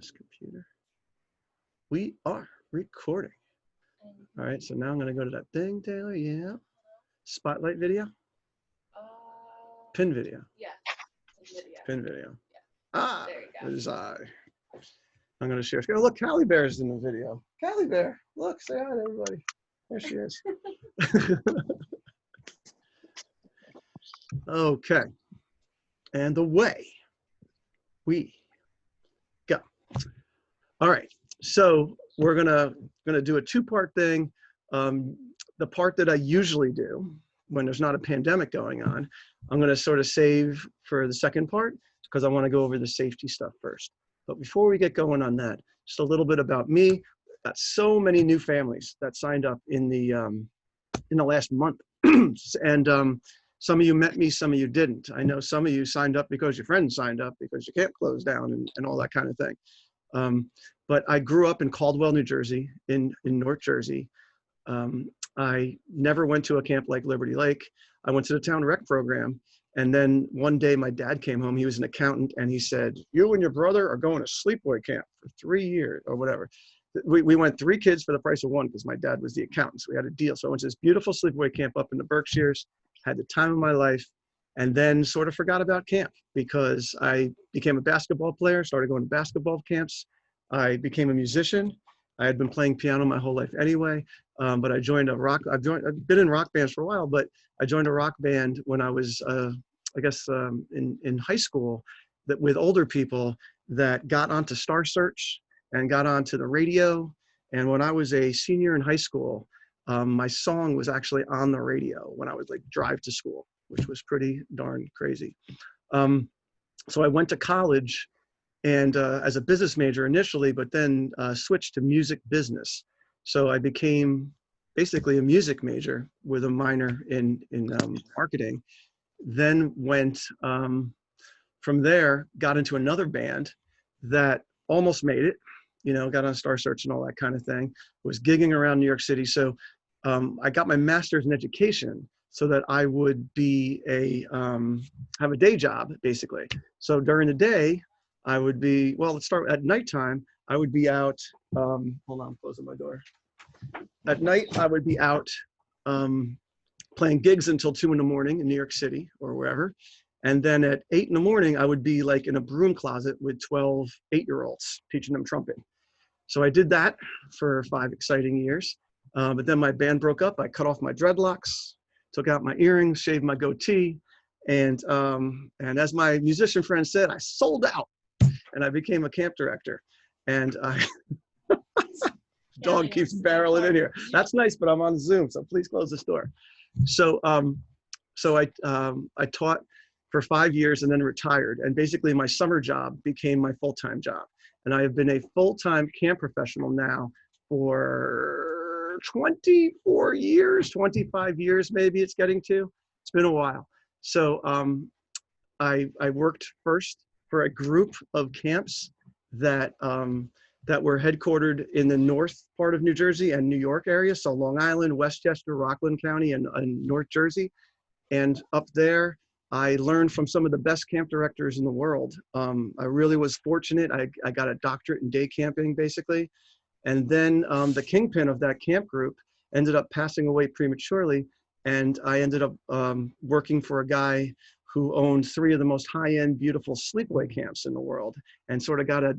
this computer. We are recording. All right, so now I'm going to go to that thing, Taylor. Yeah. Spotlight video? Pin video. Yeah. Video. Pin video. Yeah. Ah, there you go. it is I. I'm going to share. Oh, look, Callie Bear's in the video. Callie Bear, look, say hi to everybody. There she is. Okay. And away we go. All right. So we're gonna do a two-part thing. The part that I usually do when there's not a pandemic going on, I'm gonna sort of save for the second part because I want to go over the safety stuff first. But before we get going on that, just a little bit about me. Got so many new families that signed up in the last month, and some of you met me, some of you didn't. I know some of you signed up because your friends signed up because your camp closed down and all that kind of thing. But I grew up in Caldwell, New Jersey, in North Jersey. I never went to a camp like Liberty Lake. I went to the town rec program. And then one day my dad came home, he was an accountant, and he said, "You and your brother are going to sleepaway camp for 3 years," or whatever. We went 3 kids for the price of 1 because my dad was the accountant. So we had a deal. So I went to this beautiful sleepaway camp up in the Berkshires, had the time of my life, and then sort of forgot about camp because I became a basketball player, started going to basketball camps. I became a musician. I had been playing piano my whole life anyway, but I joined a rock. I've been in rock bands for a while, but I joined a rock band when I was, I guess, in high school, that with older people that got onto Star Search and got onto the radio. And when I was a senior in high school, my song was actually on the radio when I would like drive to school, which was pretty darn crazy. So I went to college and as a business major initially, but then switched to music business. So I became basically a music major with a minor in marketing. Then went from there, got into another band that almost made it, you know, got on Star Search and all that kind of thing, was gigging around New York City. So I got my master's in education so that I would be have a day job, basically. So during the day, I would be, well, let's start at nighttime. I would be out, hold on, I'm closing my door. At night, I would be out playing gigs until 2 in the morning in New York City or wherever. And then at 8 in the morning, I would be like in a broom closet with 12 8-year-olds teaching them trumpet. So I did that for 5 exciting years. But then my band broke up. I cut off my dreadlocks, took out my earrings, shaved my goatee. And as my musician friend said, I sold out and I became a camp director. And dog keeps barreling in here. That's nice, but I'm on Zoom, so please close this door. So I taught for 5 years and then retired. And basically my summer job became my full-time job. And I have been a full-time camp professional now for 24 years, 25 years, maybe it's getting to. It's been a while. So I worked first for a group of camps that were headquartered in the north part of New Jersey and New York area. So Long Island, Westchester, Rockland County, and North Jersey. And up there, I learned from some of the best camp directors in the world. I really was fortunate. I got a doctorate in day camping, basically. And then the kingpin of that camp group ended up passing away prematurely. And I ended up working for a guy who owned 3 of the most high-end, beautiful sleepaway camps in the world, and sort of got a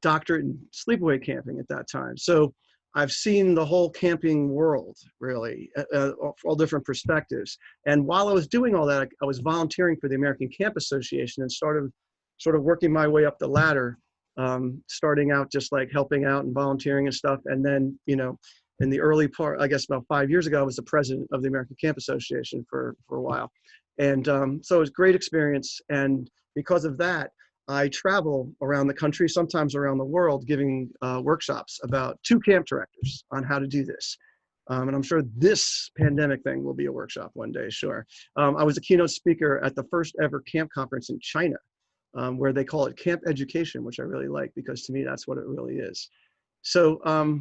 doctorate in sleepaway camping at that time. So I've seen the whole camping world, really, all different perspectives. And while I was doing all that, I was volunteering for the American Camp Association and started sort of working my way up the ladder, starting out just like helping out and volunteering and stuff. And then, you know, in the early part, I guess about 5 years ago, I was the president of the American Camp Association for a while. And so it was a great experience. And because of that, I travel around the country, sometimes around the world, giving workshops about to camp directors on how to do this. And I'm sure this pandemic thing will be a workshop one day, sure. I was a keynote speaker at the first ever camp conference in China, where they call it camp education, which I really like because to me, that's what it really is. So I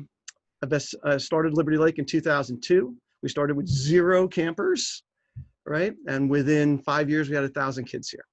started Liberty Lake in 2002. We started with 0 campers, right? And within 5 years, we had 1,000 kids here.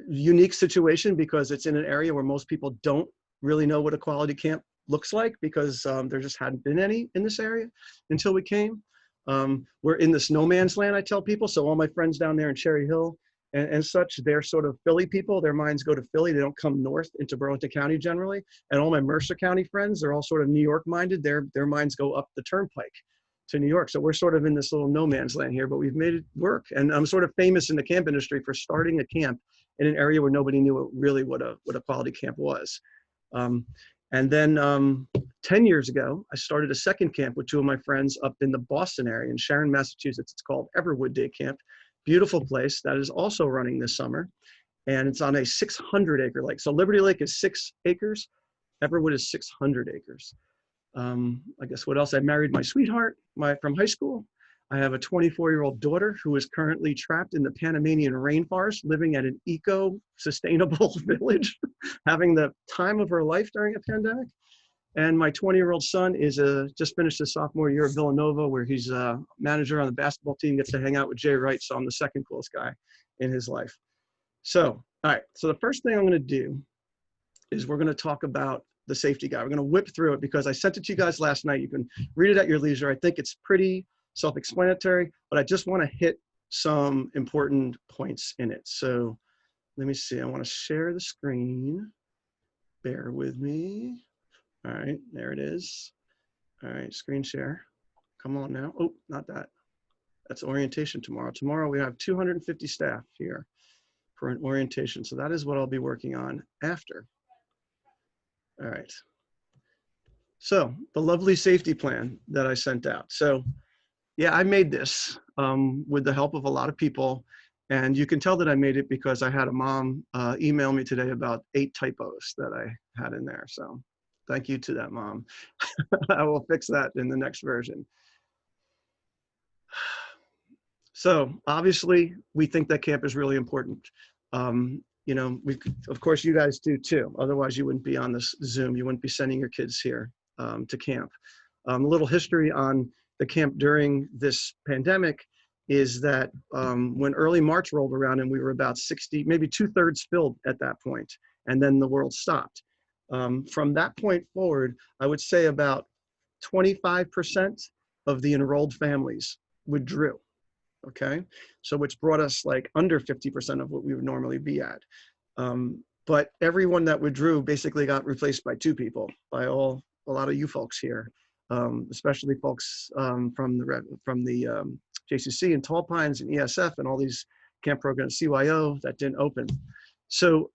unique situation because it's in an area where most people don't really know what a quality camp looks like because there just hadn't been any in this area until we came. We're in this no man's land, I tell people. So all my friends down there in Cherry Hill and such, they're sort of Philly people. Their minds go to Philly. They don't come north into Burlington County generally. And all my Mercer County friends, they're all sort of New York minded. Their minds go up the turnpike to New York. So we're sort of in this little no man's land here, but we've made it work. And I'm sort of famous in the camp industry for starting a camp in an area where nobody knew really what a quality camp was. And then 10 years ago, I started a second camp with two of my friends up in the Boston area in Sharon, Massachusetts. It's called Everwood Day Camp. Beautiful place that is also running this summer. And it's on a 600-acre lake. So Liberty Lake is 6 acres. Everwood is 600 acres. I guess what else? I married my sweetheart from high school. I have a 24-year-old daughter who is currently trapped in the Panamanian rainforest, living at an eco-sustainable village, having the time of her life during a pandemic. And my 20-year-old son is just finished his sophomore year at Villanova, where he's a manager on the basketball team, gets to hang out with Jay Wright, so I'm the second coolest guy in his life. So, all right, so the first thing I'm gonna do is we're gonna talk about the safety guide. We're gonna whip through it because I sent it to you guys last night. You can read it at your leisure. I think it's pretty self-explanatory, but I just wanna hit some important points in it. So let me see, I wanna share the screen. Bear with me. All right, there it is. All right, screen share. Come on now. Oh, not that. That's orientation tomorrow. Tomorrow we have 250 staff here for an orientation. So that is what I'll be working on after. All right. So the lovely safety plan that I sent out. So yeah, I made this with the help of a lot of people. And you can tell that I made it because I had a mom email me today about 8 typos that I had in there. So thank you to that mom. I will fix that in the next version. So obviously, we think that camp is really important. You know, of course, you guys do too. Otherwise, you wouldn't be on this Zoom. You wouldn't be sending your kids here to camp. A little history on the camp during this pandemic is that when early March rolled around and we were about 60, maybe 2/3 filled at that point, and then the world stopped. From that point forward, I would say about 25% of the enrolled families withdrew, okay? So which brought us like under 50% of what we would normally be at. But everyone that withdrew basically got replaced by 2 people, by a lot of you folks here, especially folks from the JCC and Tall Pines and ESF and all these camp programs, CYO, that didn't open. So,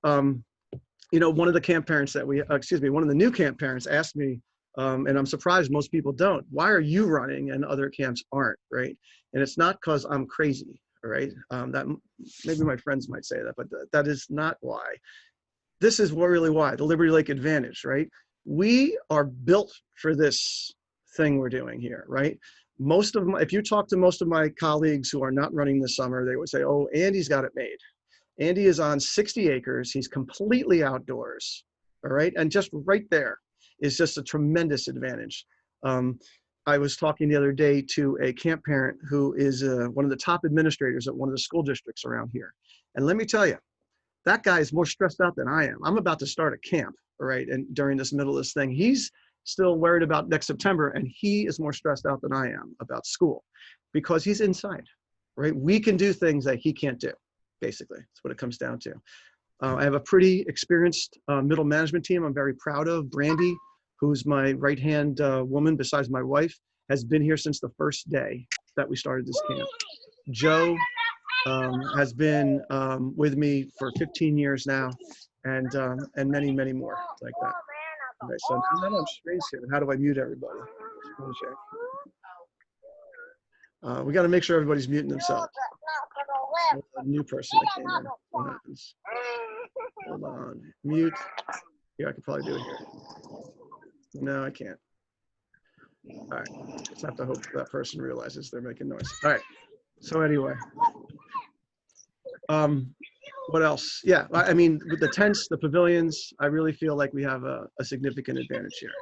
you know, one of the camp parents that one of the new camp parents asked me, and I'm surprised most people don't, why are you running and other camps aren't, right? And it's not because I'm crazy, all right? That maybe my friends might say that, but that is not why. This is really why, the Liberty Lake Advantage, right? We are built for this thing we're doing here, right? If you talk to most of my colleagues who are not running this summer, they would say, oh, Andy's got it made. Andy is on 60 acres. He's completely outdoors, all right? And just right there is just a tremendous advantage. I was talking the other day to a camp parent who is one of the top administrators at one of the school districts around here. And let me tell you, that guy is more stressed out than I am. I'm about to start a camp, all right? And during this middle of this thing, he's still worried about next September, and he is more stressed out than I am about school because he's inside, right? We can do things that he can't do. Basically, that's what it comes down to. I have a pretty experienced middle management team I'm very proud of. Brandy, who's my right-hand woman besides my wife, has been here since the first day that we started this camp. Joe has been with me for 15 years now, and many, many more like that. Okay, so now that I'm screen sharing, how do I mute everybody? We got to make sure everybody's muting themselves. A new person that came in. What happens? Hold on. Mute. Yeah, I could probably do it here. No, I can't. All right. Just have to hope that person realizes they're making noise. All right. So anyway. What else? Yeah, I mean, with the tents, the pavilions, I really feel like we have a significant advantage here.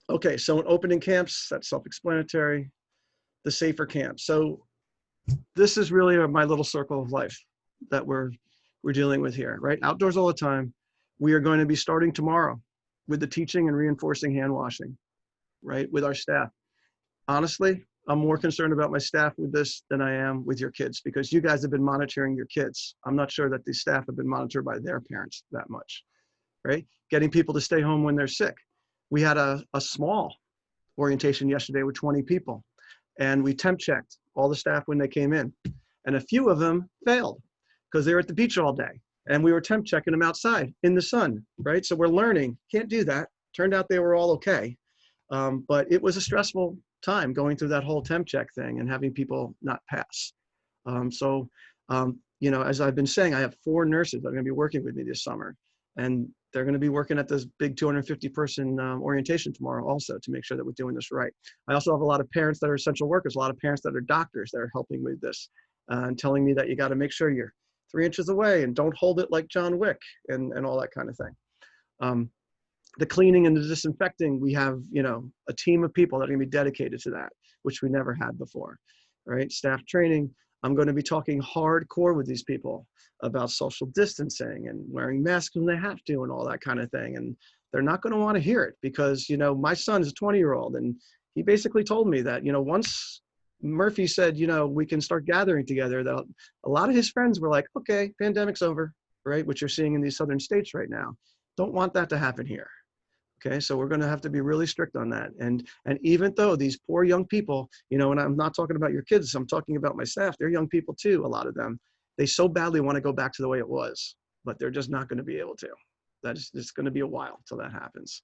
Okay, so in opening camps, that's self-explanatory. The safer camps. So this is really my little circle of life. that we're dealing with here, right? Outdoors all the time. We are going to be starting tomorrow with the teaching and reinforcing hand washing, right, with our staff. Honestly, I'm more concerned about my staff with this than I am with your kids, because you guys have been monitoring your kids. I'm not sure that the staff have been monitored by their parents that much, right? Getting people to stay home when they're sick. We had a small orientation yesterday with 20 people, and we temp checked all the staff when they came in, and a few of them failed because they were at the beach all day, and we were temp checking them outside in the sun, right? So we're learning, can't do that. Turned out they were all okay. But it was a stressful time going through that whole temp check thing and having people not pass. You know, as I've been saying, I have 4 nurses that are going to be working with me this summer, and they're going to be working at this big 250 person orientation tomorrow also, to make sure that we're doing this right. I also have a lot of parents that are essential workers, a lot of parents that are doctors that are helping with this, and telling me that you got to make sure you're 3 inches away and don't hold it like John Wick and all that kind of thing. The cleaning and the disinfecting, we have, you know, a team of people that are going to be dedicated to that, which we never had before, right? Staff training, I'm going to be talking hardcore with these people about social distancing and wearing masks when they have to and all that kind of thing. And they're not going to want to hear it because, you know, my son is a 20-year-old, and he basically told me that, you know, once Murphy said, you know, we can start gathering together, that a lot of his friends were like, okay, pandemic's over, right? Which you're seeing in these southern states right now. Don't want that to happen here. Okay, so we're going to have to be really strict on that. And even though these poor young people, you know, and I'm not talking about your kids, I'm talking about my staff, they're young people too, a lot of them. They so badly want to go back to the way it was, but they're just not going to be able to. It's going to be a while till that happens.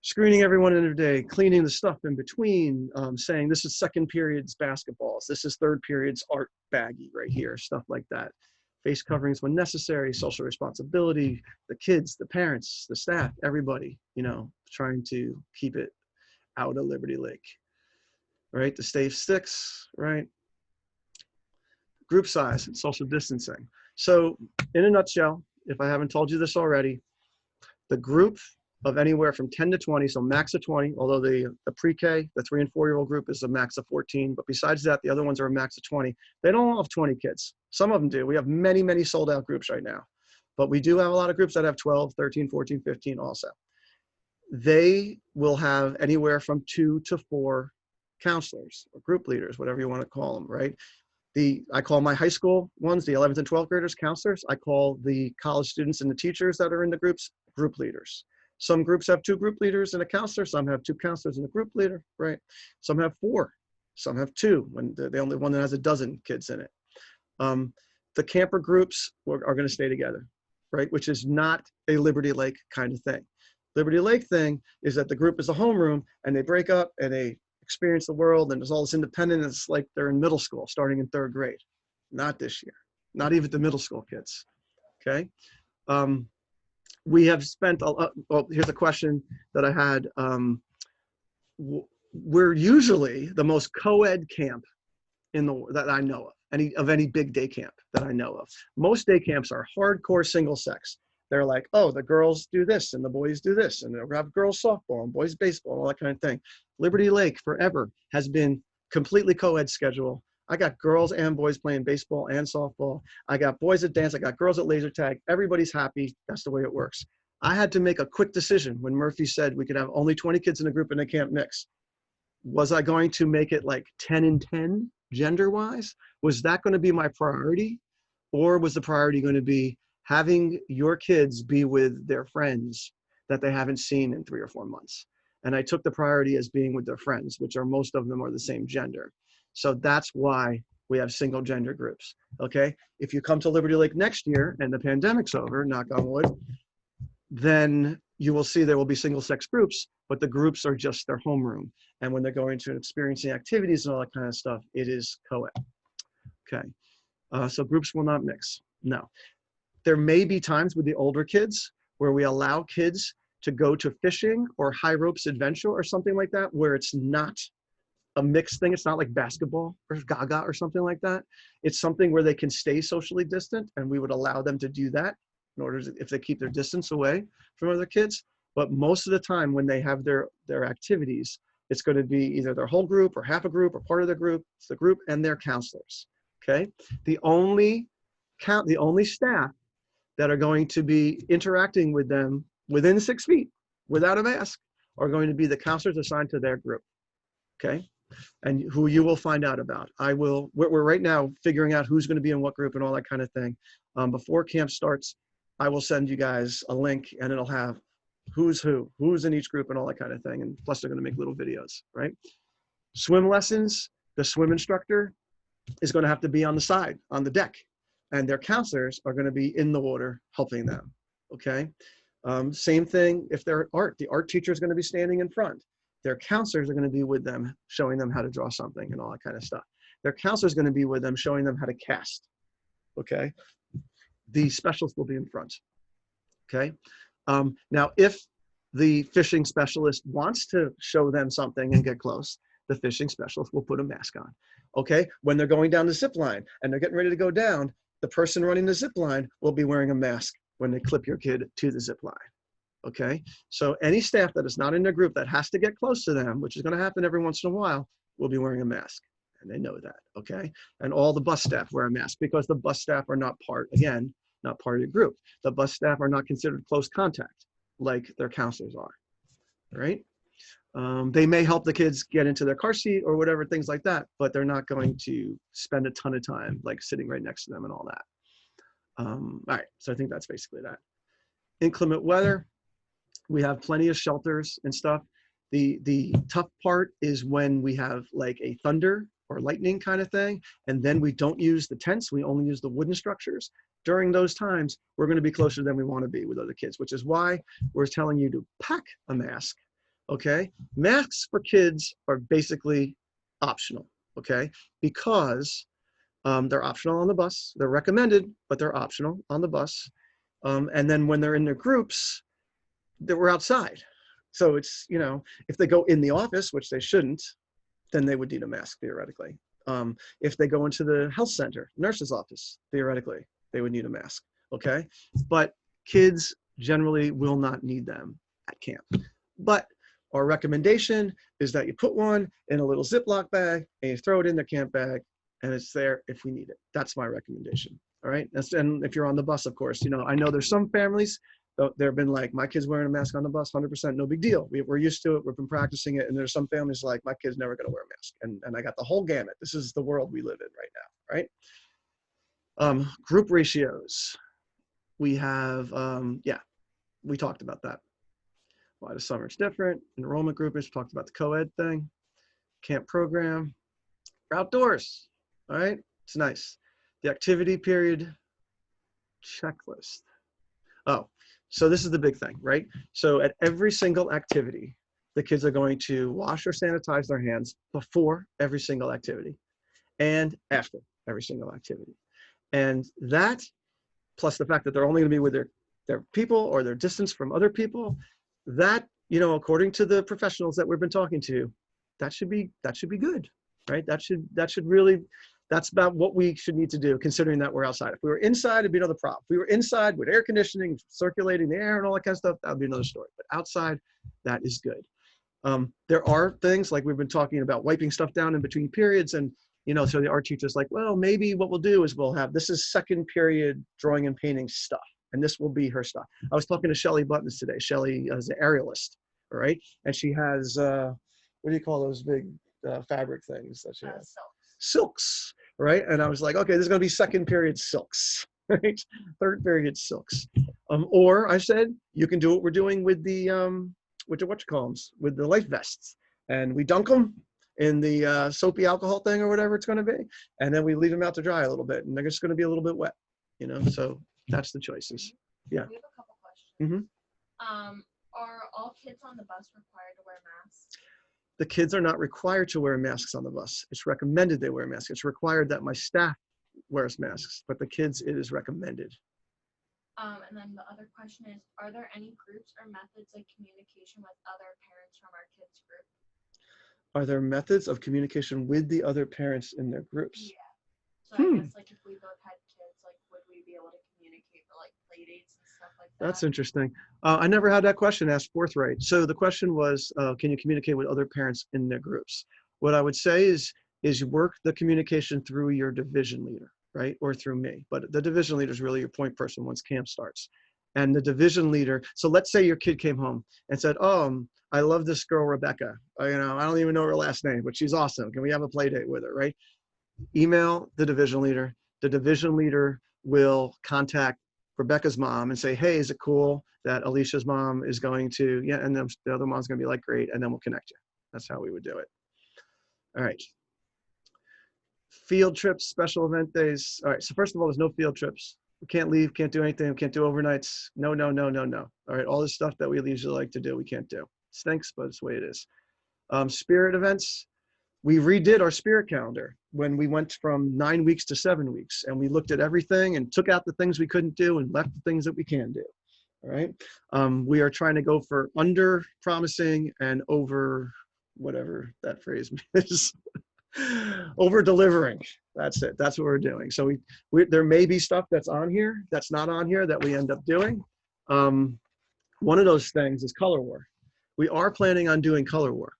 Screening everyone in their day, cleaning the stuff in between, saying this is second period's basketballs, this is third period's art baggie right here, stuff like that. Face coverings when necessary, social responsibility, the kids, the parents, the staff, everybody, you know, trying to keep it out of Liberty Lake, right? The safe sticks, right? Group size and social distancing. So in a nutshell, if I haven't told you this already, the group of anywhere from 10 to 20, so max of 20, although the pre-K, the 3 and 4-year-old group is a max of 14, but besides that, the other ones are a max of 20. They don't all have 20 kids. Some of them do. We have many, many sold out groups right now, but we do have a lot of groups that have 12, 13, 14, 15 also. They will have anywhere from 2 to 4 counselors or group leaders, whatever you want to call them, right? I call my high school ones, the 11th and 12th graders, counselors. I call the college students and the teachers that are in the groups, group leaders. Some groups have 2 group leaders and a counselor. Some have 2 counselors and a group leader, right? Some have 4. Some have 2, when the only one that has a dozen kids in it. The camper groups are going to stay together, right? Which is not a Liberty Lake kind of thing. Liberty Lake thing is that the group is a homeroom and they break up and they experience the world and there's all this independence. It's like they're in middle school, starting in 3rd grade. Not this year. Not even the middle school kids, okay? We have spent, well, here's a question that I had. We're usually the most co-ed camp that I know of, any big day camp that I know of. Most day camps are hardcore single sex. They're like, oh, the girls do this and the boys do this, and they'll have girls softball and boys baseball and all that kind of thing. Liberty Lake forever has been completely co-ed schedule. I got girls and boys playing baseball and softball. I got boys at dance. I got girls at laser tag. Everybody's happy. That's the way it works. I had to make a quick decision when Murphy said we could have only 20 kids in a group and they can't mix. Was I going to make it like 10 and 10 gender-wise? Was that going to be my priority? Or was the priority going to be having your kids be with their friends that they haven't seen in 3 or 4 months? And I took the priority as being with their friends, which are most of them are the same gender. So that's why we have single gender groups, okay? If you come to Liberty Lake next year and the pandemic's over, knock on wood, then you will see there will be single sex groups, but the groups are just their homeroom. And when they're going to experiencing activities and all that kind of stuff, it is co-ed, okay? So groups will not mix, no. There may be times with the older kids where we allow kids to go to fishing or high ropes adventure or something like that, where it's not a mixed thing. It's not like basketball or gaga or something like that. It's something where they can stay socially distant, and we would allow them to do that in order to, if they keep their distance away from other kids. But most of the time when they have their activities, it's going to be either their whole group or half a group or part of the group. It's the group and their counselors, okay? The only the only staff that are going to be interacting with them within 6 feet without a mask are going to be the counselors assigned to their group, okay? And who you will find out about. We're right now figuring out who's going to be in what group and all that kind of thing. Before camp starts, I will send you guys a link and it'll have who's in each group and all that kind of thing. And plus they're going to make little videos, right? Swim lessons, the swim instructor is going to have to be on the side, on the deck, and their counselors are going to be in the water helping them, okay? Same thing if they're art, the art teacher is going to be standing in front. Their counselors are going to be with them, showing them how to draw something and all that kind of stuff. Their counselor is going to be with them, showing them how to cast, okay? The specialist will be in front, okay? Now, if the fishing specialist wants to show them something and get close, the fishing specialist will put a mask on, okay? When they're going down the zip line and they're getting ready to go down, the person running the zip line will be wearing a mask when they clip your kid to the zip line, okay? So any staff that is not in their group that has to get close to them, which is going to happen every once in a while, will be wearing a mask, and they know that, okay? And all the bus staff wear a mask because the bus staff are not part of your group. The bus staff are not considered close contact like their counselors are, right? They may help the kids get into their car seat or whatever, things like that, but they're not going to spend a ton of time like sitting right next to them and all that. All right, so I think that's basically that. Inclement weather, we have plenty of shelters and stuff. The tough part is when we have like a thunder or lightning kind of thing, and then we don't use the tents, we only use the wooden structures. During those times, we're going to be closer than we want to be with other kids, which is why we're telling you to pack a mask, okay? Masks for kids are basically optional, okay? Because they're optional on the bus. They're recommended, but they're optional on the bus. And then when they're in their groups, we're outside. So it's, you know, if they go in the office, which they shouldn't, then they would need a mask theoretically. If they go into the health center, nurse's office, theoretically, they would need a mask, okay? But kids generally will not need them at camp. But our recommendation is that you put one in a little Ziploc bag and you throw it in the camp bag and it's there if we need it. That's my recommendation, all right? And if you're on the bus, of course, you know, I know there's some families, they've been like, my kid's wearing a mask on the bus, 100%, no big deal. We're used to it, we've been practicing it, and there's some families like, my kid's never gonna wear a mask. And I got the whole gamut. This is the world we live in right now, right? Group ratios. We have, we talked about that. Why the summer it's different. Enrollment groupers, talked about the co-ed thing. Camp program. We're outdoors, all right? It's nice. The activity period checklist. Oh, so this is the big thing, right? So at every single activity, the kids are going to wash or sanitize their hands before every single activity and after every single activity. And that, plus the fact that they're only going to be with their people or their distance from other people, that, you know, according to the professionals that we've been talking to, that should be good, right? That should really, that's about what we should need to do, considering that we're outside. If we were inside, it'd be another problem. If we were inside with air conditioning, circulating the air and all that kind of stuff, that would be another story. But outside, that is good. There are things like we've been talking about wiping stuff down in between periods, and you know, so the art teacher's like, well, maybe what we'll do is we'll have, this is second period drawing and painting stuff, and this will be her stuff. I was talking to Shelly Buttons today. Shelly is an aerialist, all right? And she has, what do you call those big fabric things that she has? Silks, right? And I was like, okay, this is gonna be second period silks, right? Third period silks. Or I said, you can do what we're doing with the, with the life vests. And we dunk them in the soapy alcohol thing or whatever it's going to be, and then we leave them out to dry a little bit, and they're just going to be a little bit wet, you know. So that's the choices. Yeah. We have a couple questions. Are all kids on the bus required to wear masks? The kids are not required to wear masks on the bus. It's recommended they wear masks. It's required that my staff wears masks, but the kids, it is recommended. And then the other question is, are there any groups or methods of communication with other parents from our kids' group? Are there methods of communication with the other parents in their groups? Yeah. So I guess like if we both had kids, like would we be able to communicate for like play dates and stuff like that? That's interesting. I never had that question asked forthright. So the question was, can you communicate with other parents in their groups? What I would say is you work the communication through your division leader. right? Or through me. But the division leader is really your point person once camp starts. And the division leader, so let's say your kid came home and said, oh, I love this girl, Rebecca. You know, I don't even know her last name, but she's awesome. Can we have a play date with her, right? Email the division leader. The division leader will contact Rebecca's mom and say, hey, is it cool that Alicia's mom is going to, yeah, and then the other mom's gonna be like, great, and then we'll connect you. That's how we would do it. All right. Field trips, special event days. All right, so first of all, there's no field trips. We can't leave, can't do anything, we can't do overnights. No, no, no, no, no. All right, all this stuff that we usually like to do, we can't do. Stinks, but it's the way it is. Spirit events, we redid our spirit calendar when we went from 9 weeks to 7 weeks, and we looked at everything and took out the things we couldn't do and left the things that we can do. All right. We are trying to go for under promising and over whatever that phrase is. Over delivering. That's it. That's what we're doing. So there may be stuff that's on here that's not on here that we end up doing. One of those things is color war. We are planning on doing color war.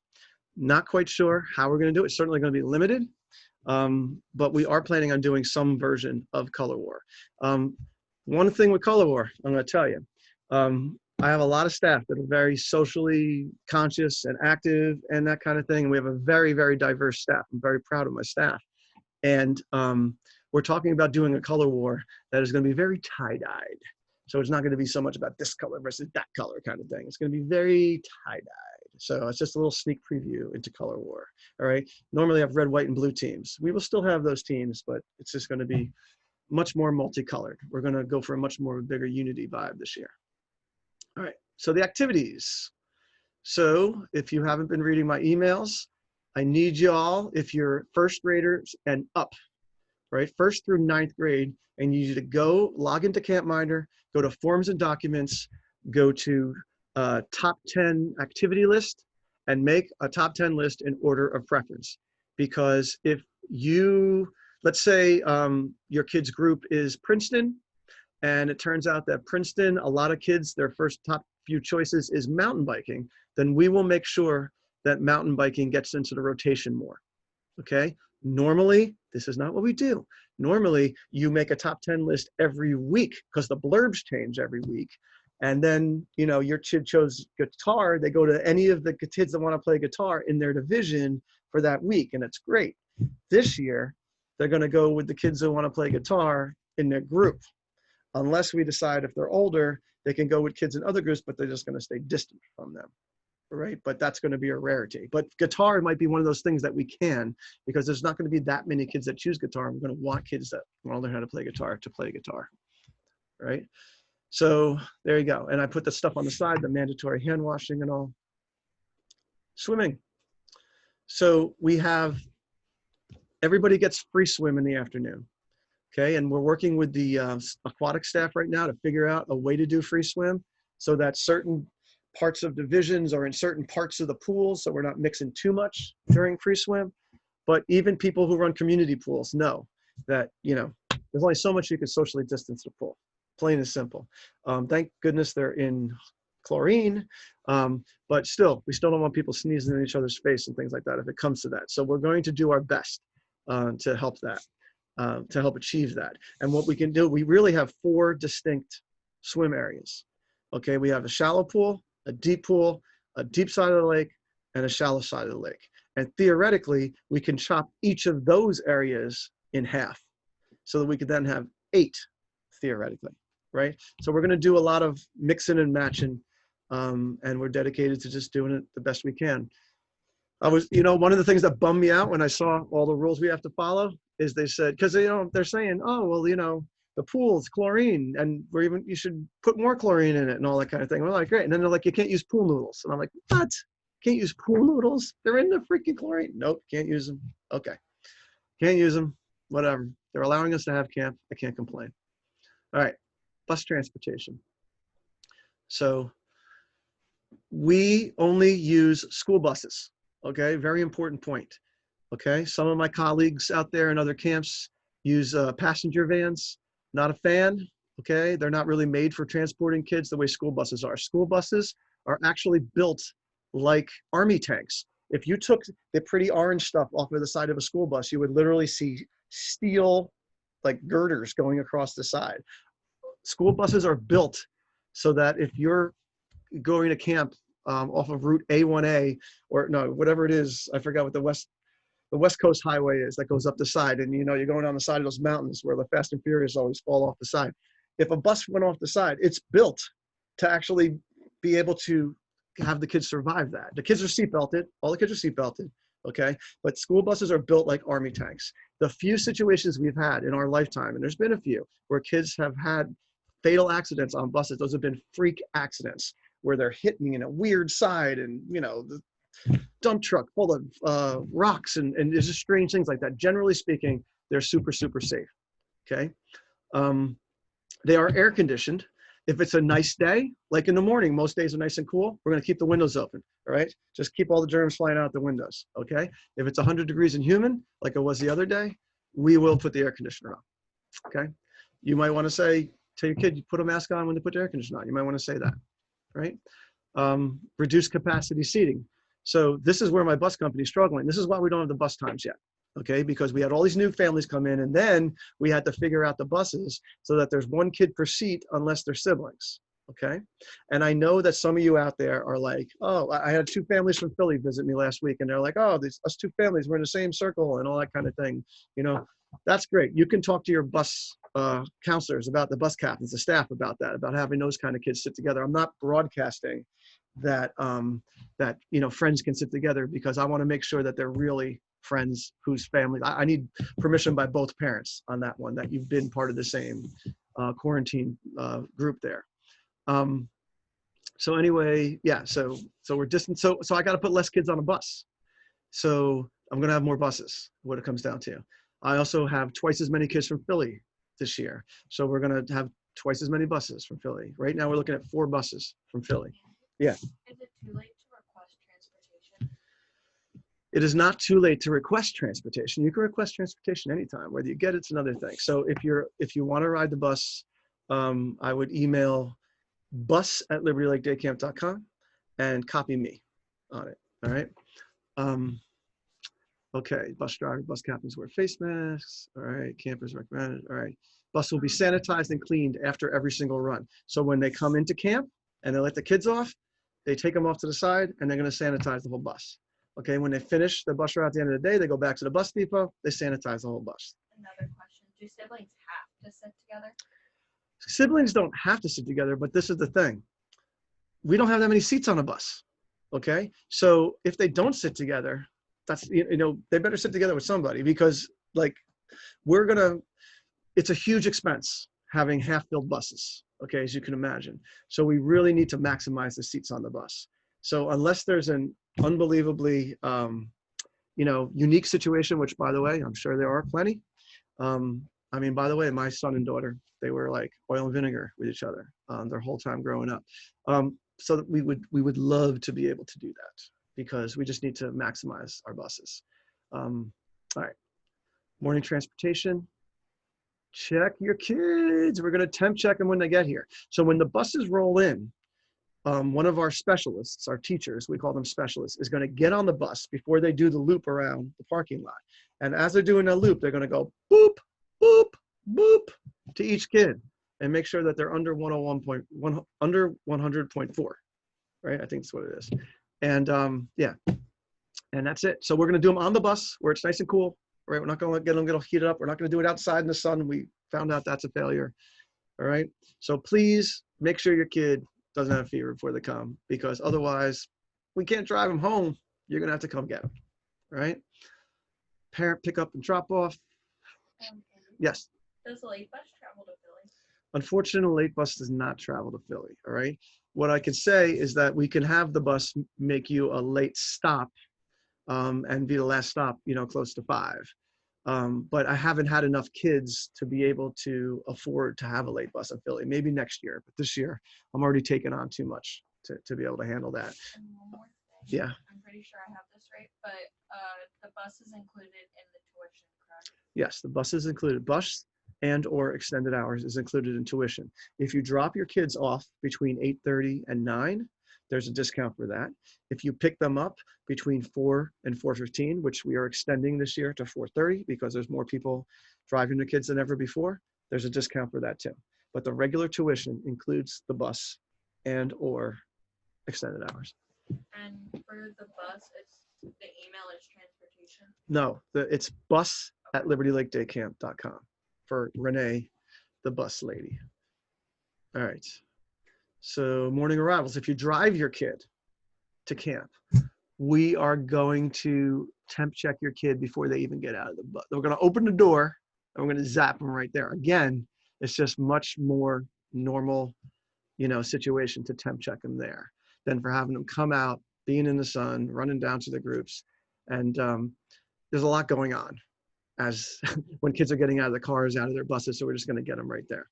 Not quite sure how we're going to do it. It's certainly going to be limited, but we are planning on doing some version of color war. One thing with color war, I'm going to tell you, I have a lot of staff that are very socially conscious and active and that kind of thing. And we have a very, very diverse staff. I'm very proud of my staff. And we're talking about doing a color war that is going to be very tie-dyed. So it's not going to be so much about this color versus that color kind of thing. It's going to be very tie-dyed. So it's just a little sneak preview into color war. All right. Normally I have red, white, and blue teams. We will still have those teams, but it's just going to be much more multicolored. We're going to go for a much more bigger unity vibe this year. All right, so the activities. So if you haven't been reading my emails, I need you all, if you're first graders and up, right, first through ninth grade, I need you to go log into CampMinder, go to forms and documents, go to top 10 activity list, and make a top 10 list in order of preference. Because if you, let's say your kid's group is Princeton, and it turns out that Princeton, a lot of kids, their first top few choices is mountain biking, then we will make sure that mountain biking gets into the rotation more, okay? Normally, this is not what we do. Normally, you make a top 10 list every week because the blurbs change every week. And then, you know, your kid chose guitar, they go to any of the kids that want to play guitar in their division for that week, and it's great. This year, they're gonna go with the kids that want to play guitar in their group. Unless we decide if they're older, they can go with kids in other groups, but they're just going to stay distant from them, right? But that's going to be a rarity. But guitar might be one of those things that we can, because there's not going to be that many kids that choose guitar. We're going to want kids that want to learn how to play guitar, right? So there you go. And I put the stuff on the side, the mandatory hand washing and all. Swimming. So we have, everybody gets free swim in the afternoon. Okay, and we're working with the aquatic staff right now to figure out a way to do free swim so that certain parts of divisions are in certain parts of the pools, so we're not mixing too much during free swim. But even people who run community pools know that, you know, there's only so much you can socially distance the pool, plain and simple. Thank goodness they're in chlorine, but still, we still don't want people sneezing in each other's face and things like that if it comes to that. So we're going to do our best to help that. To help achieve that. And what we can do, we really have 4 distinct swim areas. Okay, we have a shallow pool, a deep side of the lake, and a shallow side of the lake. And theoretically, we can chop each of those areas in half so that we could then have 8 theoretically, right? So we're gonna do a lot of mixing and matching, and we're dedicated to just doing it the best we can. You know, one of the things that bummed me out when I saw all the rules we have to follow is they said, because, you know, they're saying, oh, well, you know, the pool's chlorine, and you should put more chlorine in it and all that kind of thing. We're like, great. And then they're like, you can't use pool noodles. And I'm like, what? Can't use pool noodles? They're in the freaking chlorine. Nope, can't use them. Okay, can't use them. Whatever. They're allowing us to have camp. I can't complain. All right, bus transportation. So we only use school buses. Okay, very important point. Okay, some of my colleagues out there in other camps use passenger vans. Not a fan. Okay, they're not really made for transporting kids the way school buses are. School buses are actually built like army tanks. If you took the pretty orange stuff off of the side of a school bus, you would literally see steel like girders going across the side. School buses are built so that if you're going to camp off of Route A1A, or no, whatever it is, I forgot what the West Coast highway is that goes up the side, and you're going down the side of those mountains where the Fast and Furious always fall off the side. If a bus went off the side, it's built to actually be able to have the kids survive that. The kids are seatbelted, all the kids are seatbelted, okay? But school buses are built like army tanks. The few situations we've had in our lifetime, and there's been a few, where kids have had fatal accidents on buses, those have been freak accidents, where they're hitting in a weird side, and the dump truck full of rocks and there's just strange things like that. Generally speaking, they're super, super safe, okay? They are air conditioned. If it's a nice day, like in the morning, most days are nice and cool, we're gonna keep the windows open, all right? Just keep all the germs flying out the windows, okay? If it's 100 degrees and humid, like it was the other day, we will put the air conditioner on, okay? You might wanna say, tell your kid, you put a mask on when they put the air conditioner on. You might wanna say that, right? Reduced capacity seating. So this is where my bus company is struggling. This is why we don't have the bus times yet, okay? Because we had all these new families come in, and then we had to figure out the buses so that there's one kid per seat unless they're siblings, okay? And I know that some of you out there are like, oh, I had 2 families from Philly visit me last week, and they're like, oh, us 2 families, we're in the same circle and all that kind of thing. That's great. You can talk to your bus counselors about the bus captains, the staff about that, about having those kind of kids sit together. I'm not broadcasting that friends can sit together, because I want to make sure that they're really friends whose families. I need permission by both parents on that one, that you've been part of the same quarantine group there. So anyway, yeah, so we're distant. So I got to put less kids on a bus. So I'm going to have more buses, what it comes down to. I also have twice as many kids from Philly this year. So we're going to have twice as many buses from Philly. Right now we're looking at 4 buses from Philly. Yeah. Is it too late to request transportation? It is not too late to request transportation. You can request transportation anytime. Whether you get it's another thing. So if you want to ride the bus, I would email bus@libertylakedaycamp.com and copy me on it. All right. Okay. Bus driver, bus captains wear face masks. All right. Campers recommended. All right. Bus will be sanitized and cleaned after every single run. So when they come into camp and they let the kids off, they take them off to the side, and they're going to sanitize the whole bus. Okay, when they finish the bus route at the end of the day, they go back to the bus depot, they sanitize the whole bus. Another question, do siblings have to sit together? Siblings don't have to sit together, but this is the thing. We don't have that many seats on a bus, okay? So if they don't sit together, that's, they better sit together with somebody, because it's a huge expense having half-filled buses, okay, as you can imagine. So we really need to maximize the seats on the bus. So unless there's an unbelievably, unique situation, which, by the way, I'm sure there are plenty. By the way, my son and daughter, they were like oil and vinegar with each other their whole time growing up. So that we would love to be able to do that, because we just need to maximize our buses. All right, morning transportation. Check your kids. We're going to temp check them when they get here. So when the buses roll in, one of our specialists, our teachers, we call them specialists, is going to get on the bus before they do the loop around the parking lot. And as they're doing a loop, they're going to go boop, boop, boop to each kid and make sure that they're under 101.1, under 100.4, right? I think that's what it is. And yeah, and that's it. So we're going to do them on the bus where it's nice and cool. Right, we're not going to get them all heated up. We're not going to do it outside in the sun. We found out that's a failure. All right. So please make sure your kid doesn't have fever before they come, because otherwise we can't drive them home. You're going to have to come get them. All right. Parent pick up and drop off. Yes. Does the late bus travel to Philly? Unfortunately, the late bus does not travel to Philly. All right. What I can say is that we can have the bus make you a late stop and be the last stop, close to 5. But I haven't had enough kids to be able to afford to have a late bus in Philly. Maybe next year, but this year I'm already taking on too much to be able to handle that. And one more thing. Yeah. I'm pretty sure I have this right, but the bus is included in the tuition, correct? Yes, the bus is included. Bus and or extended hours is included in tuition. If you drop your kids off between 8:30 and 9, there's a discount for that. If you pick them up between 4 and 4:15, which we are extending this year to 4:30 because there's more people driving the kids than ever before, there's a discount for that too. But the regular tuition includes the bus and or extended hours. And for the bus, it's the email is transportation. No, it's bus@libertylakedaycamp.com for Renee, the bus lady. All right. So morning arrivals. If you drive your kid to camp, we are going to temp check your kid before they even get out of the bus. We're going to open the door and we're going to zap them right there. Again, it's just much more normal, situation to temp check them there than for having them come out, being in the sun, running down to the groups. And there's a lot going on as when kids are getting out of the cars, out of their buses. So we're just going to get them right there.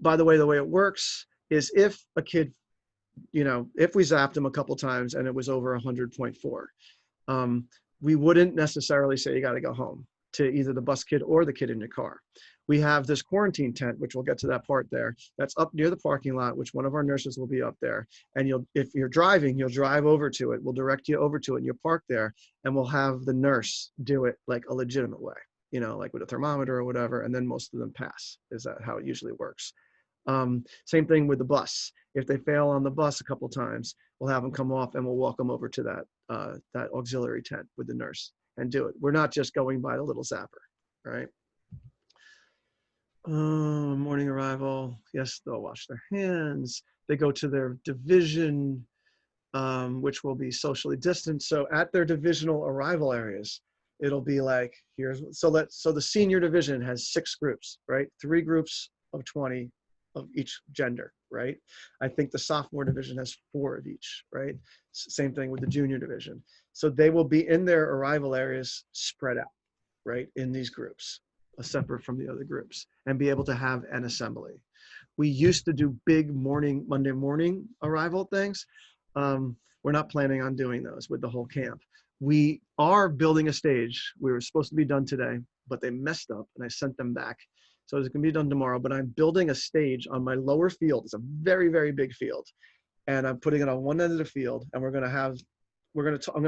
By the way it works is if a kid, if we zapped them a couple times and it was over 100.4, we wouldn't necessarily say you got to go home to either the bus kid or the kid in your car. We have this quarantine tent, which we'll get to that part there, that's up near the parking lot, which one of our nurses will be up there. And if you're driving, you'll drive over to it. We'll direct you over to it and you'll park there and we'll have the nurse do it like a legitimate way, like with a thermometer or whatever. And then most of them pass. Is that how it usually works? Same thing with the bus. If they fail on the bus a couple times, we'll have them come off and we'll walk them over to that auxiliary tent with the nurse and do it. We're not just going by the little zapper, right? Morning arrival. Yes, they'll wash their hands. They go to their division, which will be socially distant. So at their divisional arrival areas, it'll be like so the senior division has 6 groups, right? 3 groups of 20 of each gender, right? I think the sophomore division has 4 of each, right? Same thing with the junior division. So they will be in their arrival areas spread out, right? In these groups, separate from the other groups, and be able to have an assembly. We used to do big Monday morning arrival things. We're not planning on doing those with the whole camp. We are building a stage. We were supposed to be done today, but they messed up and I sent them back. So it's gonna be done tomorrow, but I'm building a stage on my lower field. It's a very, very big field. And I'm putting it on one end of the field and I'm gonna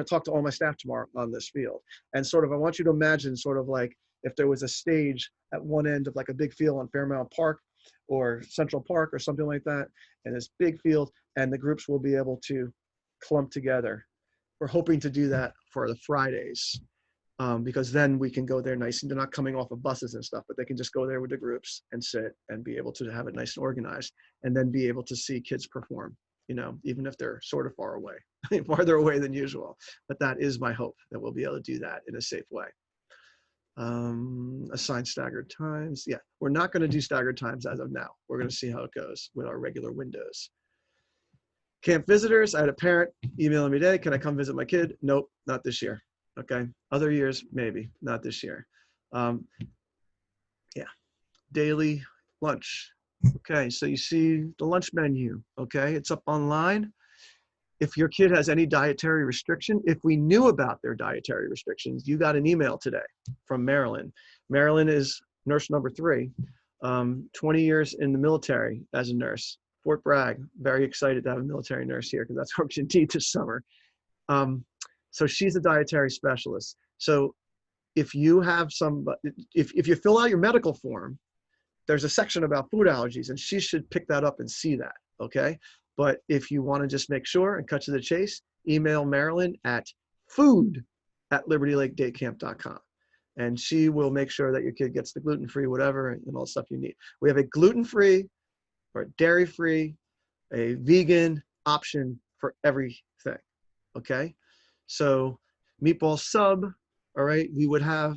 talk to all my staff tomorrow on this field. And sort of, I want you to imagine sort of like if there was a stage at one end of like a big field on Fairmount Park or Central Park or something like that, and this big field, and the groups will be able to clump together. We're hoping to do that for the Fridays. Because then we can go there nice and they're not coming off of buses and stuff, but they can just go there with the groups and sit and be able to have it nice and organized and then be able to see kids perform, even if they're sort of far away, farther away than usual. But that is my hope that we'll be able to do that in a safe way. Assign staggered times. Yeah, we're not going to do staggered times as of now. We're going to see how it goes with our regular windows. Camp visitors. I had a parent emailing me today, can I come visit my kid? Nope, not this year. Okay, other years, maybe, not this year. Yeah, daily lunch. Okay, so you see the lunch menu, okay? It's up online. If your kid has any dietary restriction, if we knew about their dietary restrictions, you got an email today from Marilyn. Marilyn is nurse number 3, 20 years in the military as a nurse. Fort Bragg, very excited to have a military nurse here because that's what we need this summer. So she's a dietary specialist. So if you have if you fill out your medical form, there's a section about food allergies and she should pick that up and see that, okay? But if you wanna just make sure and cut to the chase, email Marilyn at food@libertylakedaycamp.com. And she will make sure that your kid gets the gluten-free, whatever, and all the stuff you need. We have a gluten-free or a dairy-free, a vegan option for everything, okay? So meatball sub, all right, we would have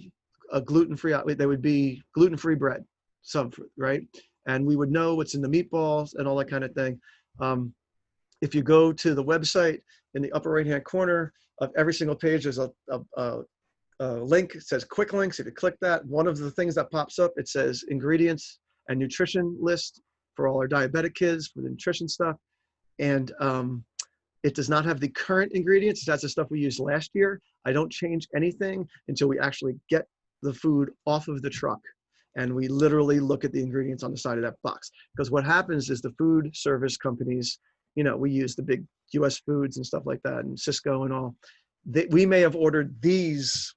a gluten-free, they would be gluten-free bread sub, right? And we would know what's in the meatballs and all that kind of thing. If you go to the website in the upper right-hand corner of every single page, there's a link, it says quick links. If you click that, one of the things that pops up, it says ingredients and nutrition list for all our diabetic kids for the nutrition stuff. And it does not have the current ingredients. That's the stuff we used last year. I don't change anything until we actually get the food off of the truck. And we literally look at the ingredients on the side of that box. Because what happens is the food service companies, you know, we use the big US foods and stuff like that, and Cisco and all. We may have ordered these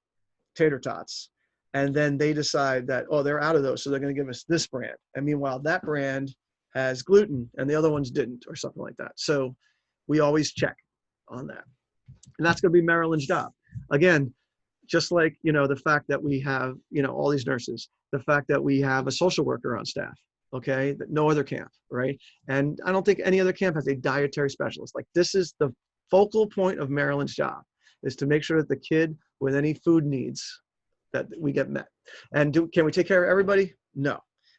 tater tots, and then they decide that, oh, they're out of those, so they're going to give us this brand. And meanwhile, that brand has gluten and the other ones didn't, or something like that. So we always check on that. And that's going to be Marilyn's job. Again, just like, you know, the fact that we have, you know, all these nurses, the fact that we have a social worker on staff, okay, that no other camp, right? And I don't think any other camp has a dietary specialist. Like, this is the focal point of Marilyn's job, is to make sure that the kid with any food needs, that we get met. And can we take care of everybody? No.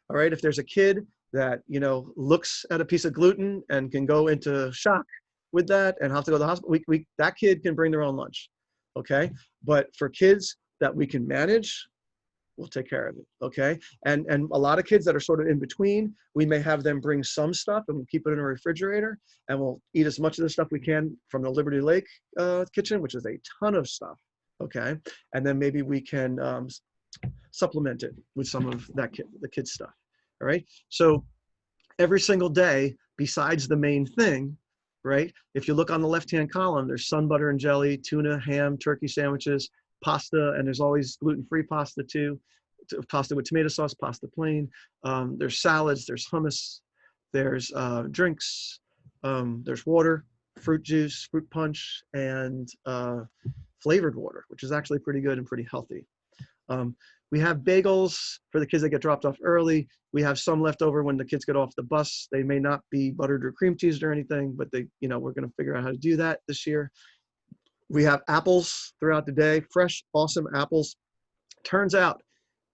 All right, if there's a kid that, you know, looks at a piece of gluten and can go into shock with that and have to go to the hospital, that kid can bring their own lunch, okay? But for kids that we can manage, we'll take care of it, okay? And a lot of kids that are sort of in between, we may have them bring some stuff and we'll keep it in a refrigerator, and we'll eat as much of the stuff we can from the Liberty Lake kitchen, which is a ton of stuff, okay? And then maybe we can supplement it with some of that the kids' stuff, all right? So every single day, besides the main thing, right? If you look on the left-hand column, there's sun butter and jelly, tuna, ham, turkey sandwiches, pasta, and there's always gluten-free pasta too, pasta with tomato sauce, pasta plain. There's salads, there's hummus, there's drinks, there's water, fruit juice, fruit punch, and flavored water, which is actually pretty good and pretty healthy. We have bagels for the kids that get dropped off early. We have some left over when the kids get off the bus. They may not be buttered or cream cheesed or anything, but they, you know, we're going to figure out how to do that this year. We have apples throughout the day, fresh, awesome apples. Turns out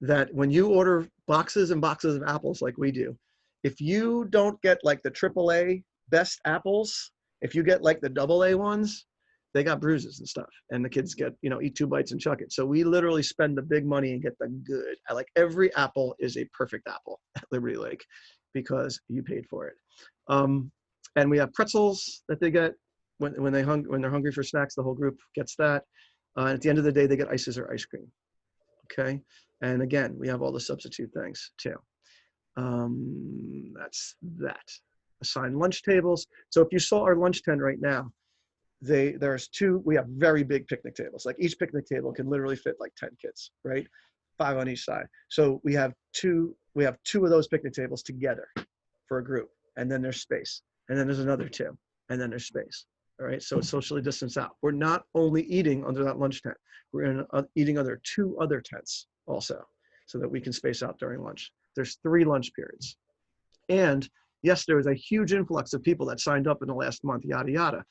that when you order boxes and boxes of apples like we do, if you don't get like the AAA best apples, if you get like the AA ones, they got bruises and stuff, and the kids get, you know, eat 2 bites and chuck it. So we literally spend the big money and get the good. Like, every apple is a perfect apple at Liberty Lake because you paid for it. And we have pretzels that they get when they're hungry for snacks. The whole group gets that. At the end of the day, they get ices or ice cream. Okay. And again, we have all the substitute things too. That's that. Assigned lunch tables. So if you saw our lunch tent right now, we have very big picnic tables. Like, each picnic table can literally fit like 10 kids, right? 5 on each side. So we have two of those picnic tables together for a group, and then there's space, and then there's another 2, and then there's space. All right, so it's socially distanced out. We're not only eating under that lunch tent, we're eating under 2 other tents also, so that we can space out during lunch. There's 3 lunch periods. And yes, there was a huge influx of people that signed up in the last month, yada, yada.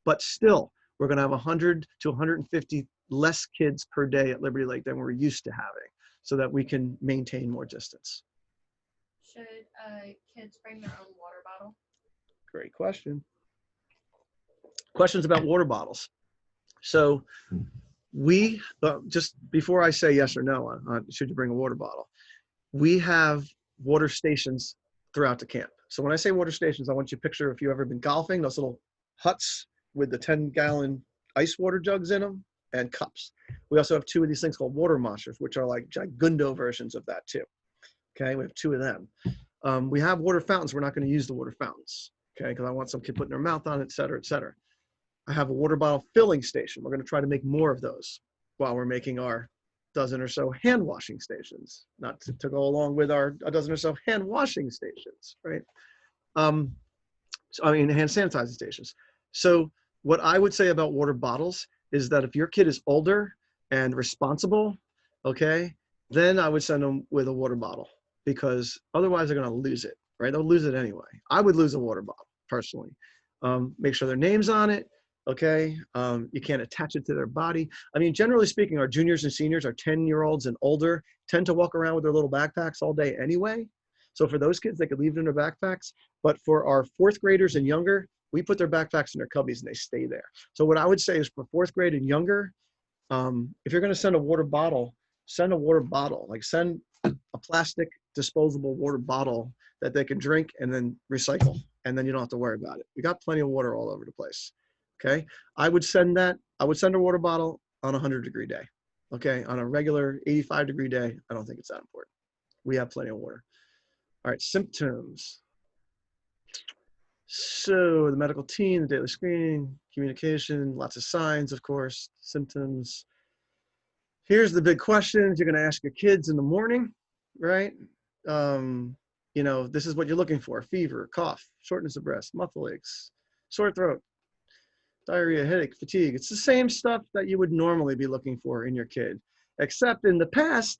But still, we're going to have 100 to 150 less kids per day at Liberty Lake than we're used to having, so that we can maintain more distance. Should kids bring their own water bottle? Great question. Questions about water bottles. So we, just before I say yes or no on should you bring a water bottle, we have water stations throughout the camp. So when I say water stations, I want you to picture, if you've ever been golfing, those little huts with the 10-gallon ice water jugs in them and cups. We also have 2 of these things called water monsters, which are like gigundo versions of that too. Okay, we have 2 of them. We have water fountains. We're not going to use the water fountains, okay, because I want some kid putting their mouth on it, et cetera, et cetera. I have a water bottle filling station. We're going to try to make more of those while we're making our dozen or so hand washing stations, not to go along with our a dozen or so hand washing stations, right? Hand sanitizing stations. So what I would say about water bottles is that if your kid is older and responsible, okay, then I would send them with a water bottle, because otherwise they're going to lose it, right? They'll lose it anyway. I would lose a water bottle personally. Make sure their name's on it, okay? You can't attach it to their body. I mean, generally speaking, our juniors and seniors, our 10-year-olds and older, tend to walk around with their little backpacks all day anyway. So for those kids, they could leave it in their backpacks. But for our 4th graders and younger, we put their backpacks in their cubbies and they stay there. So what I would say is, for 4th grade and younger, if you're going to send a water bottle, send a water bottle. Like, send a plastic disposable water bottle that they can drink and then recycle, and then you don't have to worry about it. We got plenty of water all over the place. Okay, I would send a water bottle on a 100-degree day. Okay, on a regular 85-degree day, I don't think it's that important. We have plenty of water. All right, symptoms. So the medical team, the daily screening, communication, lots of signs, of course, symptoms. Here's the big questions you're going to ask your kids in the morning, right? You know, this is what you're looking for: fever, cough, shortness of breath, muscle aches, sore throat, diarrhea, headache, fatigue. It's the same stuff that you would normally be looking for in your kid, except in the past,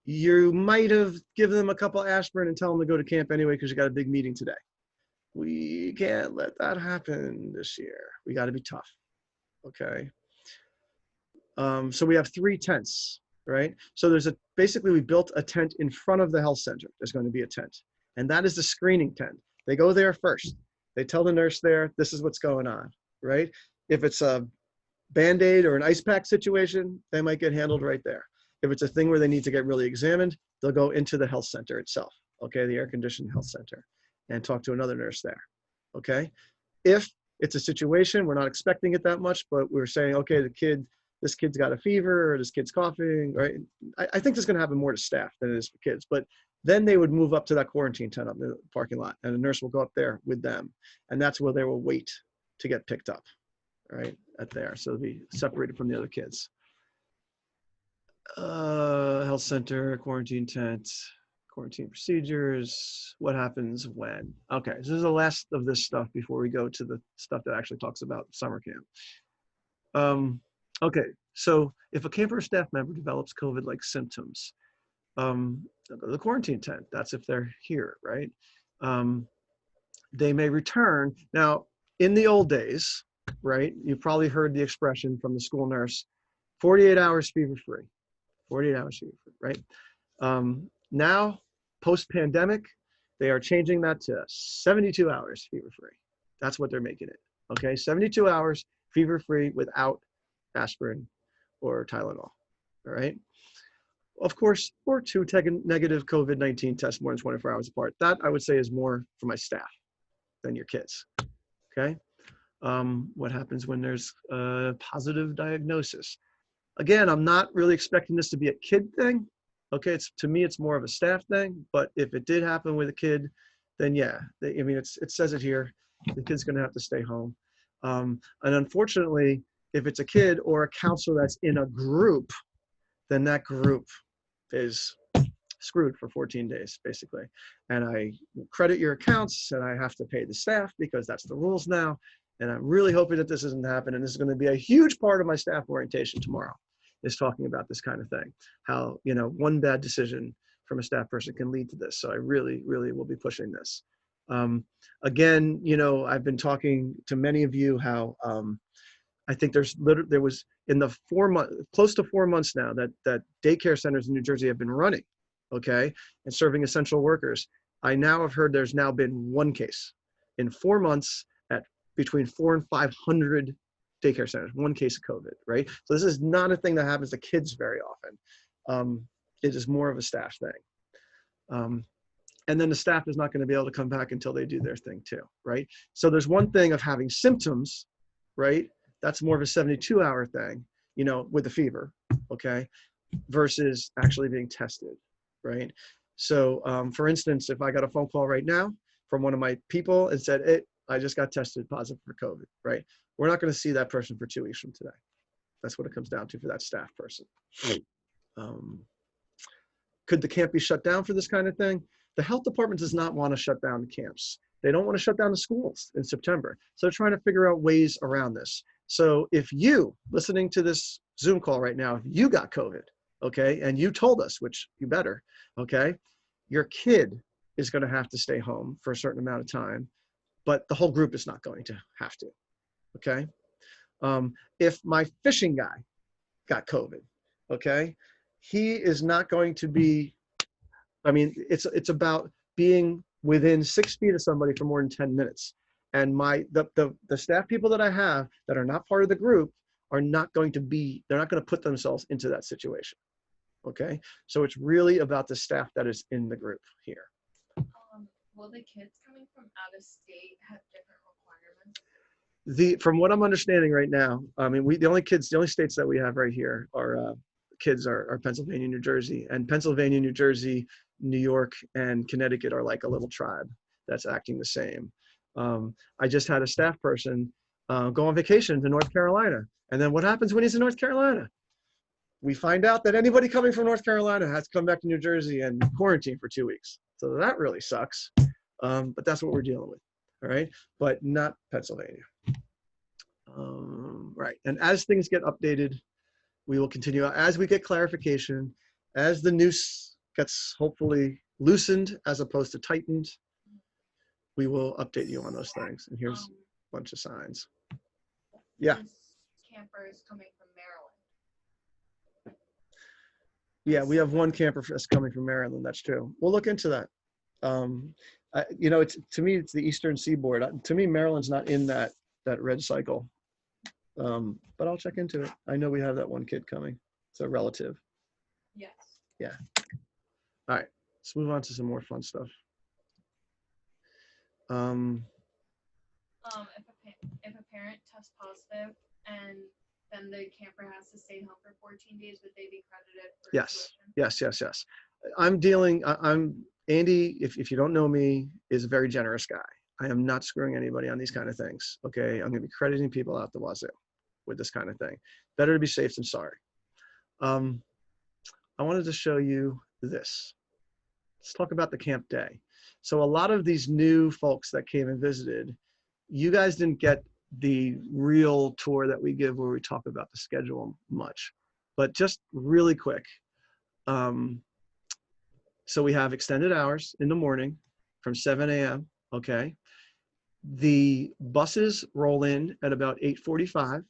you might have given them a couple aspirin and tell them to go to camp anyway because you got a big meeting today. We can't let that happen this year. We got to be tough, okay? So we have 3 tents, right? So basically we built a tent in front of the health center. There's going to be a tent, and that is the screening tent. They go there first. They tell the nurse there, this is what's going on, right? If it's a Band-Aid or an ice pack situation, they might get handled right there. If it's a thing where they need to get really examined, they'll go into the health center itself, okay, the air-conditioned health center, and talk to another nurse there, okay? If it's a situation, we're not expecting it that much, but we're saying, okay, this kid's got a fever, or this kid's coughing, right? I think this is gonna happen more to staff than it is for kids, but then they would move up to that quarantine tent up in the parking lot, and a nurse will go up there with them, and that's where they will wait to get picked up, right, at there. So they'll be separated from the other kids. Health center, quarantine tent, quarantine procedures, what happens when. Okay, so this is the last of this stuff before we go to the stuff that actually talks about summer camp. Okay, so if a camper staff member develops COVID-like symptoms, they'll go to the quarantine tent. That's if they're here, right? They may return. Now, in the old days, right, you've probably heard the expression from the school nurse, 48 hours fever-free, 48 hours fever-free, right? Now, post-pandemic, they are changing that to 72 hours fever-free. That's what they're making it, okay? 72 hours fever-free without aspirin or Tylenol, all right? Of course, or 2 negative COVID-19 tests more than 24 hours apart. That, I would say, is more for my staff than your kids, okay? What happens when there's a positive diagnosis? Again, I'm not really expecting this to be a kid thing, okay? To me, it's more of a staff thing, but if it did happen with a kid, then yeah, I mean, it says it here, the kid's gonna have to stay home. And unfortunately, if it's a kid or a counselor that's in a group, then that group is screwed for 14 days, basically. And I credit your accounts, and I have to pay the staff because that's the rules now. And I'm really hoping that this doesn't happen. And this is going to be a huge part of my staff orientation tomorrow, is talking about this kind of thing. How, you know, one bad decision from a staff person can lead to this. So I really, really will be pushing this. Again, you know, I've been talking to many of you how I think there was in the close to 4 months now that daycare centers in New Jersey have been running, okay, and serving essential workers. I now have heard there's now been 1 case in 4 months at between 400 and 500 daycare centers, 1 case of COVID, right? So this is not a thing that happens to kids very often. It is more of a staff thing. And then the staff is not going to be able to come back until they do their thing too, right? So there's one thing of having symptoms, right? That's more of a 72-hour thing, you know, with the fever, okay, versus actually being tested, right? So for instance, if I got a phone call right now from one of my people and said, hey, I just got tested positive for COVID, right? We're not going to see that person for 2 weeks from today. That's what it comes down to for that staff person. Could the camp be shut down for this kind of thing? The health department does not want to shut down the camps. They don't want to shut down the schools in September. So they're trying to figure out ways around this. So if you, listening to this Zoom call right now, if you got COVID, okay, and you told us, which you better, okay, your kid is going to have to stay home for a certain amount of time, but the whole group is not going to have to, okay? If my fishing guy got COVID, okay, he is not going to be, I mean, it's about being within 6 feet of somebody for more than 10 minutes. And the staff people that I have that are not part of the group are not going to be, they're not going to put themselves into that situation. Okay. So it's really about the staff that is in the group here. Will the kids coming from out of state have different requirements? From what I'm understanding right now, I mean, the only states that we have right here are kids are Pennsylvania, New Jersey, and Pennsylvania, New Jersey, New York, and Connecticut are like a little tribe that's acting the same. I just had a staff person go on vacation to North Carolina. And then what happens when he's in North Carolina? We find out that anybody coming from North Carolina has to come back to New Jersey and quarantine for 2 weeks. So that really sucks. But that's what we're dealing with. All right. But not Pennsylvania. Right. And as things get updated, we will continue. As we get clarification, as the noose gets hopefully loosened as opposed to tightened, we will update you on those things. And here's a bunch of signs. Yeah. Camper is coming from Maryland. Yeah, we have one camper that's coming from Maryland. That's true. We'll look into that. You know, to me, it's the Eastern Seaboard. To me, Maryland's not in that red cycle. But I'll check into it. I know we have that one kid coming. It's a relative. Yes. Yeah. All right. Let's move on to some more fun stuff. If a parent tests positive and then the camper has to stay home for 14 days, would they be credited for tuition? Yes. I'm Andy, if you don't know me, is a very generous guy. I am not screwing anybody on these kind of things. Okay. I'm going to be crediting people out the wazoo with this kind of thing. Better to be safe than sorry. I wanted to show you this. Let's talk about the camp day. So a lot of these new folks that came and visited, you guys didn't get the real tour that we give where we talk about the schedule much, but just really quick. So we have extended hours in the morning from 7 a.m. Okay. The buses roll in at about 8:45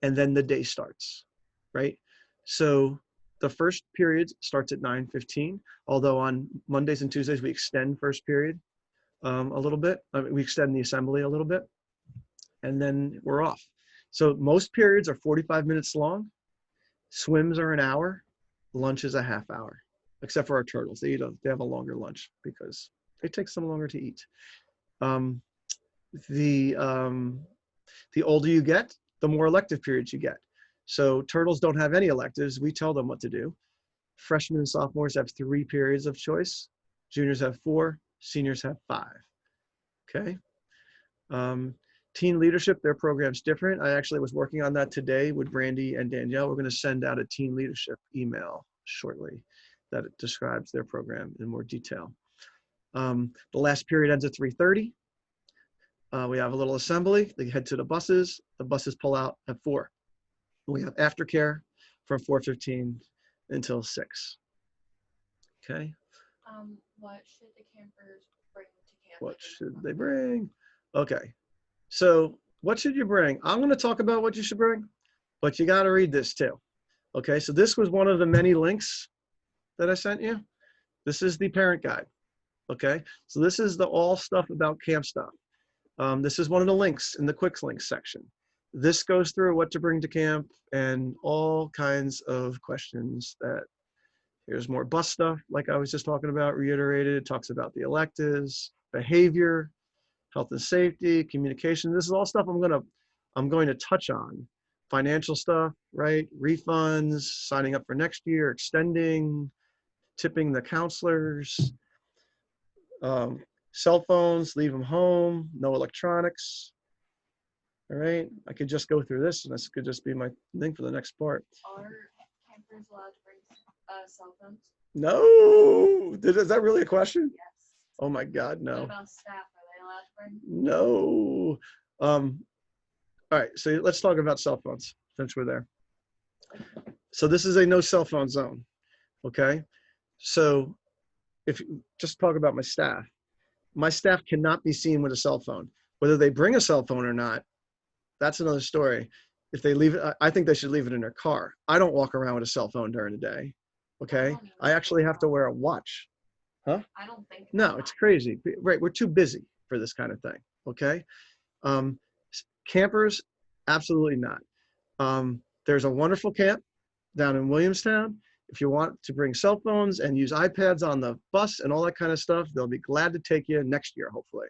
and then the day starts, right? So the first period starts at 9:15, although on Mondays and Tuesdays, we extend first period a little bit. We extend the assembly a little bit, and then we're off. So most periods are 45 minutes long. Swims are an hour. Lunch is a half hour, except for our turtles. They have a longer lunch because it takes them longer to eat. The older you get, the more elective periods you get. So turtles don't have any electives. We tell them what to do. Freshmen and sophomores have 3 periods of choice. Juniors have 4. Seniors have 5. Okay. Teen leadership, their program's different. I actually was working on that today with Brandy and Danielle. We're going to send out a teen leadership email shortly that it describes their program in more detail. The last period ends at 3:30. We have a little assembly. They head to the buses. The buses pull out at 4. We have aftercare from 4:15 until 6. Okay. What should the campers bring to camp? What should they bring? Okay. So what should you bring? I'm going to talk about what you should bring, but you got to read this too. Okay. So this was one of the many links that I sent you. This is the parent guide. Okay. So this is the all stuff about camp stuff. This is one of the links in the quick links section. This goes through what to bring to camp and all kinds of questions that here's more bus stuff. Like I was just talking about, reiterated, it talks about the electives, behavior, health and safety, communication. This is all stuff I'm going to touch on. Financial stuff, right? Refunds, signing up for next year, extending, tipping the counselors, cell phones, leave them home, no electronics. All right, I could just go through this and this could just be my thing for the next part. Are campers allowed to bring cell phones? No, is that really a question? Yes. Oh my God, no. What about staff? Are they allowed to bring? No. All right, so let's talk about cell phones since we're there. So this is a no cell phone zone, okay? So if you just talk about my staff cannot be seen with a cell phone. Whether they bring a cell phone or not, that's another story. If they leave it, I think they should leave it in their car. I don't walk around with a cell phone during the day, okay? I actually have to wear a watch. Huh? I don't think. No, it's crazy. Right, we're too busy for this kind of thing, okay? Campers, absolutely not. There's a wonderful camp down in Williamstown. If you want to bring cell phones and use iPads on the bus and all that kind of stuff, they'll be glad to take you next year, hopefully.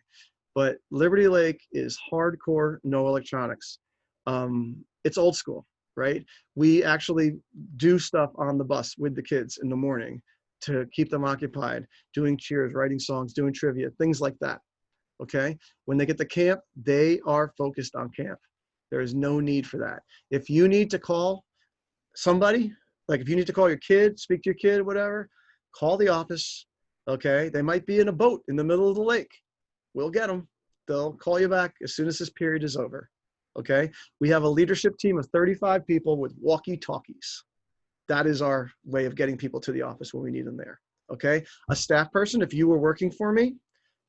But Liberty Lake is hardcore, no electronics. It's old school, right? We actually do stuff on the bus with the kids in the morning to keep them occupied, doing cheers, writing songs, doing trivia, things like that. okay? When they get to camp, they are focused on camp. There is no need for that. If you need to call somebody, like if you need to call your kid, speak to your kid, whatever, call the office, okay? They might be in a boat in the middle of the lake. We'll get them. They'll call you back as soon as this period is over, okay? We have a leadership team of 35 people with walkie-talkies. That is our way of getting people to the office when we need them there, okay? A staff person, if you were working for me,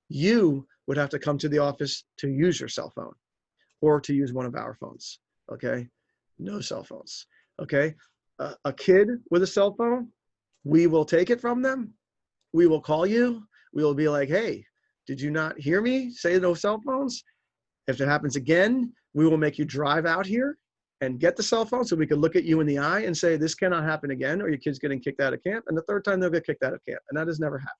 you would have to come to the office to use your cell phone or to use one of our phones, okay? No cell phones, okay? A kid with a cell phone, we will take it from them. We will call you. We will be like, hey, did you not hear me say no cell phones? If it happens again, we will make you drive out here and get the cell phone so we can look at you in the eye and say, this cannot happen again, or your kid's getting kicked out of camp. And the third time they'll get kicked out of camp. And that has never happened,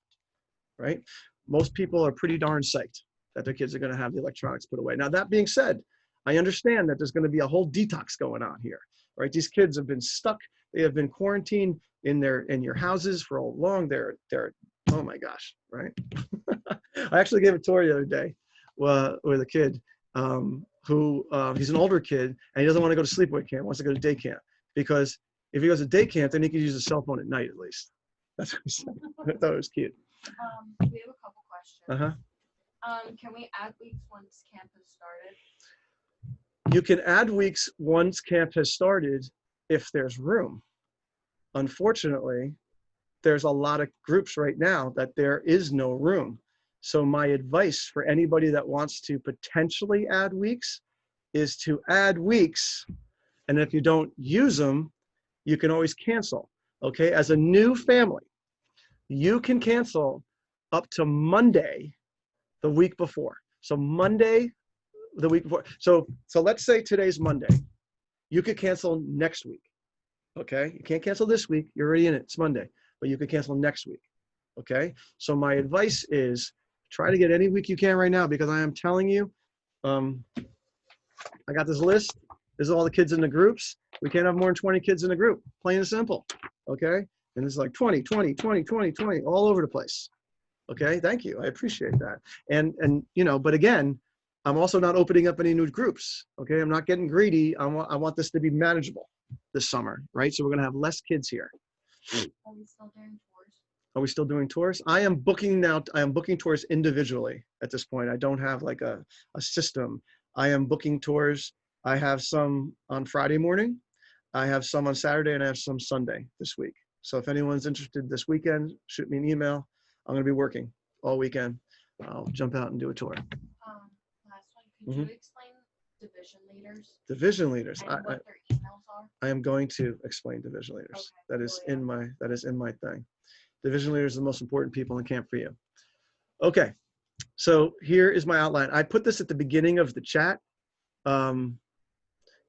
right? Most people are pretty darn psyched that their kids are going to have the electronics put away. Now, that being said, I understand that there's going to be a whole detox going on here, right? These kids have been stuck. They have been quarantined in your houses for a long, they're, oh my gosh, right? I actually gave a tour the other day with a kid who he's an older kid and he doesn't want to go to sleepaway camp, wants to go to day camp, because if he goes to day camp, then he can use his cell phone at night at least. That's what he said. I thought it was cute. We have a couple questions. Can we add weeks once camp has started? You can add weeks once camp has started if there's room. Unfortunately, there's a lot of groups right now that there is no room. So my advice for anybody that wants to potentially add weeks is to add weeks. And if you don't use them, you can always cancel, okay? As a new family, you can cancel up to Monday, the week before. So Monday, the week before. So let's say today's Monday. You could cancel next week, okay? You can't cancel this week. You're already in it. It's Monday. But you could cancel next week, okay? So my advice is try to get any week you can right now, because I am telling you, I got this list. This is all the kids in the groups. We can't have more than 20 kids in a group, plain and simple, okay? And it's like 20, 20, 20, 20, 20, all over the place, okay? Thank you, I appreciate that. And you know, but again, I'm also not opening up any new groups, okay? I'm not getting greedy. I want this to be manageable this summer, right? So we're gonna have less kids here. Are we still doing tours? Are we still doing tours? I am booking now. I am booking tours individually at this point. I don't have like a system. I am booking tours. I have some on Friday morning. I have some on Saturday, and I have some Sunday this week. So if anyone's interested this weekend, shoot me an email. I'm going to be working all weekend. I'll jump out and do a tour. Last one, could you explain division leaders? Division leaders. And what their emails are? I am going to explain division leaders. Okay, That is in my thing. Division leaders are the most important people in camp for you. Okay, so here is my outline. I put this at the beginning of the chat. Can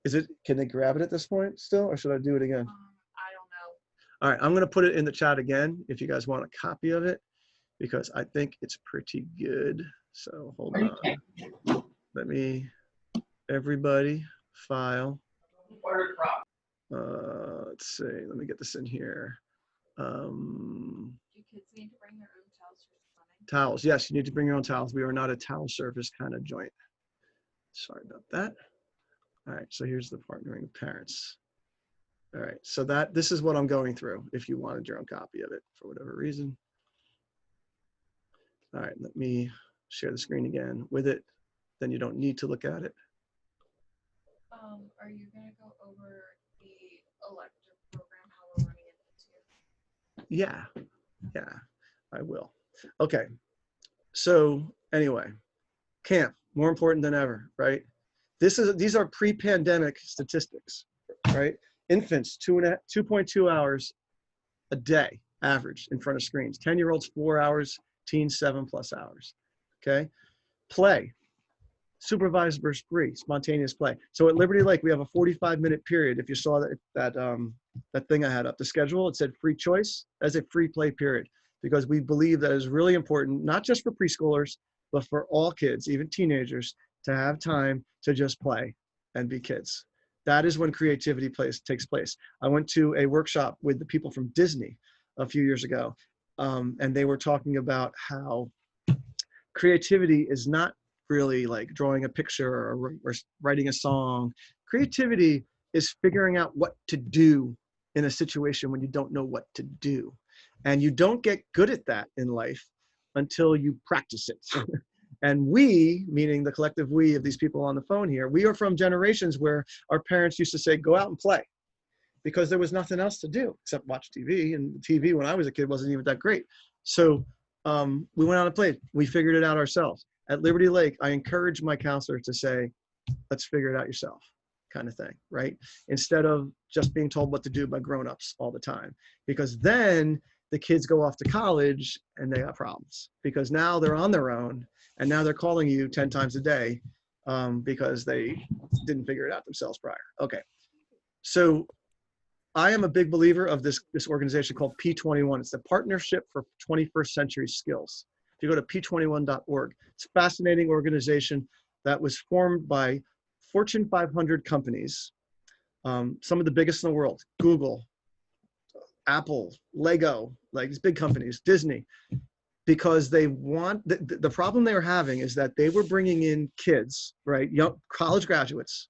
they grab it at this point still, or should I do it again? I don't know. All right, I'm gonna put it in the chat again if you guys want a copy of it, because I think it's pretty good. So hold on. Let me, everybody, file. Let's see, let me get this in here. Do kids need to bring their own towels for swimming? Towels, yes, you need to bring your own towels. We are not a towel service kind of joint. Sorry about that. All right, so here's the partnering of parents. All right, so this is what I'm going through if you wanted your own copy of it for whatever reason. All right, let me share the screen again with it. Then you don't need to look at it. Are you going to go over the elective program, how we're running it this year? Yeah, I will. Okay, so anyway, camp, more important than ever, right? These are pre-pandemic statistics, right? Infants, 2.2 hours a day, average, in front of screens. 10-year-olds, 4 hours, teens, 7+ hours, okay? Play, supervised versus free, spontaneous play. So at Liberty Lake, we have a 45-minute period. If you saw that thing I had up, the schedule, it said free choice as a free play period, because we believe that is really important, not just for preschoolers, but for all kids, even teenagers, to have time to just play and be kids. That is when creativity takes place. I went to a workshop with the people from Disney a few years ago, and they were talking about how creativity is not really like drawing a picture or writing a song. Creativity is figuring out what to do in a situation when you don't know what to do. And you don't get good at that in life until you practice it. And we, meaning the collective we of these people on the phone here, we are from generations where our parents used to say, go out and play, because there was nothing else to do except watch TV. And TV when I was a kid wasn't even that great. So we went out and played. We figured it out ourselves. At Liberty Lake, I encourage my counselor to say, let's figure it out yourself, kind of thing, right? Instead of just being told what to do by grown-ups all the time. Because then the kids go off to college and they have problems, because now they're on their own and now they're calling you 10 times a day because they didn't figure it out themselves prior. Okay, so I am a big believer of this organization called P21. It's the Partnership for 21st Century Skills. If you go to p21.org, it's a fascinating organization that was formed by Fortune 500 companies, some of the biggest in the world, Google, Apple, Lego, like these big companies, Disney, because they want, the problem they were having is that they were bringing in kids, right, young college graduates,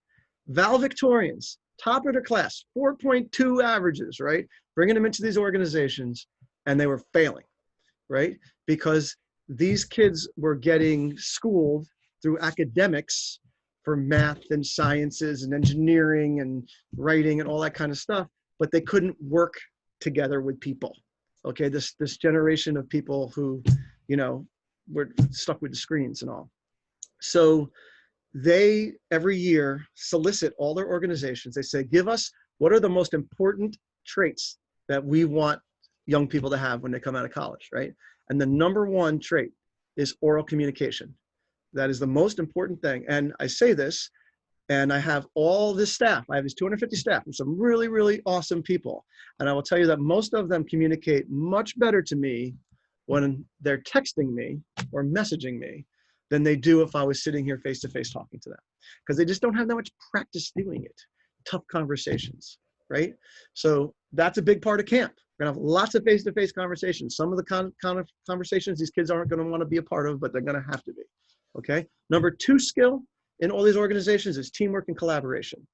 valedictorians, top of their class, 4.2 averages, right, bringing them into these organizations, and they were failing, right, because these kids were getting schooled through academics for math and sciences and engineering and writing and all that kind of stuff, but they couldn't work together with people. Okay, this generation of people who, you know, were stuck with the screens and all. So they every year solicit all their organizations. They say, give us what are the most important traits that we want young people to have when they come out of college, right? And the number one trait is oral communication. That is the most important thing. And I say this, and I have all this staff. I have these 250 staff and some really, really awesome people. And I will tell you that most of them communicate much better to me when they're texting me or messaging me than they do if I was sitting here face-to-face talking to them. Because they just don't have that much practice doing it. Tough conversations, right? So that's a big part of camp. We're gonna have lots of face-to-face conversations. Some of the kind of conversations these kids aren't gonna wanna be a part of, but they're gonna have to be, okay? Number two skill in all these organizations is teamwork and collaboration.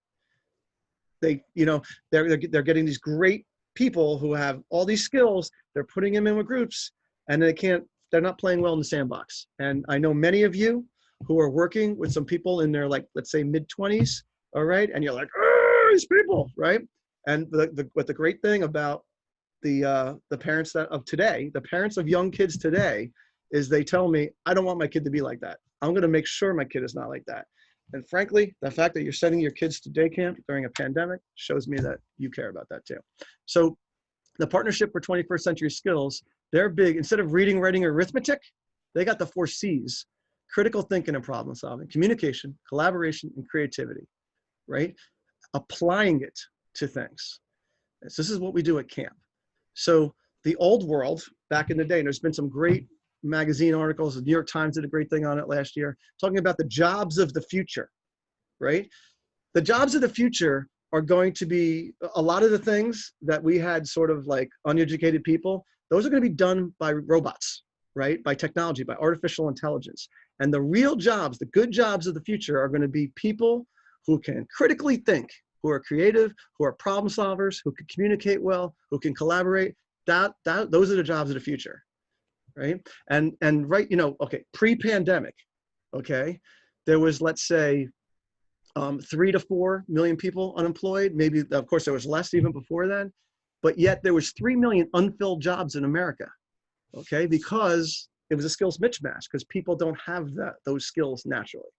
They, you know, they're getting these great people who have all these skills, they're putting them in with groups, and they're not playing well in the sandbox. And I know many of you who are working with some people in their, like, let's say mid-20s, all right? And you're like, oh, these people, right? And what the great thing about the parents of today, the parents of young kids today, is they tell me, I don't want my kid to be like that. I'm gonna make sure my kid is not like that. And frankly, the fact that you're sending your kids to day camp during a pandemic shows me that you care about that too. So the Partnership for 21st Century Skills, they're big. Instead of reading, writing, or arithmetic, they got the 4 C's: critical thinking and problem solving, communication, collaboration, and creativity, right? Applying it to things. So this is what we do at camp. So the old world, back in the day, and there's been some great magazine articles, the New York Times did a great thing on it last year, talking about the jobs of the future, right? The jobs of the future are going to be a lot of the things that we had sort of like uneducated people, those are going to be done by robots, right? By technology, by artificial intelligence. And the real jobs, the good jobs of the future are going to be people who can critically think, who are creative, who are problem solvers, who can communicate well, who can collaborate. Those are the jobs of the future. Right? And right, you know, okay, pre-pandemic, okay, there was, let's say, 3 to 4 million people unemployed. Maybe, of course, there was less even before then, but yet there was 3 million unfilled jobs in America, okay, because it was a skills mismatch, because people don't have those skills naturally.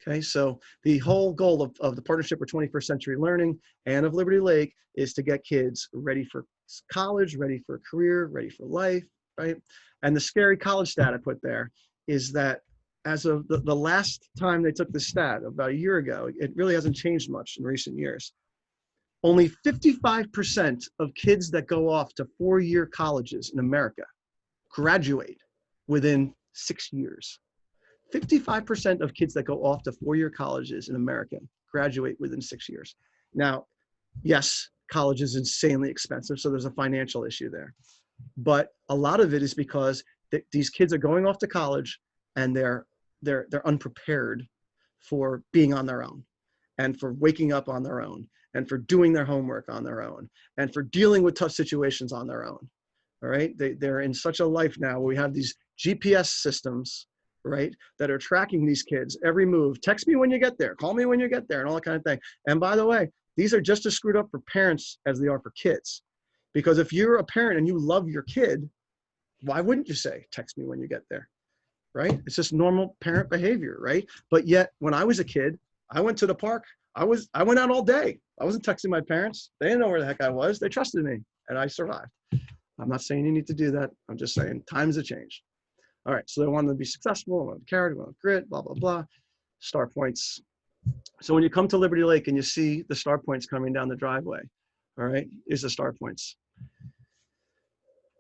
Okay, so the whole goal of the Partnership for 21st Century Learning and of Liberty Lake is to get kids ready for college, ready for a career, ready for life, right? And the scary college stat I put there is that as of the last time they took the stat, about a year ago, it really hasn't changed much in recent years. Only 55% of kids that go off to 4-year colleges in America graduate within 6 years. 55% of kids that go off to 4-year colleges in America graduate within 6 years. Now, yes, college is insanely expensive, so there's a financial issue there. But a lot of it is because these kids are going off to college, and they're unprepared for being on their own, and for waking up on their own, and for doing their homework on their own, and for dealing with tough situations on their own. All right, they're in such a life now where we have these GPS systems, right, that are tracking these kids every move. Text me when you get there, call me when you get there, and all that kind of thing. And by the way, these are just as screwed up for parents as they are for kids. Because if you're a parent and you love your kid, why wouldn't you say, text me when you get there, right? It's just normal parent behavior, right? But yet, when I was a kid, I went to the park. I went out all day. I wasn't texting my parents. They didn't know where the heck I was. They trusted me, and I survived. I'm not saying you need to do that. I'm just saying times have changed. All right, so they wanted to be successful, they wanted character, they wanted grit, blah, blah, blah. Star points. So when you come to Liberty Lake and you see the star points coming down the driveway, all right, here's the star points.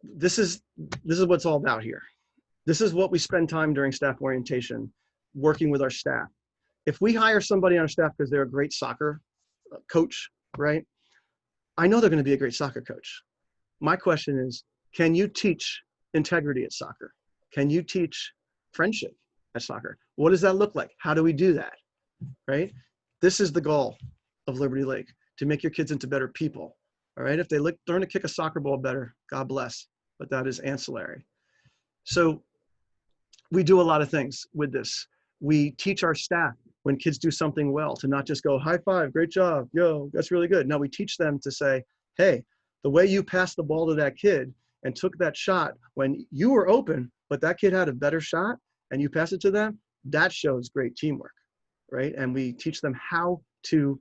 This is what's all about here. This is what we spend time during staff orientation, working with our staff. If we hire somebody on our staff because they're a great soccer coach, right? I know they're going to be a great soccer coach. My question is, can you teach integrity at soccer? Can you teach friendship at soccer? What does that look like? How do we do that, right? This is the goal of Liberty Lake, to make your kids into better people, all right? If they learn to kick a soccer ball better, God bless, but that is ancillary. So we do a lot of things with this. We teach our staff when kids do something well to not just go, high five, great job, yo, that's really good. No, we teach them to say, hey, the way you passed the ball to that kid and took that shot when you were open, but that kid had a better shot and you pass it to them, that shows great teamwork, right? And we teach them how to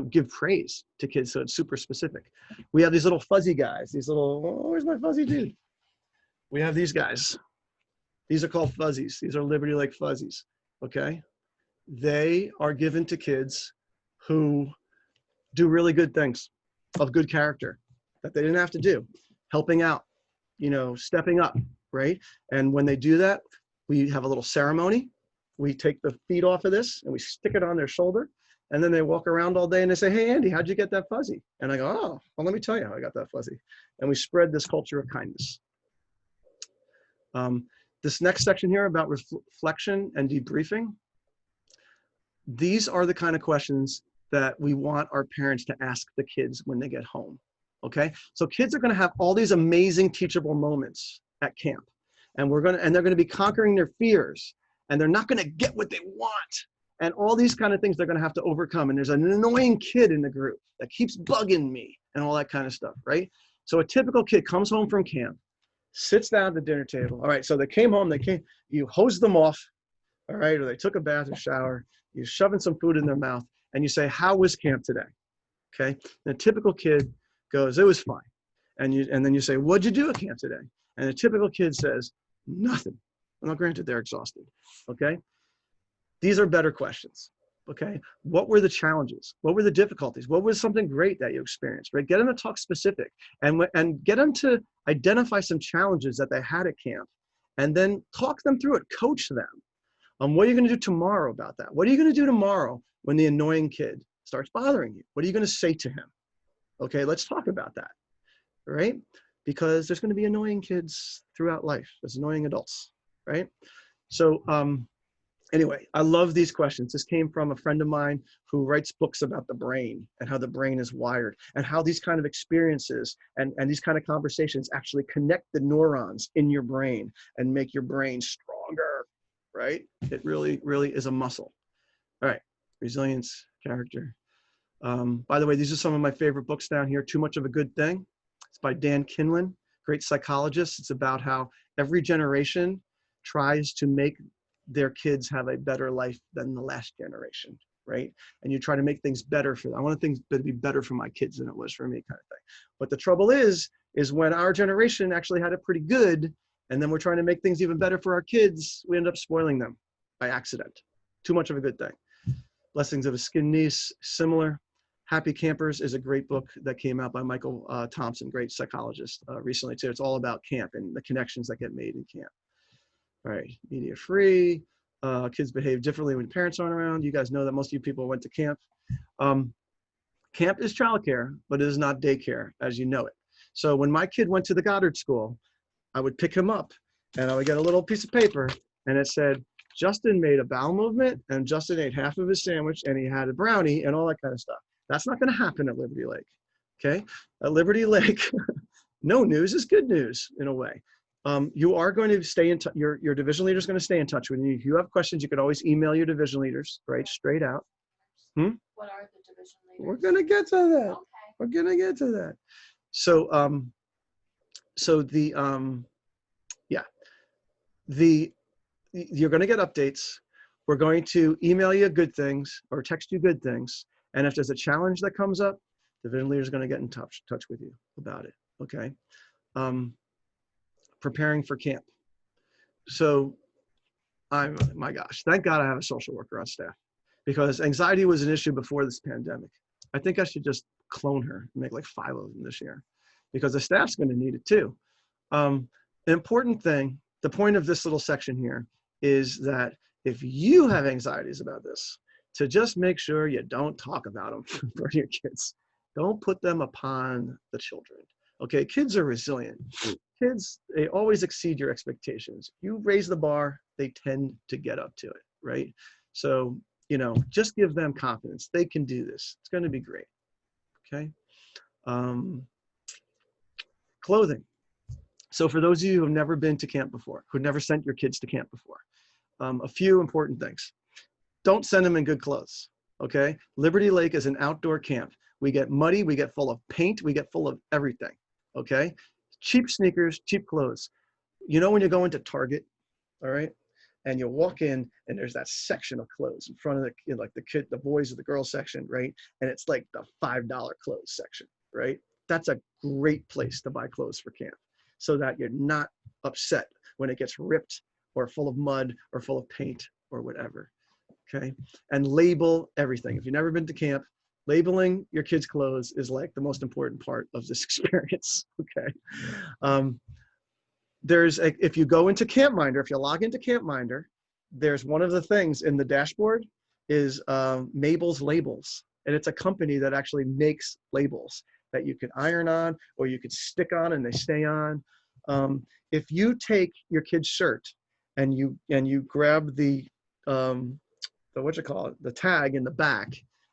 give praise to kids, so it's super specific. We have these little fuzzy guys, these little, oh, where's my fuzzy dude? We have these guys. These are called fuzzies. These are Liberty Lake fuzzies, okay? They are given to kids who do really good things of good character that they didn't have to do, helping out, you know, stepping up, right? And when they do that, we have a little ceremony. We take the feet off of this and we stick it on their shoulder. And then they walk around all day and they say, hey, Andy, how'd you get that fuzzy? And I go, oh, well, let me tell you how I got that fuzzy. And we spread this culture of kindness. This next section here about reflection and debriefing, these are the kind of questions that we want our parents to ask the kids when they get home, okay? So kids are gonna have all these amazing teachable moments at camp, and they're gonna be conquering their fears, and they're not gonna get what they want, and all these kind of things they're gonna have to overcome, and there's an annoying kid in the group that keeps bugging me, and all that kind of stuff, right? So a typical kid comes home from camp, sits down at the dinner table. All right, so they came home, you hose them off, all right, or they took a bath or shower, you're shoving some food in their mouth, and you say, how was camp today? Okay, and a typical kid goes, it was fine. And then you say, what'd you do at camp today? And a typical kid says, nothing. Well, granted, they're exhausted, okay? These are better questions, okay? What were the challenges? What were the difficulties? What was something great that you experienced, right? Get them to talk specific and get them to identify some challenges that they had at camp and then talk them through it, coach them. What are you gonna do tomorrow about that? What are you gonna do tomorrow when the annoying kid starts bothering you? What are you gonna say to him? Okay, let's talk about that, right? Because there's gonna be annoying kids throughout life. There's annoying adults, right? So anyway, I love these questions. This came from a friend of mine who writes books about the brain and how the brain is wired and how these kind of experiences and these kind of conversations actually connect the neurons in your brain and make your brain stronger, right? It really, really is a muscle. All right, resilience, character. By the way, these are some of my favorite books down here. Too Much of a Good Thing. It's by Dan Kinlan, great psychologist. It's about how every generation tries to make their kids have a better life than the last generation, right? And you try to make things better for them. I want things to be better for my kids than it was for me, kind of thing. But the trouble is when our generation actually had it pretty good, and then we're trying to make things even better for our kids, we end up spoiling them by accident. Too Much of a Good Thing. Blessings of a Skin Niece, similar. Happy Campers is a great book that came out by Michael Thompson, great psychologist, recently too. It's all about camp and the connections that get made in camp. All right, media free. Kids behave differently when parents aren't around. You guys know that most of you people went to camp. Camp is childcare, but it is not daycare as you know it. So when my kid went to the Goddard School, I would pick him up and I would get a little piece of paper and it said, Justin made a bowel movement, and Justin ate half of his sandwich, and he had a brownie, and all that kind of stuff. That's not going to happen at Liberty Lake, okay? At Liberty Lake, no news is good news in a way. You are going to stay in touch. Your division leader is going to stay in touch with you. If you have questions, you could always email your division leaders, right? Straight out. What are the division leaders? We're going to get to that. Okay. We're going to get to that. So, you're going to get updates. We're going to email you good things or text you good things. And if there's a challenge that comes up, the division leader is going to get in touch with you about it. Okay. Preparing for camp. So my gosh, thank God I have a social worker on staff, because anxiety was an issue before this pandemic. I think I should just clone her and make like 5 of them this year, because the staff's going to need it too. An important thing, the point of this little section here is that if you have anxieties about this, to just make sure you don't talk about them for your kids. Don't put them upon the children. Okay, kids are resilient. Kids, they always exceed your expectations. You raise the bar, they tend to get up to it, right? So, just give them confidence. They can do this. It's going to be great. Okay. Clothing. So for those of you who have never been to camp before, who've never sent your kids to camp before, a few important things. Don't send them in good clothes. Okay. Liberty Lake is an outdoor camp. We get muddy, we get full of paint, we get full of everything. Okay. Cheap sneakers, cheap clothes. When you go into Target, all right, and you walk in and there's that section of clothes in front of the boys or the girls section, right? And it's like the $5 clothes section, right? That's a great place to buy clothes for camp, so that you're not upset when it gets ripped or full of mud or full of paint or whatever. Okay. And label everything. If you've never been to camp, labeling your kids' clothes is like the most important part of this experience. Okay. If you go into CampMinder, if you log into CampMinder, there's one of the things in the dashboard is Mabel's Labels. And it's a company that actually makes labels that you can iron on or you could stick on and they stay on. If you take your kid's shirt and you grab the the tag in the back,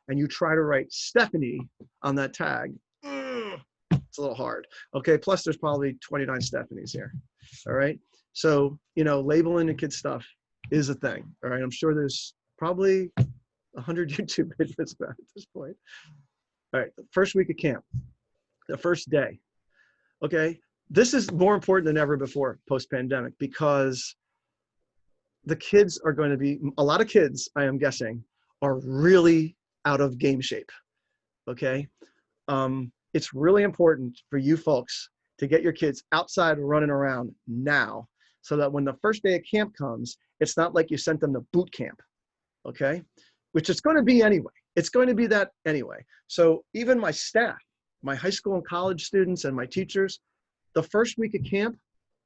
and you try to write Stephanie on that tag, it's a little hard. Okay, plus there's probably 29 Stephanies here. All right, so labeling the kids' stuff is a thing. All right, I'm sure there's probably 100 YouTube videos about it at this point. All right, the first week of camp, the first day. Okay, this is more important than ever before post-pandemic, because the kids are going to be, a lot of kids, I am guessing, are really out of game shape. Okay, it's really important for you folks to get your kids outside running around now, so that when the first day of camp comes, it's not like you sent them to boot camp. Okay, which it's going to be anyway. It's going to be that anyway. So even my staff, my high school and college students and my teachers, the first week of camp,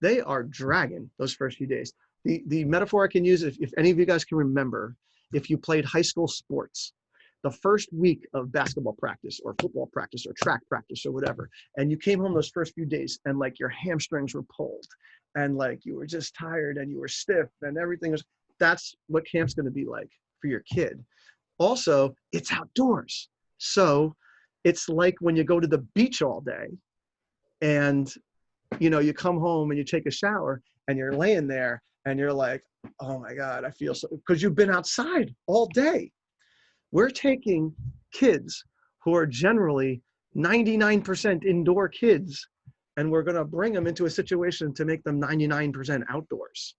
they are dragging those first few days. The metaphor I can use, if any of you guys can remember, if you played high school sports, the first week of basketball practice or football practice or track practice or whatever, and you came home those first few days and like your hamstrings were pulled and like you were just tired and you were stiff and everything was, that's what camp's going to be like for your kid. Also, it's outdoors. So it's like when you go to the beach all day and you come home and you take a shower and you're laying there and you're like, oh my God, I feel so, because you've been outside all day. We're taking kids who are generally 99% indoor kids, and we're going to bring them into a situation to make them 99% outdoors.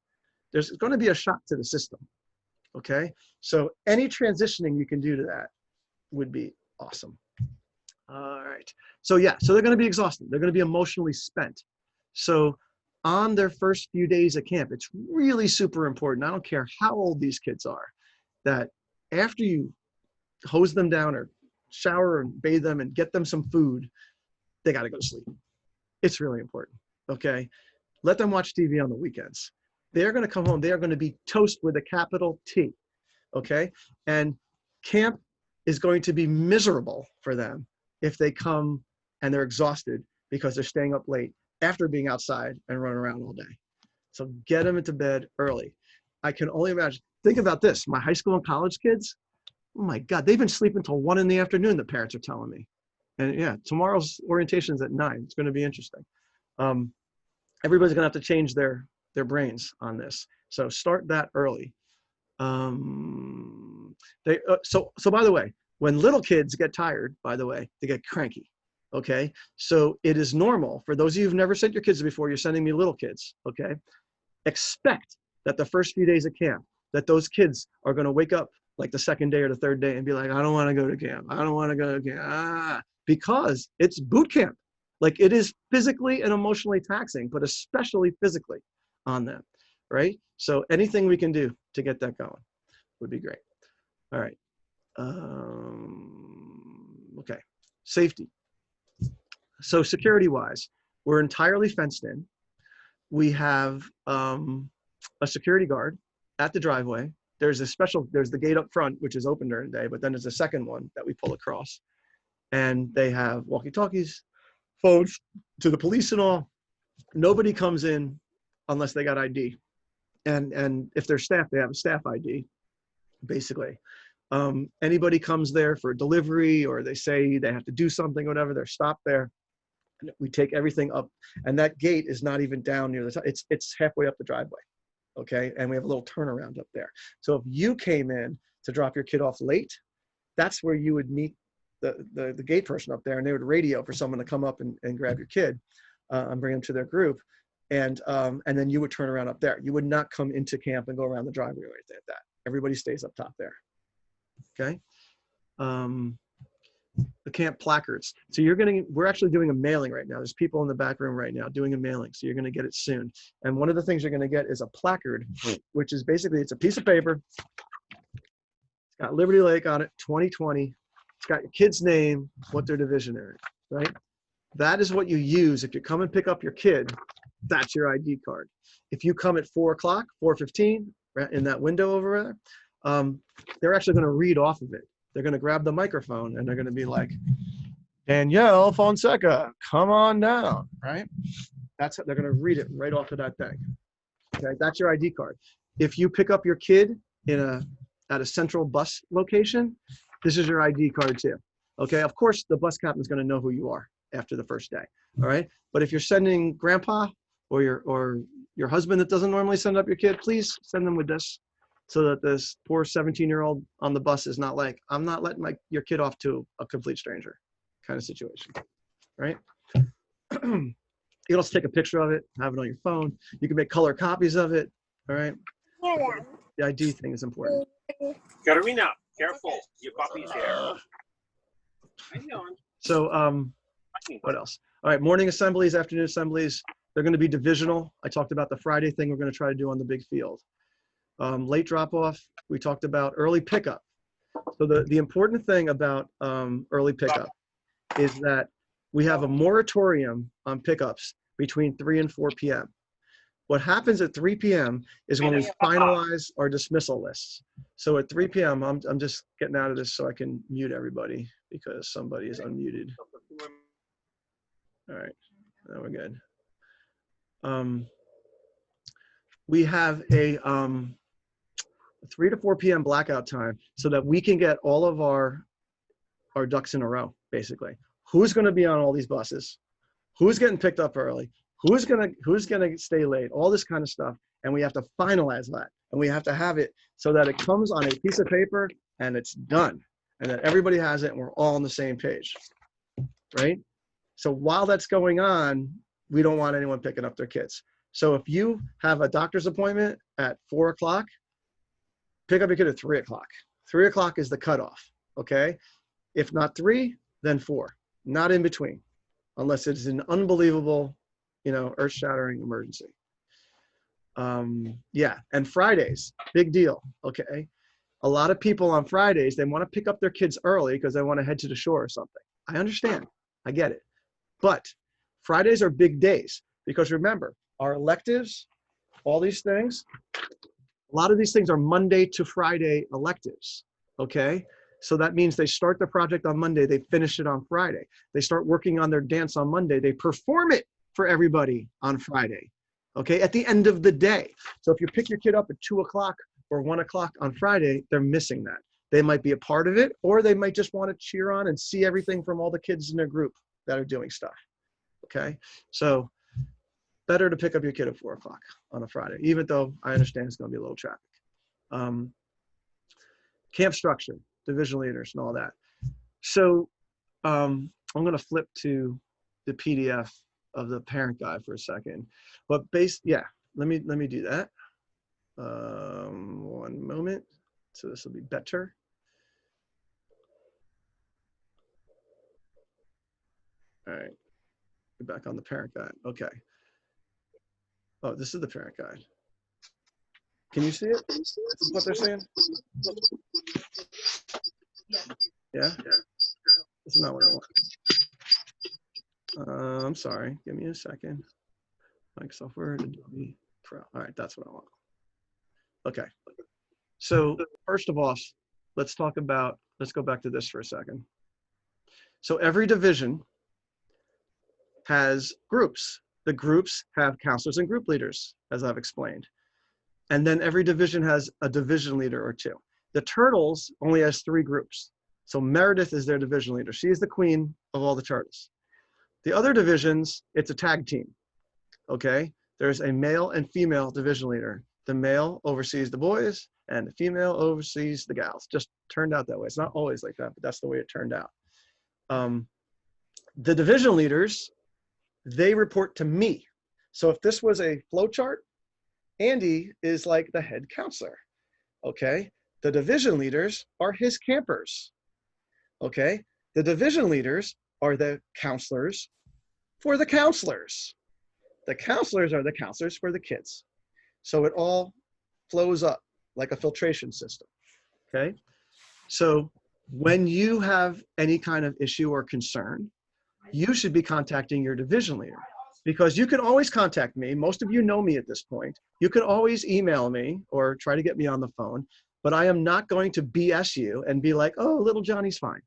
There's going to be a shock to the system. Okay. So any transitioning you can do to that would be awesome. All right. So yeah, so they're going to be exhausted. They're going to be emotionally spent. So on their first few days of camp, it's really super important. I don't care how old these kids are, that after you hose them down or shower and bathe them and get them some food, they got to go to sleep. It's really important. Okay. Let them watch TV on the weekends. They're going to come home. They are going to be toast with a capital T. Okay. And camp is going to be miserable for them if they come and they're exhausted because they're staying up late after being outside and running around all day. So get them into bed early. I can only imagine. Think about this. My high school and college kids, oh my God, they've been sleeping till 1 in the afternoon, the parents are telling me. And yeah, tomorrow's orientation is at 9. It's going to be interesting. Everybody's going to have to change their brains on this. So start that early. So by the way, when little kids get tired, by the way, they get cranky. Okay. So it is normal for those of you who've never sent your kids before, you're sending me little kids. Okay. Expect that the first few days of camp, that those kids are going to wake up like the second day or the third day and be like, I don't want to go to camp. I don't want to go to camp. Because it's boot camp. Like it is physically and emotionally taxing, but especially physically on them, right? So anything we can do to get that going would be great. All right. Okay. Safety. So security-wise, we're entirely fenced in. We have a security guard at the driveway. There's the gate up front, which is open during the day, but then there's a second one that we pull across. And they have walkie-talkies, phones to the police and all. Nobody comes in unless they got ID. And if they're staff, they have a staff ID, basically. Anybody comes there for a delivery or they say they have to do something or whatever, they're stopped there. We take everything up, and that gate is not even down near the top. It's halfway up the driveway, okay? And we have a little turnaround up there. So if you came in to drop your kid off late, that's where you would meet the gate person up there, and they would radio for someone to come up and grab your kid and bring them to their group. And then you would turn around up there. You would not come into camp and go around the driveway or anything like that. Everybody stays up top there, okay? The camp placards. So we're actually doing a mailing right now. There's people in the back room right now doing a mailing. So you're going to get it soon. And one of the things you're going to get is a placard, which is basically, it's a piece of paper. It's got Liberty Lake on it, 2020. It's got your kid's name, what their division is, right? That is what you use. If you come and pick up your kid, that's your ID card. If you come at 4 o'clock, 4:15, right in that window over there, they're actually going to read off of it. They're going to grab the microphone and they're going to be like, Danielle Fonseca, come on down, right? They're going to read it right off of that thing. Okay, that's your ID card. If you pick up your kid at a central bus location, this is your ID card too. Okay, of course, the bus captain's going to know who you are after the first day. All right, but if you're sending grandpa or your husband that doesn't normally send up your kid, please send them with this, so that this poor 17-year-old on the bus is not like, I'm not letting your kid off to a complete stranger kind of situation, right? You can also take a picture of it, have it on your phone. You can make color copies of it, all right? The ID thing is important. Katerina, careful, your puppy's here. I know. So, what else? All right, morning assemblies, afternoon assemblies, they're going to be divisional. I talked about the Friday thing we're going to try to do on the big field. Late drop-off, we talked about early pickup. So the important thing about early pickup is that we have a moratorium on pickups between 3 and 4 p.m. What happens at 3 p.m. is when we finalize our dismissal lists. So at 3 p.m., I'm just getting out of this so I can mute everybody because somebody is unmuted. All right, now we're good. We have a 3 to 4 p.m. blackout time so that we can get all of our ducks in a row, basically. Who's going to be on all these buses? Who's getting picked up early? Who's gonna stay late? All this kind of stuff. And we have to finalize that. And we have to have it so that it comes on a piece of paper and it's done. And that everybody has it and we're all on the same page, right? So while that's going on, we don't want anyone picking up their kids. So if you have a doctor's appointment at 4 o'clock, pick up your kid at 3 o'clock. 3 o'clock is the cutoff, okay? If not 3, then 4, not in between, unless it's an unbelievable, earth-shattering emergency. Yeah, and Fridays, big deal, okay? A lot of people on Fridays, they want to pick up their kids early because they want to head to the shore or something. I understand, I get it. But Fridays are big days because remember, our electives, all these things, a lot of these things are Monday to Friday electives, okay? So that means they start the project on Monday, they finish it on Friday. They start working on their dance on Monday, they perform it for everybody on Friday, okay, at the end of the day. So if you pick your kid up at 2 o'clock or 1 o'clock on Friday, they're missing that. They might be a part of it, or they might just want to cheer on and see everything from all the kids in their group that are doing stuff, okay? So better to pick up your kid at 4 o'clock on a Friday, even though I understand it's going to be a little traffic. Camp structure, division leaders and all that. So I'm going to flip to the PDF of the parent guide for a second, but let me do that. One moment. So this will be better. All right, we're back on the parent guide. Okay. Oh, this is the parent guide. Can you see it? This is what they're saying? Yeah? This is not what I want. I'm sorry. Give me a second. Microsoft Word, Adobe Pro. All right, that's what I want. Okay. So first of all, let's go back to this for a second. So every division has groups. The groups have counselors and group leaders, as I've explained. And then every division has a division leader or two. The Turtles only has 3 groups. So Meredith is their division leader. She is the queen of all the Turtles. The other divisions, it's a tag team, okay? There's a male and female division leader. The male oversees the boys and the female oversees the gals. Just turned out that way. It's not always like that, but that's the way it turned out. The division leaders, they report to me. So if this was a flow chart, Andy is like the head counselor, okay? The division leaders are his campers, okay? The division leaders are the counselors for the counselors. The counselors are the counselors for the kids. So it all flows up like a filtration system, okay? So when you have any kind of issue or concern, you should be contacting your division leader, because you can always contact me. Most of you know me at this point. You can always email me or try to get me on the phone, but I am not going to BS you and be like, oh, little Johnny's fine,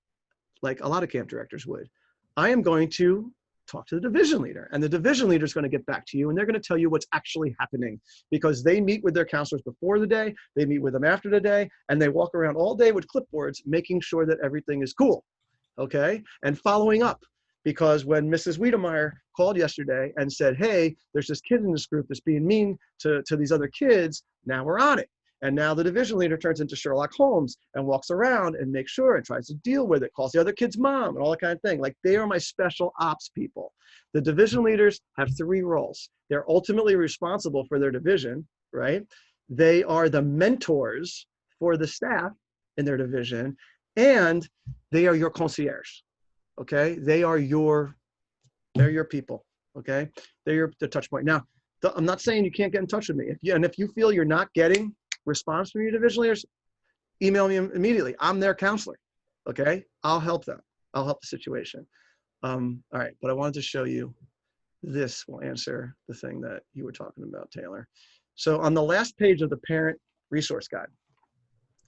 like a lot of camp directors would. I am going to talk to the division leader, and the division leader is going to get back to you, and they're going to tell you what's actually happening, because they meet with their counselors before the day, they meet with them after the day, and they walk around all day with clipboards, making sure that everything is cool, okay? And following up. Because when Mrs. Wiedemeyer called yesterday and said, hey, there's this kid in this group that's being mean to these other kids, now we're on it. And now the division leader turns into Sherlock Holmes and walks around and makes sure and tries to deal with it, calls the other kid's mom and all that kind of thing. Like, they are my special ops people. The division leaders have 3 roles. They're ultimately responsible for their division, right? They are the mentors for the staff in their division, and they are your concierge. Okay, they're your people. Okay, they're the touch point. Now, I'm not saying you can't get in touch with me. If you feel you're not getting response from your division leaders, email me immediately. I'm their counselor. Okay, I'll help them. I'll help the situation. All right, but I wanted to show you this will answer the thing that you were talking about, Taylor. So on the last page of the parent resource guide,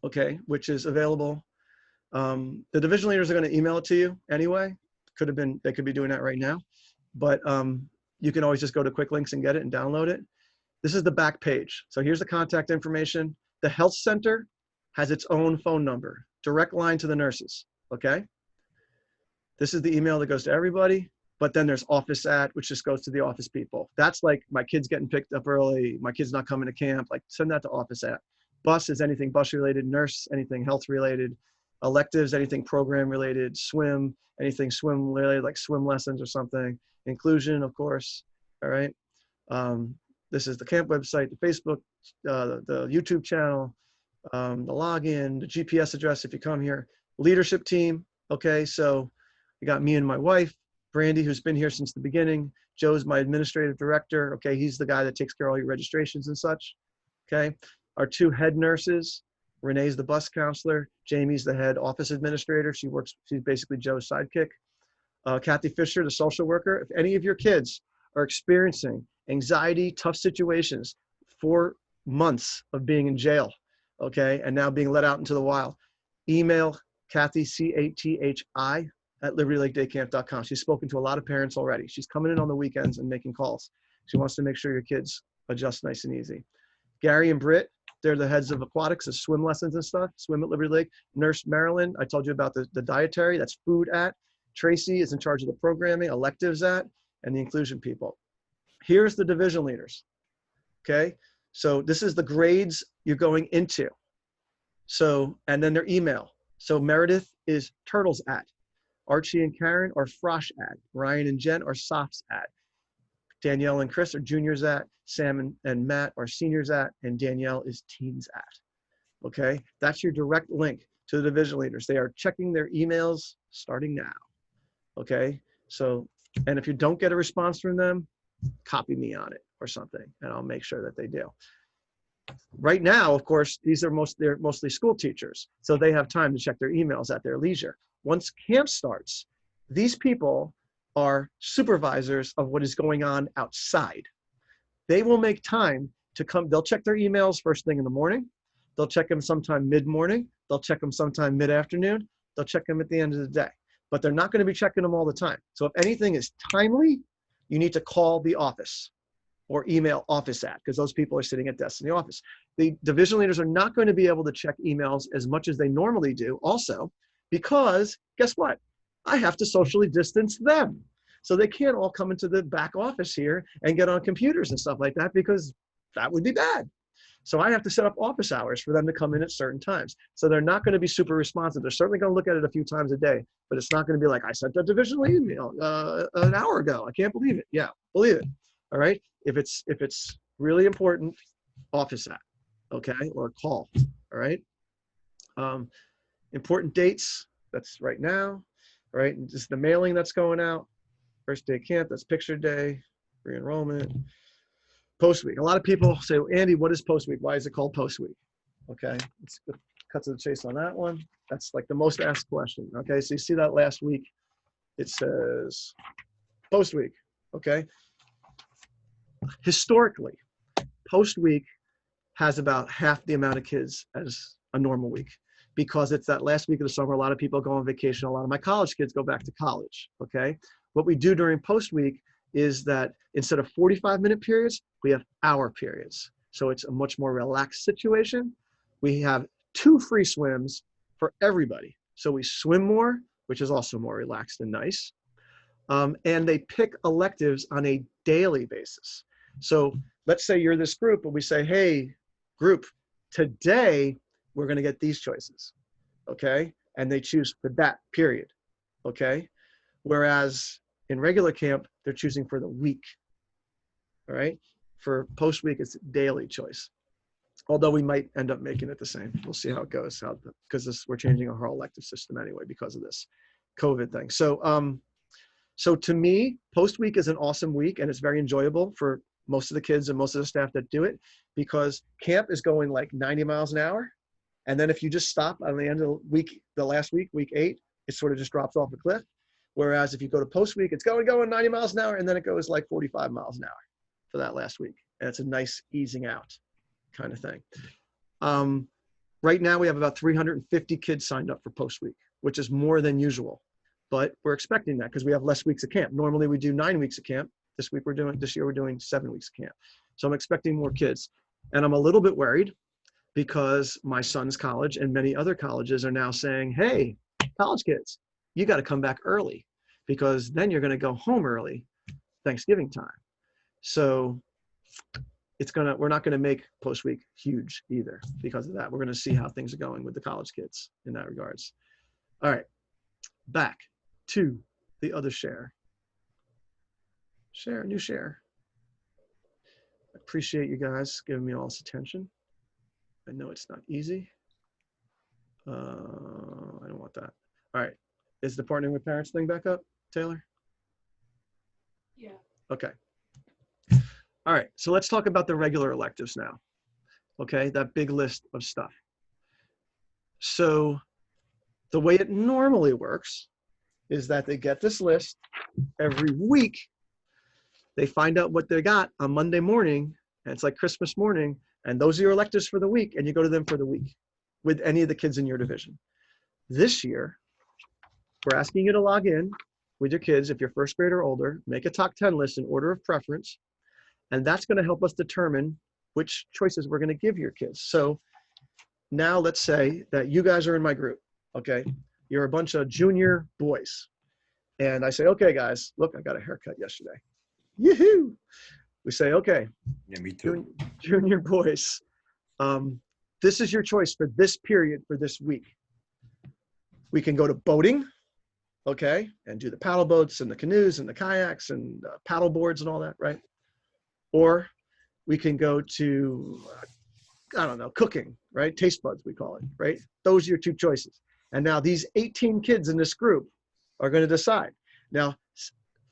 okay, which is available. The division leaders are going to email it to you anyway. They could be doing that right now, but you can always just go to quick links and get it and download it. This is the back page. So here's the contact information. The health center has its own phone number, direct line to the nurses, okay? This is the email that goes to everybody, but then there's office at, which just goes to the office people. That's like, my kid's getting picked up early, my kid's not coming to camp, like send that to office at. Bus is anything bus related, nurse, anything health related. Electives, anything program related, swim, anything swim related, like swim lessons or something. Inclusion, of course, all right? This is the camp website, the Facebook, the YouTube channel, the login, the GPS address if you come here. Leadership team, okay? So you got me and my wife, Brandy, who's been here since the beginning. Joe's my administrative director, okay? He's the guy that takes care of all your registrations and such, okay? Our 2 head nurses, Renee's the bus counselor. Jamie's the head office administrator. She's basically Joe's sidekick. Kathy Fisher, the social worker. If any of your kids are experiencing anxiety, tough situations, 4 months of being in jail, okay, and now being let out into the wild, email Kathy, C-A-T-H-I, at libertylakedaycamp.com. She's spoken to a lot of parents already. She's coming in on the weekends and making calls. She wants to make sure your kids adjust nice and easy. Gary and Britt, they're the heads of aquatics, the swim lessons and stuff, swim at Liberty Lake. Nurse Marilyn, I told you about the dietary, that's food at. Tracy is in charge of the programming, electives at, and the inclusion people. Here's the division leaders, okay? So this is the grades you're going into. So, and then their email. So Meredith is turtles at. Archie and Karen are frosh at. Ryan and Jen are softs at. Danielle and Chris are juniors at. Sam and Matt are seniors at. And Danielle is teens at. Okay, that's your direct link to the division leaders. They are checking their emails starting now. Okay, so, and if you don't get a response from them, copy me on it or something, and I'll make sure that they do. Right now, of course, they're mostly school teachers, so they have time to check their emails at their leisure. Once camp starts, these people are supervisors of what is going on outside. They will make time to come, they'll check their emails first thing in the morning, they'll check them sometime mid-morning, they'll check them sometime mid-afternoon, they'll check them at the end of the day, but they're not going to be checking them all the time. So if anything is timely, you need to call the office or email office at, because those people are sitting at desks in the office. The division leaders are not going to be able to check emails as much as they normally do also, because guess what? I have to socially distance them. So they can't all come into the back office here and get on computers and stuff like that, because that would be bad. So I have to set up office hours for them to come in at certain times. So they're not going to be super responsive. They're certainly going to look at it a few times a day, but it's not going to be like, I sent a divisional email an hour ago. I can't believe it. Yeah, believe it. All right. If it's really important, office at, okay, or call. All right. Important dates. That's right now. All right. And just the mailing that's going out. First day of camp. That's picture day. Re-enrollment. Post week. A lot of people say, Andy, what is post week? Why is it called post week? Okay, let's cut to the chase on that one. That's like the most asked question. Okay, so you see that last week, it says post week. Okay, historically, post week has about half the amount of kids as a normal week, because it's that last week of the summer. A lot of people go on vacation. A lot of my college kids go back to college. Okay, what we do during post week is that instead of 45-minute periods, we have hour periods. So it's a much more relaxed situation. We have 2 free swims for everybody. So we swim more, which is also more relaxed and nice. And they pick electives on a daily basis. So let's say you're this group and we say, hey, group, today we're gonna get these choices, okay? And they choose for that period, okay? Whereas in regular camp, they're choosing for the week, all right? For post week, it's daily choice. Although we might end up making it the same. We'll see how it goes, because we're changing our whole elective system anyway because of this COVID thing. So, so to me, post week is an awesome week, and it's very enjoyable for most of the kids and most of the staff that do it, because camp is going like 90 miles an hour. And then if you just stop on the end of the week, the last week, week 8, it sort of just drops off a cliff. Whereas if you go to post week, it's going 90 miles an hour, and then it goes like 45 miles an hour for that last week. And it's a nice easing out kind of thing. Right now we have about 350 kids signed up for post week, which is more than usual, but we're expecting that because we have less weeks of camp. Normally we do 9 weeks of camp. This year we're doing 7 weeks of camp. So I'm expecting more kids, and I'm a little bit worried because my son's college and many other colleges are now saying, hey, college kids, you got to come back early, because then you're going to go home early Thanksgiving time. So we're not going to make post week huge either because of that. We're going to see how things are going with the college kids in that regards. All right, back to the other share. New share. I appreciate you guys giving me all this attention. I know it's not easy. I don't want that. All right. Is the partnering with parents thing back up, Taylor? Yeah. Okay. All right. So let's talk about the regular electives now. Okay. That big list of stuff. So the way it normally works is that they get this list every week. They find out what they got on Monday morning, and it's like Christmas morning, and those are your electives for the week, and you go to them for the week with any of the kids in your division. This year, we're asking you to log in with your kids. If you're first grade or older, make a top 10 list in order of preference, And that's going to help us determine which choices we're going to give your kids. So now let's say that you guys are in my group, okay? You're a bunch of junior boys. And I say, okay, guys, look, I got a haircut yesterday. Yoo-hoo! We say, okay, Yeah, me too. junior boys, this is your choice for this period, for this week. We can go to boating, okay, and do the paddle boats and the canoes and the kayaks and paddle boards and all that, right? Or we can go to, I don't know, cooking, right? Taste buds, we call it, right? Those are your two choices. And now these 18 kids in this group are going to decide. Now,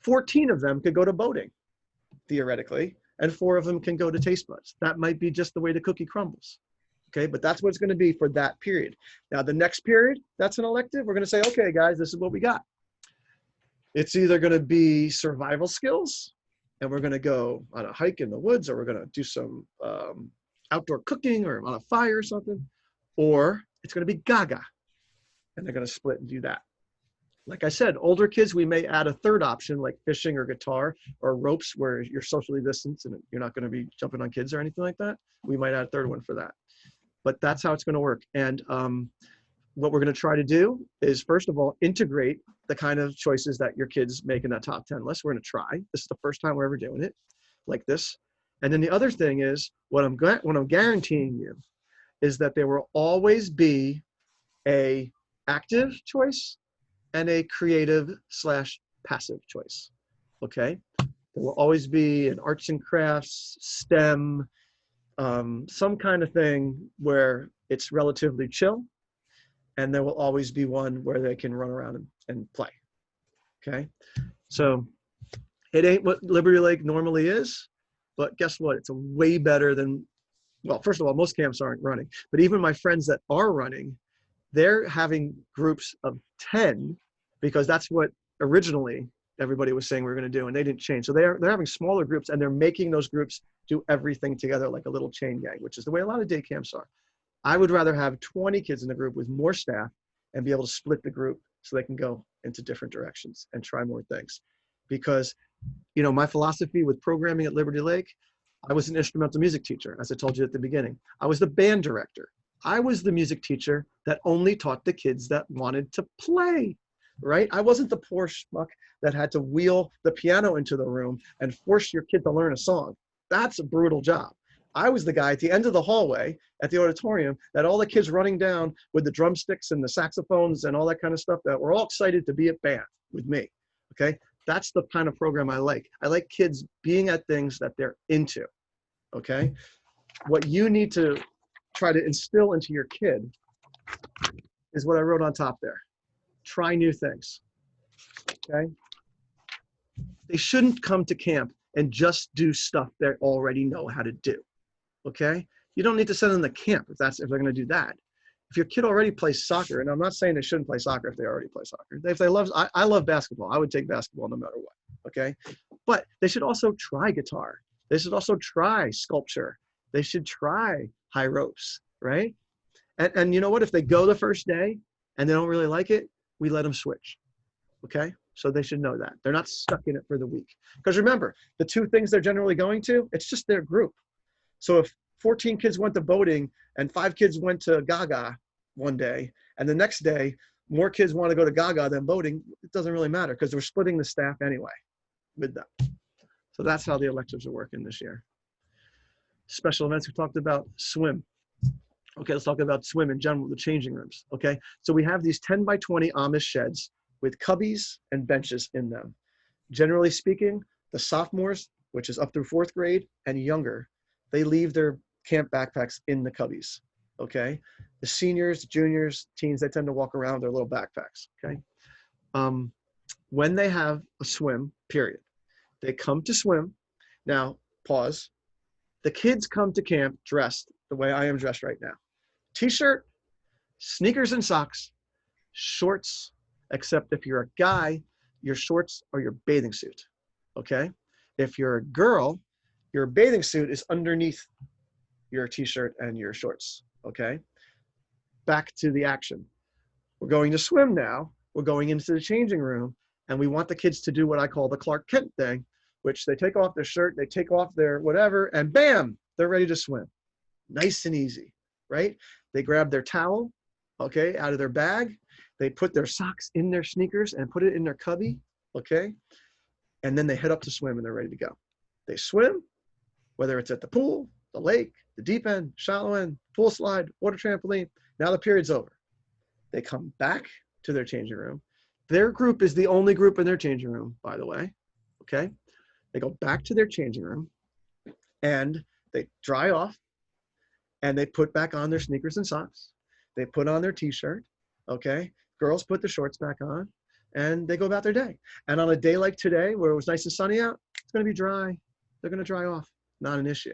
14 of them could go to boating, theoretically, and 4 of them can go to taste buds. That might be just the way the cookie crumbles. Okay, but that's what it's going to be for that period. Now, the next period, that's an elective. We're going to say, okay, guys, this is what we got. It's either going to be survival skills, and we're going to go on a hike in the woods, or we're going to do some outdoor cooking or on a fire or something, or it's going to be Gaga, and they're going to split and do that. Like I said, older kids, we may add a third option like fishing or guitar or ropes where you're socially distanced and you're not going to be jumping on kids or anything like that. We might add a third one for that. But that's how it's going to work. And what we're going to try to do is, first of all, integrate the kind of choices that your kids make in that top 10 list. We're going to try. This is the first time we're ever doing it like this. And then the other thing is, what I'm guaranteeing you is that there will always be a active choice and a creative/passive choice, okay? There will always be an arts and crafts, STEM, some kind of thing where it's relatively chill, and there will always be one where they can run around and play, okay? So it ain't what Liberty Lake normally is, but guess what? It's a way better than, well, first of all, most camps aren't running, but even my friends that are running, they're having groups of 10 because that's what originally everybody was saying we were going to do, and they didn't change. So they're having smaller groups, and they're making those groups do everything together like a little chain gang, which is the way a lot of day camps are. I would rather have 20 kids in the group with more staff and be able to split the group so they can go into different directions and try more things. Because, you know, my philosophy with programming at Liberty Lake, I was an instrumental music teacher, as I told you at the beginning. I was the band director. I was the music teacher that only taught the kids that wanted to play, right? I wasn't the poor schmuck that had to wheel the piano into the room and force your kid to learn a song. That's a brutal job. I was the guy at the end of the hallway at the auditorium that all the kids running down with the drumsticks and the saxophones and all that kind of stuff that were all excited to be at band with me, okay? That's the kind of program I like. I like kids being at things that they're into, okay? What you need to try to instill into your kid is what I wrote on top there. Try new things, okay? They shouldn't come to camp and just do stuff they already know how to do, okay? You don't need to send them to camp if they're gonna do that. If your kid already plays soccer, and I'm not saying they shouldn't play soccer if they already play soccer. If they love, I love basketball. I would take basketball no matter what, okay? But they should also try guitar. They should also try sculpture. They should try high ropes, right? And you know what? If they go the first day and they don't really like it, we let them switch, okay? So they should know that. They're not stuck in it for the week. Because remember, the 2 things they're generally going to, it's just their group. So if 14 kids went to boating and 5 kids went to Gaga one day, and the next day more kids want to go to Gaga than boating, it doesn't really matter because we're splitting the staff anyway with them. So that's how the electives are working this year. Special events, we talked about swim. Okay, let's talk about swim in general, the changing rooms, okay? So we have these 10 by 20 Amish sheds with cubbies and benches in them. Generally speaking, the sophomores, which is up through 4th grade and younger, they leave their camp backpacks in the cubbies, okay? The seniors, juniors, teens, they tend to walk around with their little backpacks, okay? When they have a swim, period, they come to swim. Now, pause. The kids come to camp dressed the way I am dressed right now. T-shirt, sneakers and socks, shorts, except if you're a guy, your shorts are your bathing suit, okay? If you're a girl, your bathing suit is underneath your t-shirt and your shorts, okay? Back to the action. We're going to swim now. We're going into the changing room, and we want the kids to do what I call the Clark Kent thing, which they take off their shirt, they take off their whatever, and bam, they're ready to swim. Nice and easy, right? They grab their towel, okay, out of their bag. They put their socks in their sneakers and put it in their cubby, okay? And then they head up to swim and they're ready to go. They swim, whether it's at the pool, the lake, the deep end, shallow end, pool slide, water trampoline. Now the period's over. They come back to their changing room. Their group is the only group in their changing room, by the way, okay? They go back to their changing room and they dry off and they put back on their sneakers and socks. They put on their t-shirt, okay? Girls put the shorts back on and they go about their day. And on a day like today, where it was nice and sunny out, it's gonna be dry. They're gonna dry off, not an issue.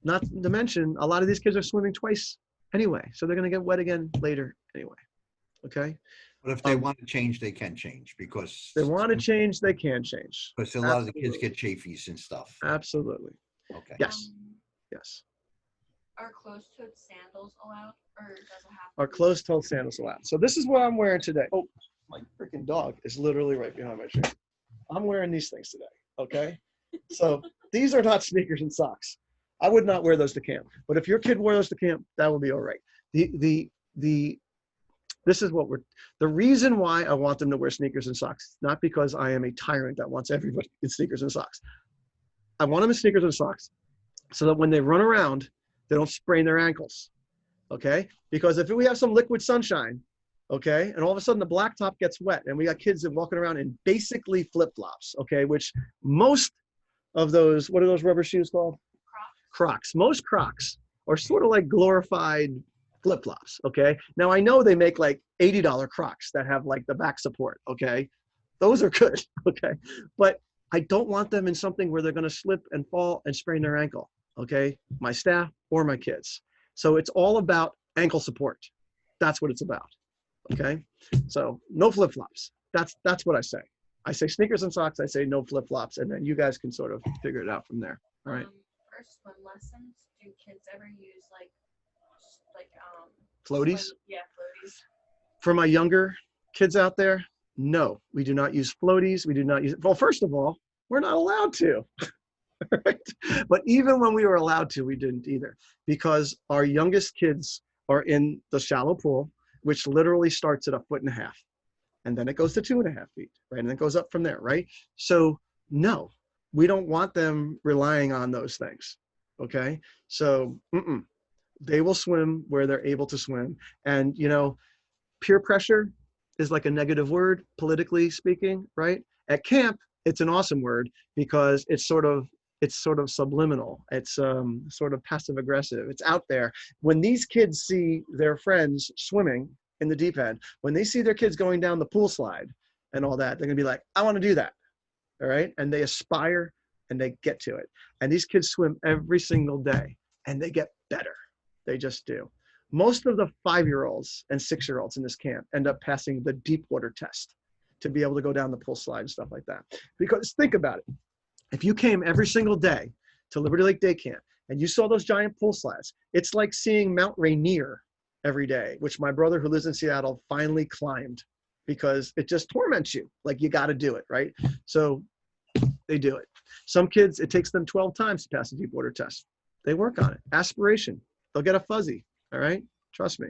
Not to mention, a lot of these kids are swimming twice anyway, so they're gonna get wet again later anyway, okay? But if they want to change, they can change because They want to change, they can change. because a lot of the kids get chafies and stuff. Absolutely, Okay. yes, yes. Are closed-toed sandals allowed, or does it have to Our be- closed-toed sandals allowed. So this is what I'm wearing today. Oh, my freaking dog is literally right behind my chair. I'm wearing these things today, okay? So these are not sneakers and socks. I would not wear those to camp. But if your kid wore those to camp, that would be all right. This is what the reason why I want them to wear sneakers and socks, not because I am a tyrant that wants everybody in sneakers and socks. I want them in sneakers and socks so that when they run around, they don't sprain their ankles, okay? Because if we have some liquid sunshine, okay, and all of a sudden the blacktop gets wet and we got kids that walking around in basically flip-flops, okay, which most of those, what are those rubber shoes called? Crocs. Most Crocs are sort of like glorified flip-flops, okay? Now I know they make like $80 Crocs that have like the back support, okay? Those are good, okay? But I don't want them in something where they're gonna slip and fall and sprain their ankle, okay? My staff or my kids. So it's all about ankle support. That's what it's about, okay? So no flip-flops. That's what I say. I say sneakers and socks, I say no flip-flops, and then you guys can sort of figure it out from there, all right? For swim lessons, do kids ever use like Floaties? Yeah, floaties. For my younger kids out there, no, we do not use floaties. We do not use, well, first of all, we're not allowed to. Right? But even when we were allowed to, we didn't either, because our youngest kids are in the shallow pool, which literally starts at 1.5 feet. And then it goes to 2.5 feet, right? And it goes up from there, right? So no, we don't want them relying on those things, okay? So they will swim where they're able to swim. And, you know, peer pressure is like a negative word, politically speaking, right? At camp, it's an awesome word because it's sort of subliminal. It's sort of passive aggressive. It's out there. When these kids see their friends swimming in the deep end, when they see their kids going down the pool slide and all that, they're gonna be like, I wanna do that, all right? And they aspire and they get to it. And these kids swim every single day and they get better. They just do. Most of the 5-year-olds and 6-year-olds in this camp end up passing the deep water test to be able to go down the pool slide and stuff like that. Because think about it. If you came every single day to Liberty Lake Day Camp and you saw those giant pool slides, it's like seeing Mount Rainier every day, which my brother who lives in Seattle finally climbed because it just torments you. Like you got to do it, right? So they do it. Some kids, it takes them 12 times to pass the deep water test. They work on it. Aspiration. They'll get a fuzzy, all right? Trust me.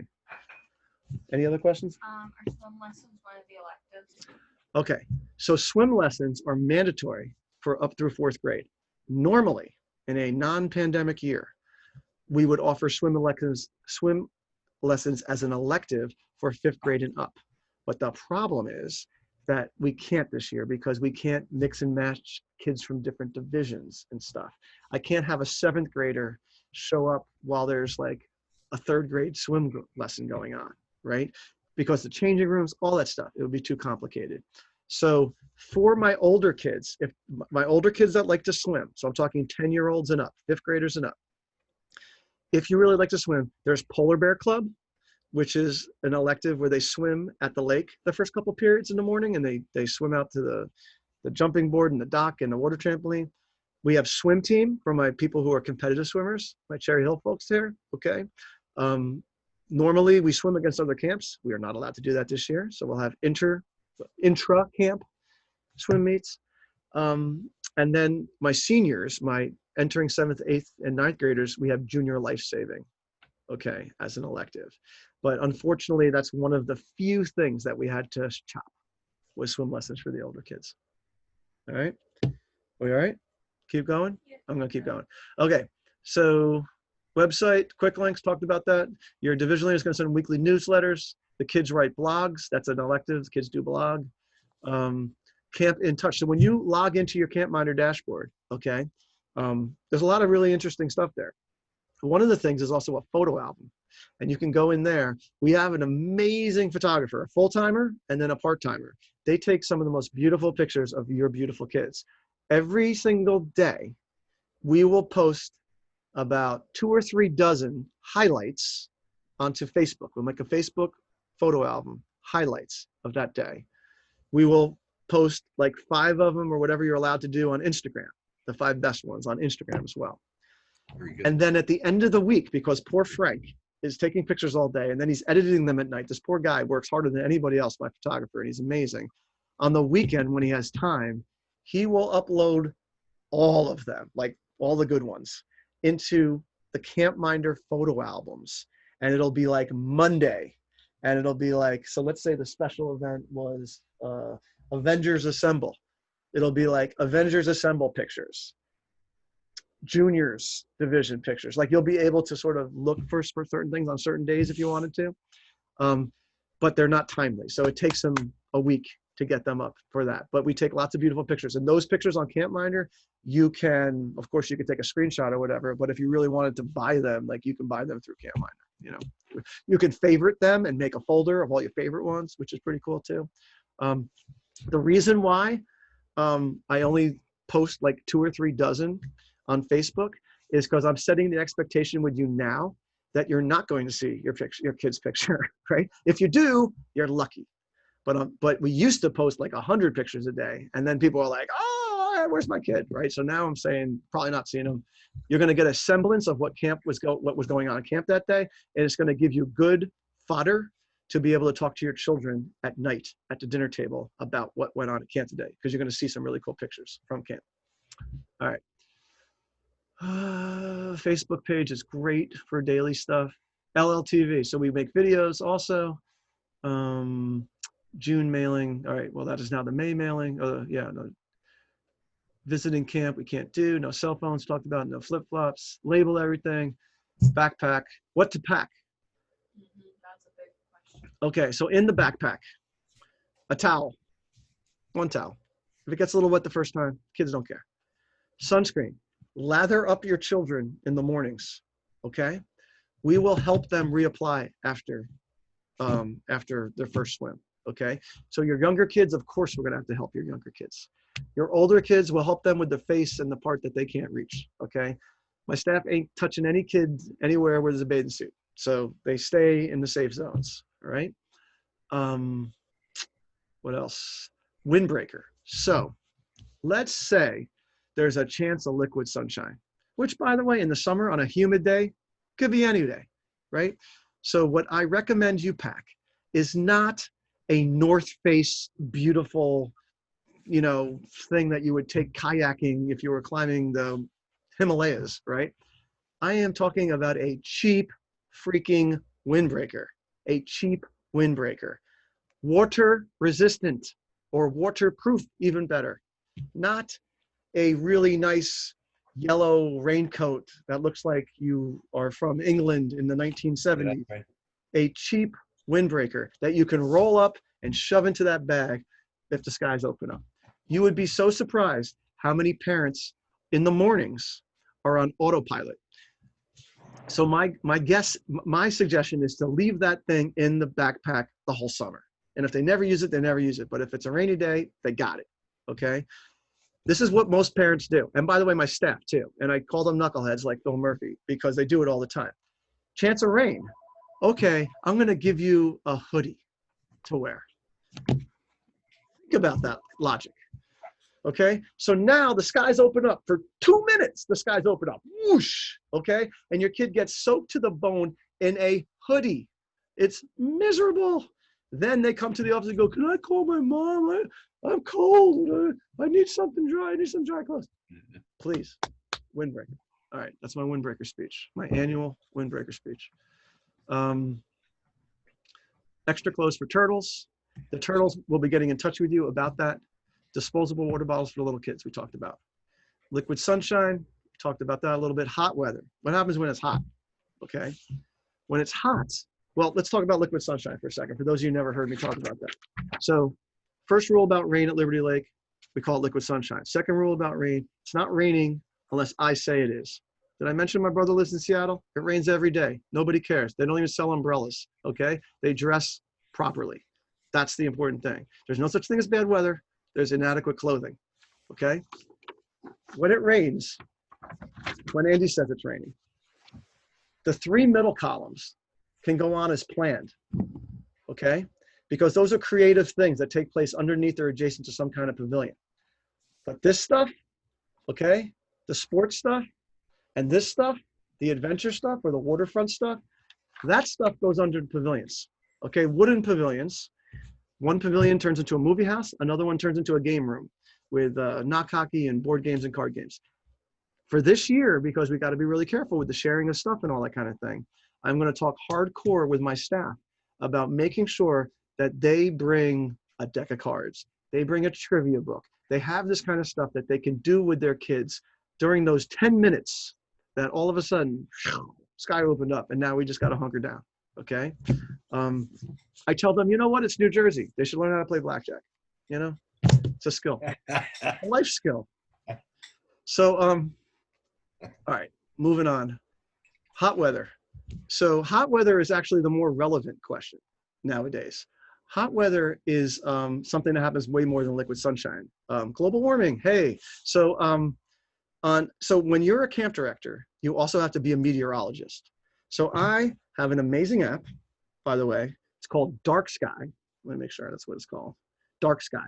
Any other questions? Are swim lessons one of the electives? Okay, so swim lessons are mandatory for up through 4th grade. Normally, in a non-pandemic year, we would offer swim lessons as an elective for 5th grade and up. But the problem is that we can't this year because we can't mix and match kids from different divisions and stuff. I can't have a 7th grader show up while there's like a 3rd grade swim lesson going on, right? Because the changing rooms, all that stuff, it would be too complicated. So for my older kids, if my older kids that like to swim, so I'm talking 10-year-olds and up, 5th graders and up, if you really like to swim, there's Polar Bear Club, which is an elective where they swim at the lake the first couple periods in the morning, and they swim out to the jumping board and the dock and the water trampoline. We have swim team for my people who are competitive swimmers, my Cherry Hill folks here, okay? Normally we swim against other camps. We are not allowed to do that this year. So we'll have intra-camp swim meets. And then my seniors, my entering 7th, 8th, and 9th graders, we have junior life saving, okay, as an elective. But unfortunately, that's one of the few things that we had to chop was swim lessons for the older kids. All right, we all right? Keep going? Yeah. I'm gonna keep going. Okay, so website, quick links, talked about that. Your division leader is gonna send weekly newsletters. The kids write blogs, that's an elective, the kids do blog. Camp in touch. So when you log into your CampMinder dashboard, okay, there's a lot of really interesting stuff there. One of the things is also a photo album, and you can go in there. We have an amazing photographer, a full-timer and then a part-timer. They take some of the most beautiful pictures of your beautiful kids. Every single day, we will post about 2 or 3 dozen highlights onto Facebook. We'll make a Facebook photo album, highlights of that day. We will post like 5 of them or whatever you're allowed to do on Instagram, the 5 best ones on Instagram as well. Very good. And then at the end of the week, because poor Frank is taking pictures all day and then he's editing them at night. This poor guy works harder than anybody else, my photographer, and he's amazing. On the weekend, when he has time, he will upload all of them, like all the good ones, into the CampMinder photo albums. And it'll be like Monday. And it'll be like, so let's say the special event was Avengers Assemble. It'll be like Avengers Assemble pictures, juniors division pictures. Like you'll be able to sort of look for certain things on certain days if you wanted to, but they're not timely. So it takes them a week to get them up for that. But we take lots of beautiful pictures, and those pictures on CampMinder, you can, of course, you could take a screenshot or whatever, but if you really wanted to buy them, like you can buy them through CampMinder, you know. You can favorite them and make a folder of all your favorite ones, which is pretty cool too. The reason why I only post like 2 or 3 dozen on Facebook is because I'm setting the expectation with you now that you're not going to see your kid's picture, right? If you do, you're lucky. But we used to post like 100 pictures a day, and then people are like, oh, where's my kid, right? So now I'm saying probably not seeing them. You're going to get a semblance of what was going on at camp that day, and it's going to give you good fodder to be able to talk to your children at night at the dinner table about what went on at camp today, because you're going to see some really cool pictures from camp. All right. Facebook page is great for daily stuff. LLTV, so we make videos also. June mailing. All right, well, that is now the May mailing. Yeah, no. Visiting camp, we can't do. No cell phones, talked about. No flip-flops. Label everything. Backpack. What to pack? That's a big question. Okay, so in the backpack, a towel. 1 towel. If it gets a little wet the first time, kids don't care. Sunscreen. Lather up your children in the mornings, okay? We will help them reapply after their first swim, okay? So your younger kids, of course, we're gonna have to help your younger kids. Your older kids, will help them with the face and the part that they can't reach, okay? My staff ain't touching any kid anywhere where there's a bathing suit. So they stay in the safe zones, all right? What else? Windbreaker. So let's say there's a chance of liquid sunshine, which, by the way, in the summer on a humid day, could be any day, right? So what I recommend you pack is not a North Face beautiful, you know, thing that you would take kayaking if you were climbing the Himalayas, right? I am talking about a cheap freaking windbreaker, a cheap windbreaker. Water resistant or waterproof, even better. Not a really nice yellow raincoat that looks like you are from England in the 1970s. Right. A cheap windbreaker that you can roll up and shove into that bag if the skies open up. You would be so surprised how many parents in the mornings are on autopilot. So my suggestion is to leave that thing in the backpack the whole summer. And if they never use it, they never use it. But if it's a rainy day, they got it, okay? This is what most parents do. And by the way, my staff too. And I call them knuckleheads like Bill Murphy because they do it all the time. Chance of rain. Okay, I'm gonna give you a hoodie to wear. Think about that logic. Okay, so now the skies open up for 2 minutes. The skies open up, whoosh, okay? And your kid gets soaked to the bone in a hoodie. It's miserable. Then they come to the office and go, can I call my mom? I'm cold. I need something dry. I need some dry clothes. Please, Windbreaker. All right, that's my Windbreaker speech, my annual Windbreaker speech. Extra clothes for turtles. The turtles will be getting in touch with you about that. Disposable water bottles for the little kids we talked about. Liquid sunshine, talked about that a little bit. Hot weather. What happens when it's hot? Okay. When it's hot, well, let's talk about liquid sunshine for a second, for those of you who never heard me talk about that. So first rule about rain at Liberty Lake, we call it liquid sunshine. Second rule about rain, it's not raining unless I say it is. Did I mention my brother lives in Seattle? It rains every day. Nobody cares. They don't even sell umbrellas, okay? They dress properly. That's the important thing. There's no such thing as bad weather. There's inadequate clothing, okay? When it rains, when Andy says it's raining, the three middle columns can go on as planned, okay? Because those are creative things that take place underneath or adjacent to some kind of pavilion. But this stuff, okay, the sports stuff, and this stuff, the adventure stuff or the waterfront stuff, that stuff goes under the pavilions, okay? Wooden pavilions. One pavilion turns into a movie house, another one turns into a game room with knock hockey and board games and card games. For this year, because we got to be really careful with the sharing of stuff and all that kind of thing, I'm going to talk hardcore with my staff about making sure that they bring a deck of cards. They bring a trivia book. They have this kind of stuff that they can do with their kids during those 10 minutes that all of a sudden, sky opened up and now we just got to hunker down, okay? I tell them, you know what, it's New Jersey. They should learn how to play blackjack, you know? It's a skill, a life skill. So, all right, moving on. Hot weather. So hot weather is actually the more relevant question nowadays. Hot weather is something that happens way more than liquid sunshine. Global warming, hey. So, so when you're a camp director, you also have to be a meteorologist. So I have an amazing app, by the way. It's called Dark Sky. Let me make sure that's what it's called. Dark Sky.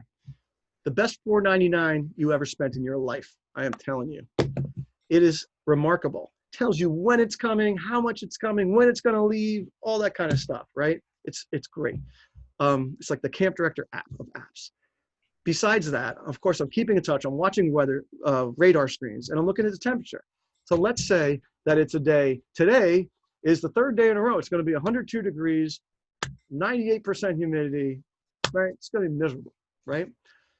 The best $4.99 you ever spent in your life. I am telling you. It is remarkable. Tells you when it's coming, how much it's coming, when it's going to leave, all that kind of stuff, right? It's great. It's like the camp director app of apps. Besides that, of course, I'm keeping in touch. I'm watching weather radar screens, and I'm looking at the temperature. So let's say that it's a day. Today is the third day in a row. It's going to be 102 degrees, 98% humidity, right? It's going to be miserable, right?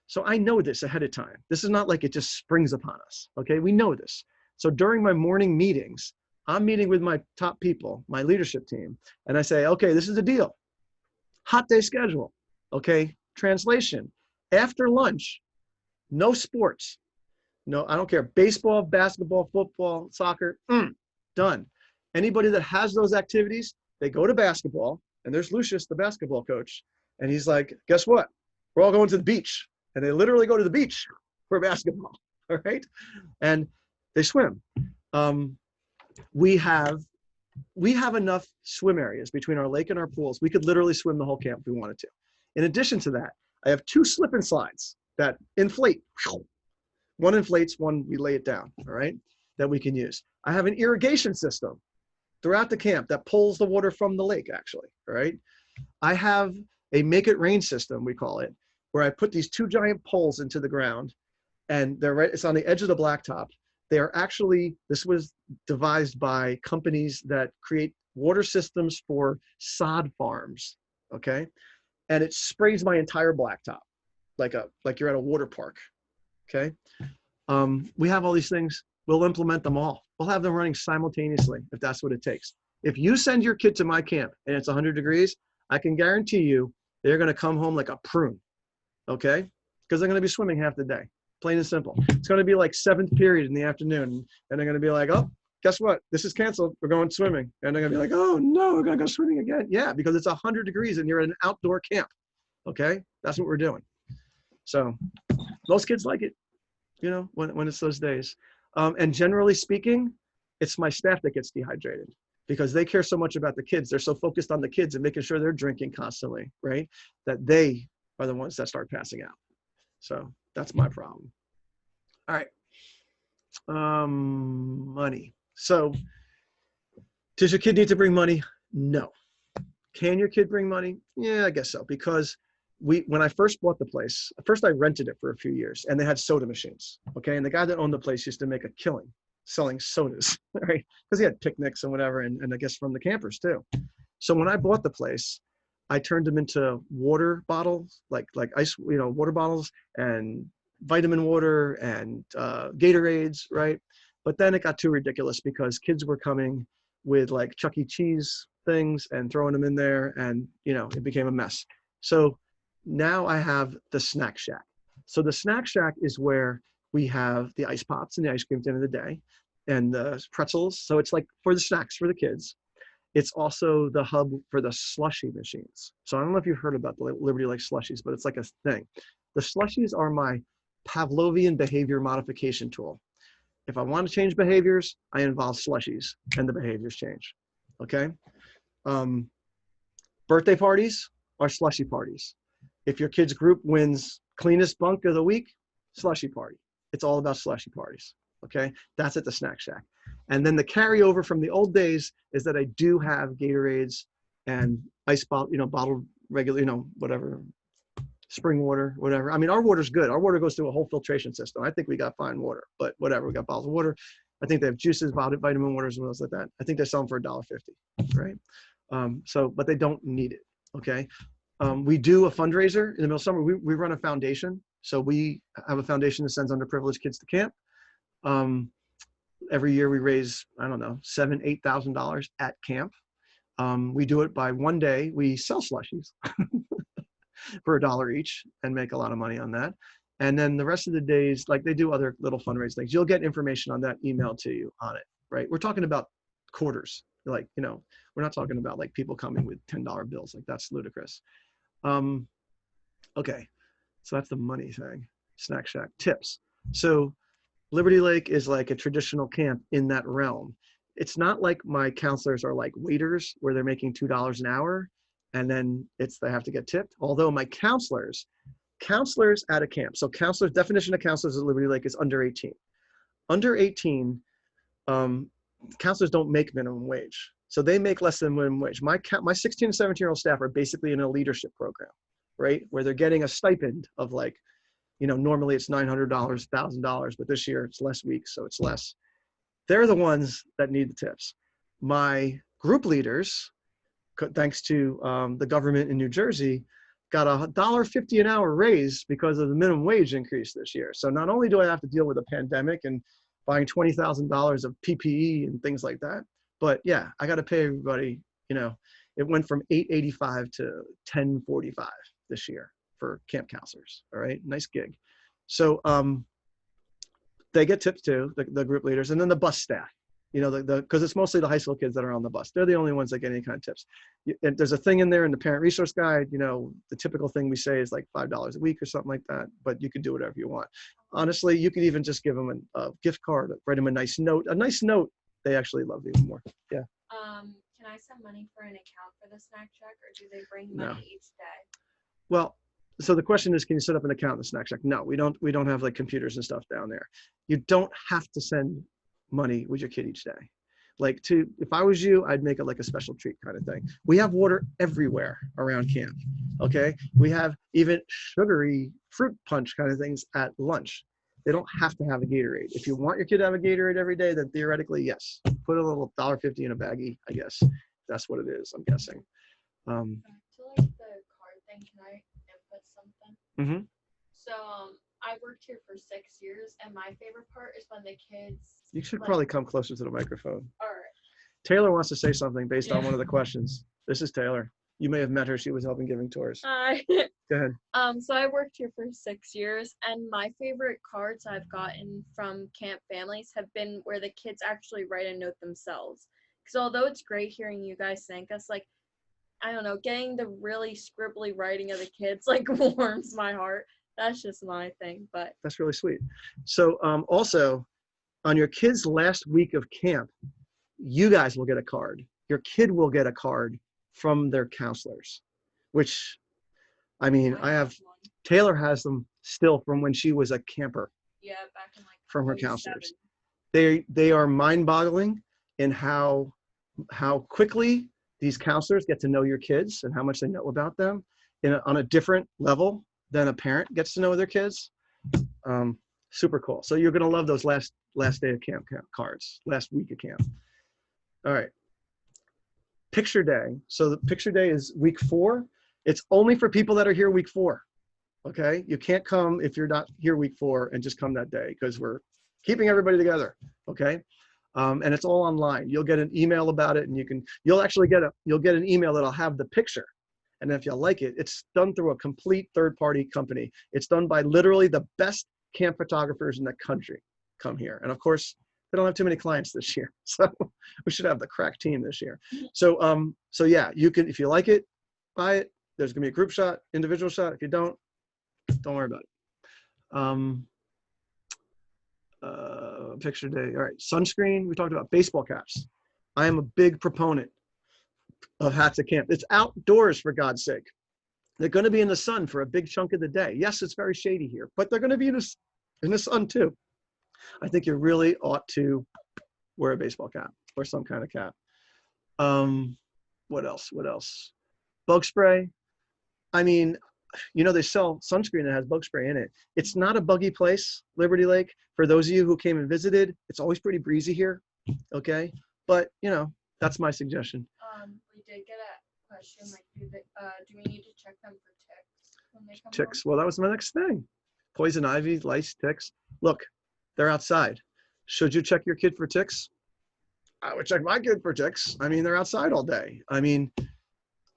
So I know this ahead of time. This is not like it just springs upon us, okay? We know this. So during my morning meetings, I'm meeting with my top people, my leadership team, and I say, okay, this is the deal. Hot day schedule, okay? Translation, after lunch, no sports. No, I don't care. Baseball, basketball, football, soccer, done. Anybody that has those activities, they go to basketball, and there's Lucius, the basketball coach, and he's like, guess what? We're all going to the beach. And they literally go to the beach for basketball, all right? And they swim. We have enough swim areas between our lake and our pools. We could literally swim the whole camp if we wanted to. In addition to that, I have 2 slip and slides that inflate. One inflates, one we lay it down, all right, that we can use. I have an irrigation system throughout the camp that pulls the water from the lake, actually, all right? I have a make it rain system, we call it, where I put these 2 giant poles into the ground, and they're right, it's on the edge of the blacktop. They are actually, this was devised by companies that create water systems for sod farms, okay? And it sprays my entire blacktop, like you're at a water park, okay? We have all these things. We'll implement them all. We'll have them running simultaneously if that's what it takes. If you send your kid to my camp and it's 100 degrees, I can guarantee you they're going to come home like a prune, okay? Because they're going to be swimming half the day, plain and simple. It's going to be like 7th period in the afternoon, and they're going to be like, oh, guess what? This is canceled. We're going swimming. And they're going to be like, oh, no, we're going to go swimming again. Yeah, because it's 100 degrees and you're at an outdoor camp, okay? That's what we're doing. So most kids like it, you know, when it's those days. And generally speaking, it's my staff that gets dehydrated because they care so much about the kids. They're so focused on the kids and making sure they're drinking constantly, right? That they are the ones that start passing out. So that's my problem. All right. Money. So does your kid need to bring money? No. Can your kid bring money? Yeah, I guess so. Because when I first bought the place, first I rented it for a few years, and they had soda machines. Okay, and the guy that owned the place used to make a killing selling sodas, right? Because he had picnics and whatever, and I guess from the campers too. So when I bought the place, I turned them into water bottles, like ice, water bottles and vitamin water and Gatorades, right? But then it got too ridiculous because kids were coming with like Chuck E. Cheese things and throwing them in there, and it became a mess. So now I have the snack shack. So the snack shack is where we have the ice pops and the ice cream at the end of the day, and the pretzels. So it's like for the snacks for the kids. It's also the hub for the slushy machines. So I don't know if you've heard about the Liberty Lake slushies, but it's like a thing. The slushies are my Pavlovian behavior modification tool. If I want to change behaviors, I involve slushies and the behaviors change. Okay. Birthday parties are slushy parties. If your kid's group wins cleanest bunk of the week, slushy party. It's all about slushy parties. Okay. That's at the snack shack. And then the carryover from the old days is that I do have Gatorades and ice bottle, bottled regular, whatever, spring water, whatever. I mean, our water's good. Our water goes through a whole filtration system. I think we got fine water, but whatever. We got bottles of water. I think they have juices, vitamin waters, and things like that. I think they sell them for $1.50, right? But they don't need it. Okay. We do a fundraiser in the middle of summer. We run a foundation. So we have a foundation that sends underprivileged kids to camp. Every year we raise, I don't know, $7,000, $8,000 at camp. We do it by one day. We sell slushies for $1 each and make a lot of money on that. And then the rest of the days, like they do other little fundraising things. You'll get information on that emailed to you on it, right? We're talking about quarters. Like, we're not talking about like people coming with $10 bills. Like that's ludicrous. Okay. So that's the money thing. Snack shack tips. So Liberty Lake is like a traditional camp in that realm. It's not like my counselors are like waiters where they're making $2 an hour and then they have to get tipped. Although my counselors at a camp. So definition of counselors at Liberty Lake is under 18. Under 18, counselors don't make minimum wage. So they make less than minimum wage. My 16 and 17-year-old staff are basically in a leadership program, right? Where they're getting a stipend of like, normally it's $900, $1,000, but this year it's less weeks, so it's less. They're the ones that need the tips. My group leaders, thanks to the government in New Jersey, got a $1.50 an hour raise because of the minimum wage increase this year. So not only do I have to deal with a pandemic and buying $20,000 of PPE and things like that, but yeah, I got to pay everybody. It went from $8.85 to $10.45 this year for camp counselors. All right. Nice gig. So they get tips too, the group leaders, and then the bus staff, because it's mostly the high school kids that are on the bus. They're the only ones that get any kind of tips. And there's a thing in there in the parent resource guide, the typical thing we say is like $5 a week or something like that, but you can do whatever you want. Honestly, you could even just give them a gift card, write them a nice note. They actually love even more. Yeah. Can I send money for an account for the snack shack, or do they bring money each day? Well, so the question is, can you set up an account in the snack shack? No, we don't have like computers and stuff down there. You don't have to send money with your kid each day. Like if I was you, I'd make it like a special treat kind of thing. We have water everywhere around camp. Okay. We have even sugary fruit punch kind of things at lunch. They don't have to have a Gatorade. If you want your kid to have a Gatorade every day, then theoretically, yes. Put a little $1.50 in a baggie, I guess. That's what it is, I'm guessing. To like the card thing, can I input something? Mm-hmm. So I worked here for 6 years, and my favorite part is when the kids. You should probably come closer to the microphone. All right. Taylor wants to say something based on one of the questions. This is Taylor. You may have met her. She was helping giving tours. Hi. Go ahead. So I worked here for 6 years, and my favorite cards I've gotten from camp families have been where the kids actually write a note themselves. Because although it's great hearing you guys thank us, like, I don't know, getting the really scribbly writing of the kids like warms my heart. That's just my thing, but that's really sweet. So also on your kid's last week of camp, you guys will get a card. Your kid will get a card from their counselors, which, I mean, Taylor has them still from when she was a camper. Yeah, back in like from her counselors. They are mind-boggling in how quickly these counselors get to know your kids and how much they know about them on a different level than a parent gets to know their kids. Super cool. So you're going to love those last day of camp cards, last week of camp. All right. Picture day. So the picture day is week 4. It's only for people that are here week 4. Okay. You can't come if you're not here week 4 and just come that day because we're keeping everybody together. Okay. And it's all online. You'll get an email about it, and you'll actually get an email that'll have the picture. And if you like it, it's done through a complete third-party company. It's done by literally the best camp photographers in the country come here. And of course, they don't have too many clients this year. So we should have the crack team this year. So yeah, you can, if you like it, buy it. There's gonna be a group shot, individual shot. If you don't worry about it. Picture day. All right, sunscreen. We talked about baseball caps. I am a big proponent of hats at camp. It's outdoors, for God's sake. They're going to be in the sun for a big chunk of the day. Yes, it's very shady here, but they're going to be in the sun too. I think you really ought to wear a baseball cap or some kind of cap. What else? Bug spray. I mean, you know, they sell sunscreen that has bug spray in it. It's not a buggy place, Liberty Lake. For those of you who came and visited, it's always pretty breezy here. Okay. But, you know, that's my suggestion. We did get a question, like, do we need to check them for ticks when they come Ticks. Well, that was my next thing. Poison ivy, lice, ticks. Look, they're outside. Should you check your kid for ticks? I would check my kid for ticks. I mean, they're outside all day. I mean,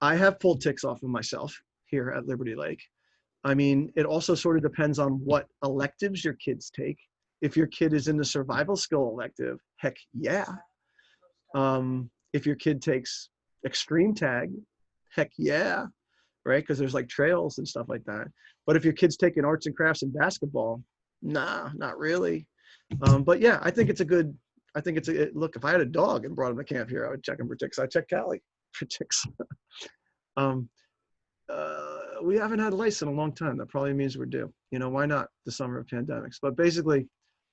I have pulled ticks off of myself here at Liberty Lake. I mean, it also sort of depends on what electives your kids take. If your kid is in the survival skill elective, heck yeah. If your kid takes extreme tag, heck yeah, right? Because there's like trails and stuff like that. But if your kid's taking arts and crafts and basketball, nah, not really. But yeah, I think it's a good, look, if I had a dog and brought him to camp here, I would check him for ticks. I'd check Callie for ticks. We haven't had lice in a long time. That probably means we're due. You know, why not? The summer of pandemics. But basically,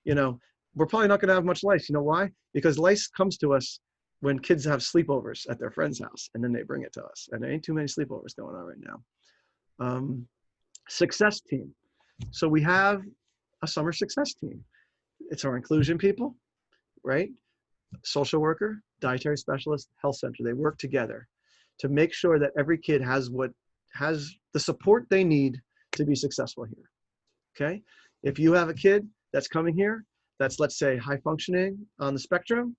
you know, we're probably not going to have much lice. You know why? Because lice comes to us when kids have sleepovers at their friend's house, and then they bring it to us. And there ain't too many sleepovers going on right now. Success team. So we have a summer success team. It's our inclusion people, right? Social worker, dietary specialist, health center. They work together to make sure that every kid has the support they need to be successful here. Okay. If you have a kid that's coming here, that's, let's say, high functioning on the spectrum,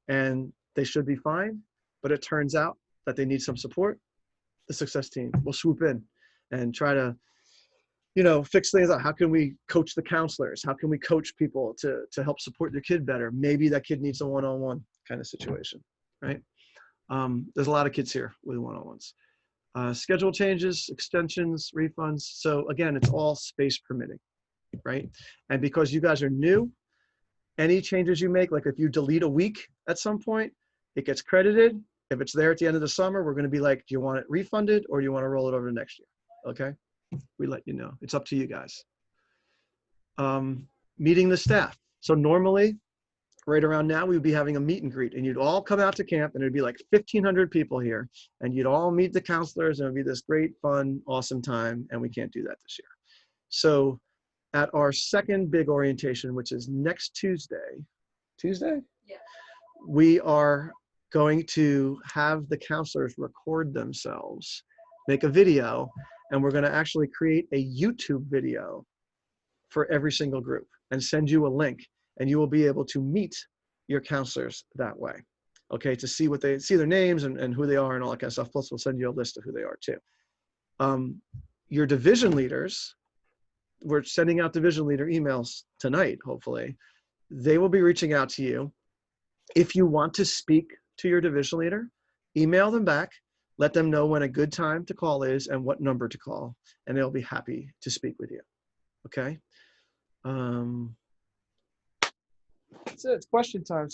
and they should be fine, but it turns out that they need some support, the success team will swoop in and try to, you know, fix things out. How can we coach the counselors? How can we coach people to help support their kid better? Maybe that kid needs a one-on-one kind of situation, right? There's a lot of kids here with one-on-ones. Schedule changes, extensions, refunds. So again, it's all space permitting, right? And because you guys are new, any changes you make, like if you delete a week at some point, it gets credited. If it's there at the end of the summer, we're going to be like, do you want it refunded or do you want to roll it over to next year? Okay. We let you know. It's up to you guys. Meeting the staff. So normally, right around now, we would be having a meet and greet, and you'd all come out to camp, and it'd be like 1,500 people here, and you'd all meet the counselors, and it'd be this great, fun, awesome time, and we can't do that this year. So at our second big orientation, which is next Tuesday, Yeah. we are going to have the counselors record themselves, make a video, and we're going to actually create a YouTube video for every single group and send you a link, and you will be able to meet your counselors that way. Okay, to see their names and who they are and all that kind of stuff. Plus, we'll send you a list of who they are too. Your division leaders, we're sending out division leader emails tonight, hopefully. They will be reaching out to you. If you want to speak to your division leader, email them back, let them know when a good time to call is and what number to call, and they'll be happy to speak with you. Okay. That's it. It's question time,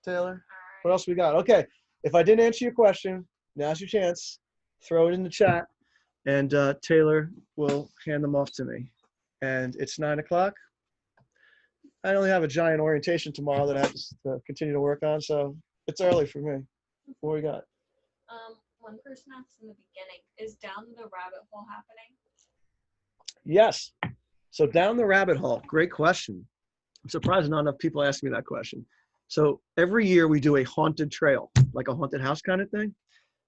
Taylor. What else we got? Okay. If I didn't answer your question, now's your chance. Throw it in the chat, and Taylor will hand them off to me. And it's 9 o'clock. I only have a giant orientation tomorrow that I have to continue to work on, so it's early for me. What we got? One person asked in the beginning, is Down the Rabbit Hole happening? Yes. So down the rabbit hole, great question. I'm surprised not enough people ask me that question. So every year we do a haunted trail, like a haunted house kind of thing.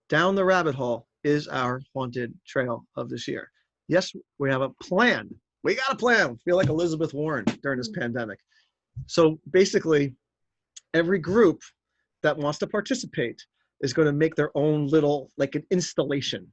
Down the rabbit hole is our haunted trail of this year. Yes, we have a plan. We got a plan. Feel like Elizabeth Warren during this pandemic. So basically, every group that wants to participate is going to make their own little, like an installation,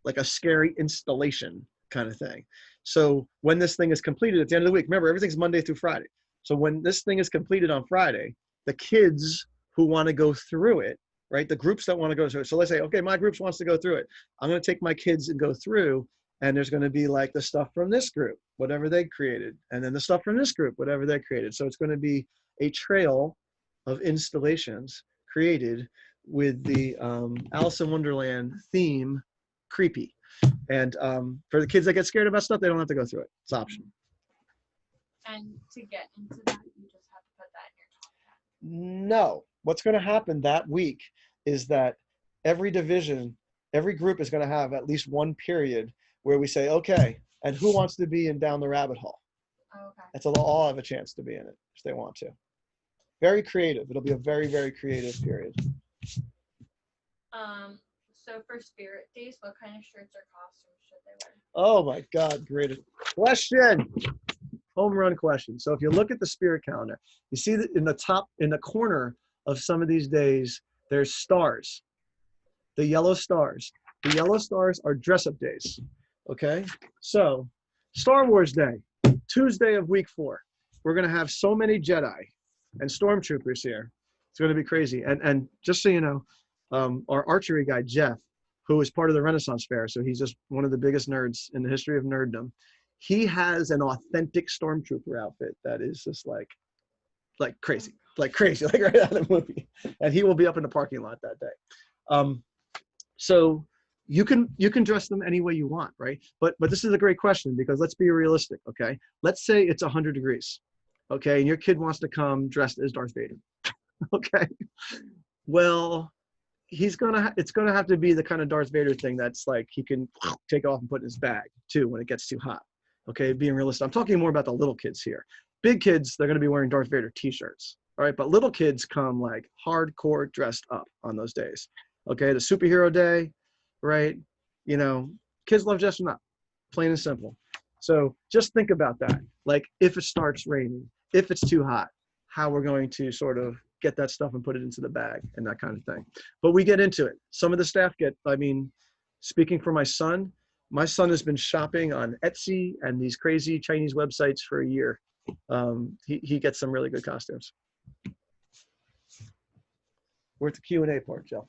like a scary installation kind of thing. So when this thing is completed at the end of the week, remember, everything's Monday through Friday. So when this thing is completed on Friday, the kids who want to go through it, right? The groups that want to go through it. So let's say, okay, my group wants to go through it. I'm going to take my kids and go through, and there's going to be like the stuff from this group, whatever they created, and then the stuff from this group, whatever they created. So it's going to be a trail of installations created with the Alice in Wonderland theme, creepy. And for the kids that get scared about stuff, they don't have to go through it. It's optional. And to get into that, you just have to put that in your contact. No. What's going to happen that week is that every division, every group is going to have at least one period where we say, okay, and who wants to be in Down the Rabbit Hole? Oh, okay. And so they'll all have a chance to be in it if they want to. Very creative. It'll be a very, very creative period. So for Spirit Days, what kind of shirts or costumes should they wear? Oh my God, great question. Home run question. So if you look at the Spirit calendar, you see that in the top, in the corner of some of these days, there's stars, the yellow stars. The yellow stars are dress-up days, okay? So Star Wars Day, Tuesday of week 4. We're gonna have so many Jedi and stormtroopers here. It's gonna be crazy. And just so you know, our archery guy, Jeff, who is part of the Renaissance Fair, so he's just one of the biggest nerds in the history of nerddom. He has an authentic stormtrooper outfit that is just like crazy, like right out of the movie. And he will be up in the parking lot that day. So you can dress them any way you want, right? But this is a great question, because let's be realistic, okay? Let's say it's 100 degrees, okay? And your kid wants to come dressed as Darth Vader, okay? Well, it's gonna have to be the kind of Darth Vader thing that's like he can take off and put in his bag too when it gets too hot. Okay, being realistic. I'm talking more about the little kids here. Big kids, they're gonna be wearing Darth Vader t-shirts. All right, but little kids come like hardcore dressed up on those days. Okay, the superhero day, right? You know, kids love dressing up, plain and simple. So just think about that. Like if it starts raining, if it's too hot, how we're going to sort of get that stuff and put it into the bag and that kind of thing. But we get into it. Some of the staff speaking for my son has been shopping on Etsy and these crazy Chinese websites for a year. He gets some really good costumes. We're at the Q&A part, Joe.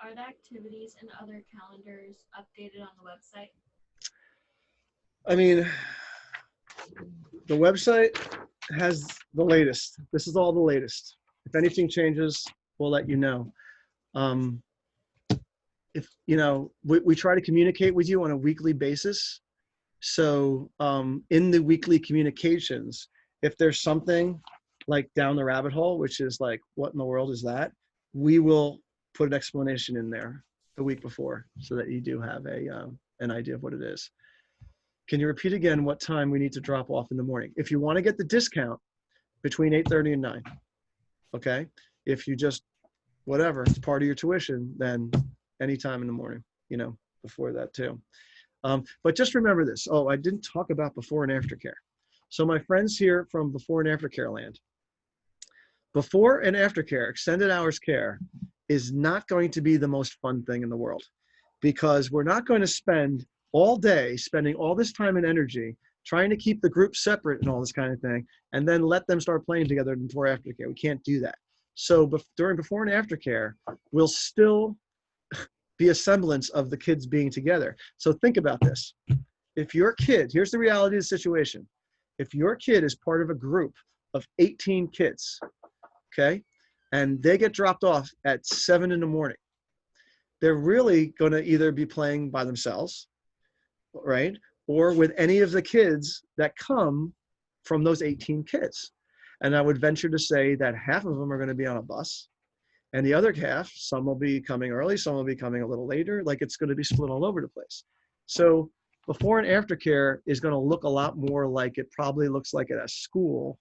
Are the activities and other calendars updated on the website? I mean, the website has the latest. This is all the latest. If anything changes, we'll let you know. If you know, we try to communicate with you on a weekly basis. So in the weekly communications, if there's something like Down the Rabbit Hole, which is like, what in the world is that? We will put an explanation in there the week before so that you do have an idea of what it is. Can you repeat again what time we need to drop off in the morning? If you want to get the discount, between 8:30 and 9, okay? If you just, whatever, it's part of your tuition, then anytime in the morning, you know, before that too. But just remember this. Oh, I didn't talk about before and after care. So my friends here from before and after care land, before and after care, extended hours care, is not going to be the most fun thing in the world, because we're not going to spend all day spending all this time and energy trying to keep the group separate and all this kind of thing, and then let them start playing together before after care. We can't do that. So during before and after care, we'll still be a semblance of the kids being together. So think about this. If your kid, here's the reality of the situation. If your kid is part of a group of 18 kids, okay? And they get dropped off at 7 in the morning. They're really going to either be playing by themselves, right? Or with any of the kids that come from those 18 kids. And I would venture to say that half of them are going to be on a bus, and the other half, some will be coming early, some will be coming a little later, like it's going to be split all over the place. So before and after care is going to look a lot more like it probably looks like at a school,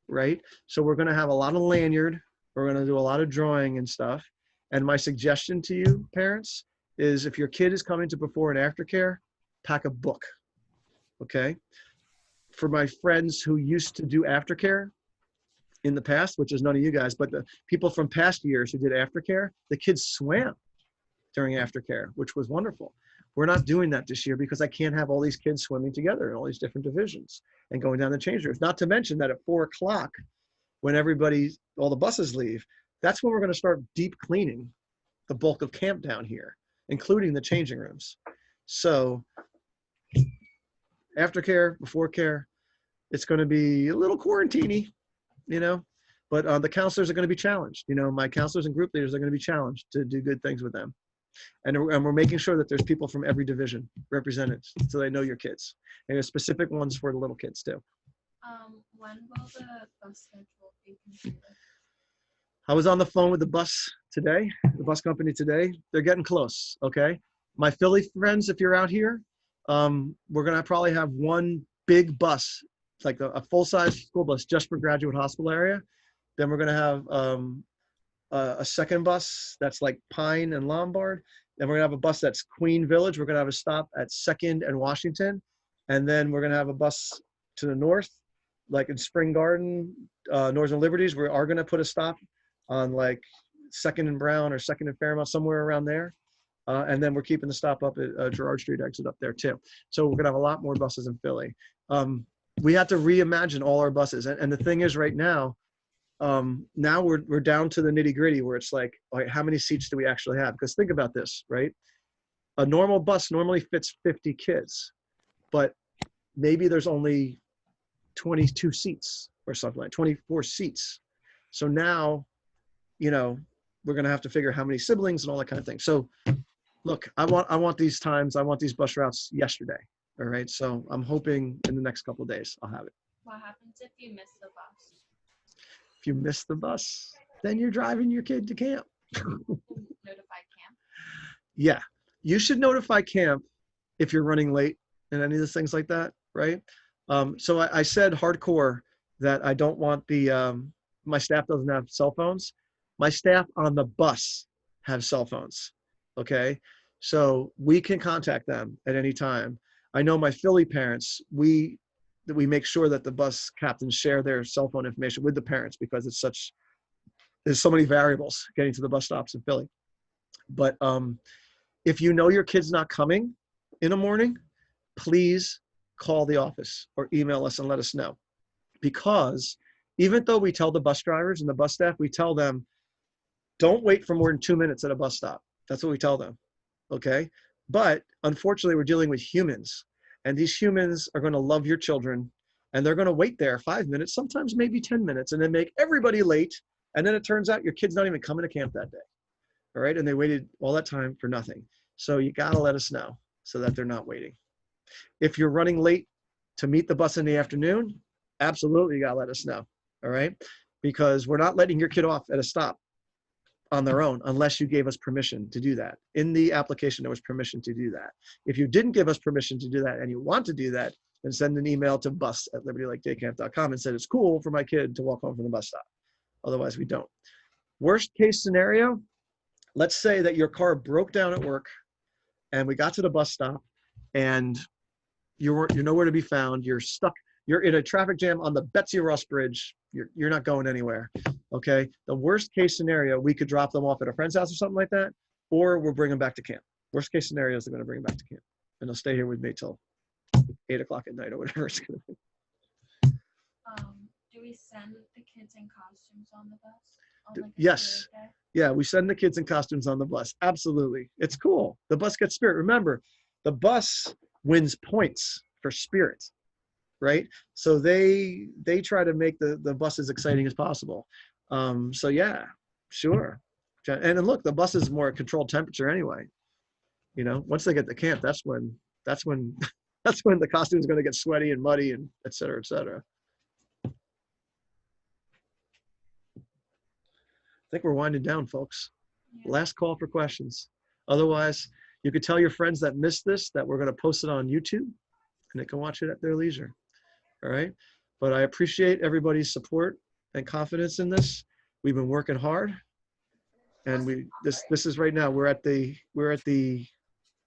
right? So we're going to have a lot of lanyard, we're going to do a lot of drawing and stuff. And my suggestion to you, parents, is if your kid is coming to before and after care, pack a book, okay? For my friends who used to do aftercare in the past, which is none of you guys, but the people from past years who did aftercare, the kids swam during aftercare, which was wonderful. We're not doing that this year because I can't have all these kids swimming together in all these different divisions and going down the change rooms. Not to mention that at 4 o'clock, when all the buses leave, that's when we're going to start deep cleaning the bulk of camp down here, including the changing rooms. So aftercare, before care, it's going to be a little quarantine-y, you know, but the counselors are going to be challenged. You know, my counselors and group leaders are going to be challenged to do good things with them. And we're making sure that there's people from every division represented so they know your kids. And there's specific ones for the little kids too. When will the bus schedule be completed? I was on the phone with the bus today, the bus company today. They're getting close, okay? My Philly friends, if you're out here, we're going to probably have one big bus, like a full-size school bus just for Graduate Hospital area. Then we're going to have a second bus that's like Pine and Lombard. Then we're going to have a bus that's Queen Village. We're going to have a stop at 2nd and Washington. And then we're going to have a bus to the north, like in Spring Garden, Northern Liberties. We are going to put a stop on like 2nd and Brown or 2nd and Fairmount, somewhere around there. And then we're keeping the stop up at Gerard Street exit up there too. So we're going to have a lot more buses in Philly. We have to reimagine all our buses. And the thing is right now, now we're down to the nitty gritty where it's like, all right, how many seats do we actually have? Because think about this, right? A normal bus normally fits 50 kids, but maybe there's only 22 seats or something like 24 seats. So now, you know, we're going to have to figure how many siblings and all that kind of thing. So look, I want these times, I want these bus routes yesterday. All right. So I'm hoping in the next couple of days I'll have it. What happens if you miss the bus? If you miss the bus, then you're driving your kid to camp. Notify camp? Yeah. You should notify camp if you're running late and any of the things like that. Right. So I said hardcore that I don't want my staff doesn't have cell phones. My staff on the bus have cell phones. Okay. So we can contact them at any time. I know my Philly parents, we make sure that the bus captains share their cell phone information with the parents because there's so many variables getting to the bus stops in Philly. But if you know your kid's not coming in the morning, please call the office or email us and let us know. Because even though we tell the bus drivers and the bus staff, we tell them, don't wait for more than 2 minutes at a bus stop. That's what we tell them, okay? But unfortunately, we're dealing with humans. And these humans are going to love your children. And they're going to wait there 5 minutes, sometimes maybe 10 minutes, and then make everybody late. And then it turns out your kid's not even coming to camp that day, all right? And they waited all that time for nothing. So you got to let us know so that they're not waiting. If you're running late to meet the bus in the afternoon, absolutely you got to let us know, all right? Because we're not letting your kid off at a stop on their own unless you gave us permission to do that. In the application, there was permission to do that. If you didn't give us permission to do that and you want to do that, then send an email to bus@libertylakedaycamp.com and say it's cool for my kid to walk home from the bus stop. Otherwise, we don't. Worst case scenario, let's say that your car broke down at work and we got to the bus stop and you're nowhere to be found. You're stuck. You're in a traffic jam on the Betsy Ross Bridge. You're not going anywhere, okay? The worst case scenario, we could drop them off at a friend's house or something like that, or we'll bring them back to camp. Worst case scenario is they're going to bring them back to camp, and they'll stay here with me till 8 o'clock at night or whatever it's going to be. Do we send the kids in costumes on the bus? On, like, yes. Yeah, we send the kids in costumes on the bus. Absolutely. It's cool. The bus gets spirit. Remember, the bus wins points for spirit. right? So they try to make the bus as exciting as possible. So yeah, sure. And then look, the bus is more controlled temperature anyway. You know, once they get to camp, that's when that's when the costume is going to get sweaty and muddy and et cetera, et cetera. I think we're winding down, folks. Last call for questions. Otherwise, you could tell your friends that missed this that we're going to post it on YouTube and they can watch it at their leisure. All right. But I appreciate everybody's support and confidence in this. We've been working hard, and this is right now, we're at the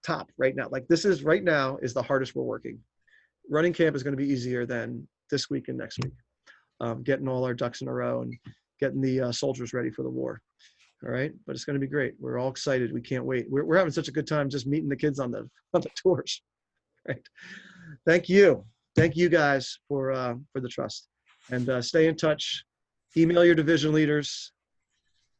top right now. Like this is right now is the hardest we're working. Running camp is going to be easier than this week and next week. Getting all our ducks in a row and getting the soldiers ready for the war. All right. But it's going to be great. We're all excited. We can't wait. We're having such a good time just meeting the kids on the tours. Right. Thank you. Thank you guys for the trust, and stay in touch. Email your division leaders.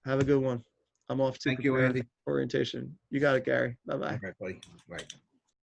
Have a good one. I'm off to Thank you, prepare Andy. orientation. You got it, Gary. Bye-bye. All right, buddy. Right.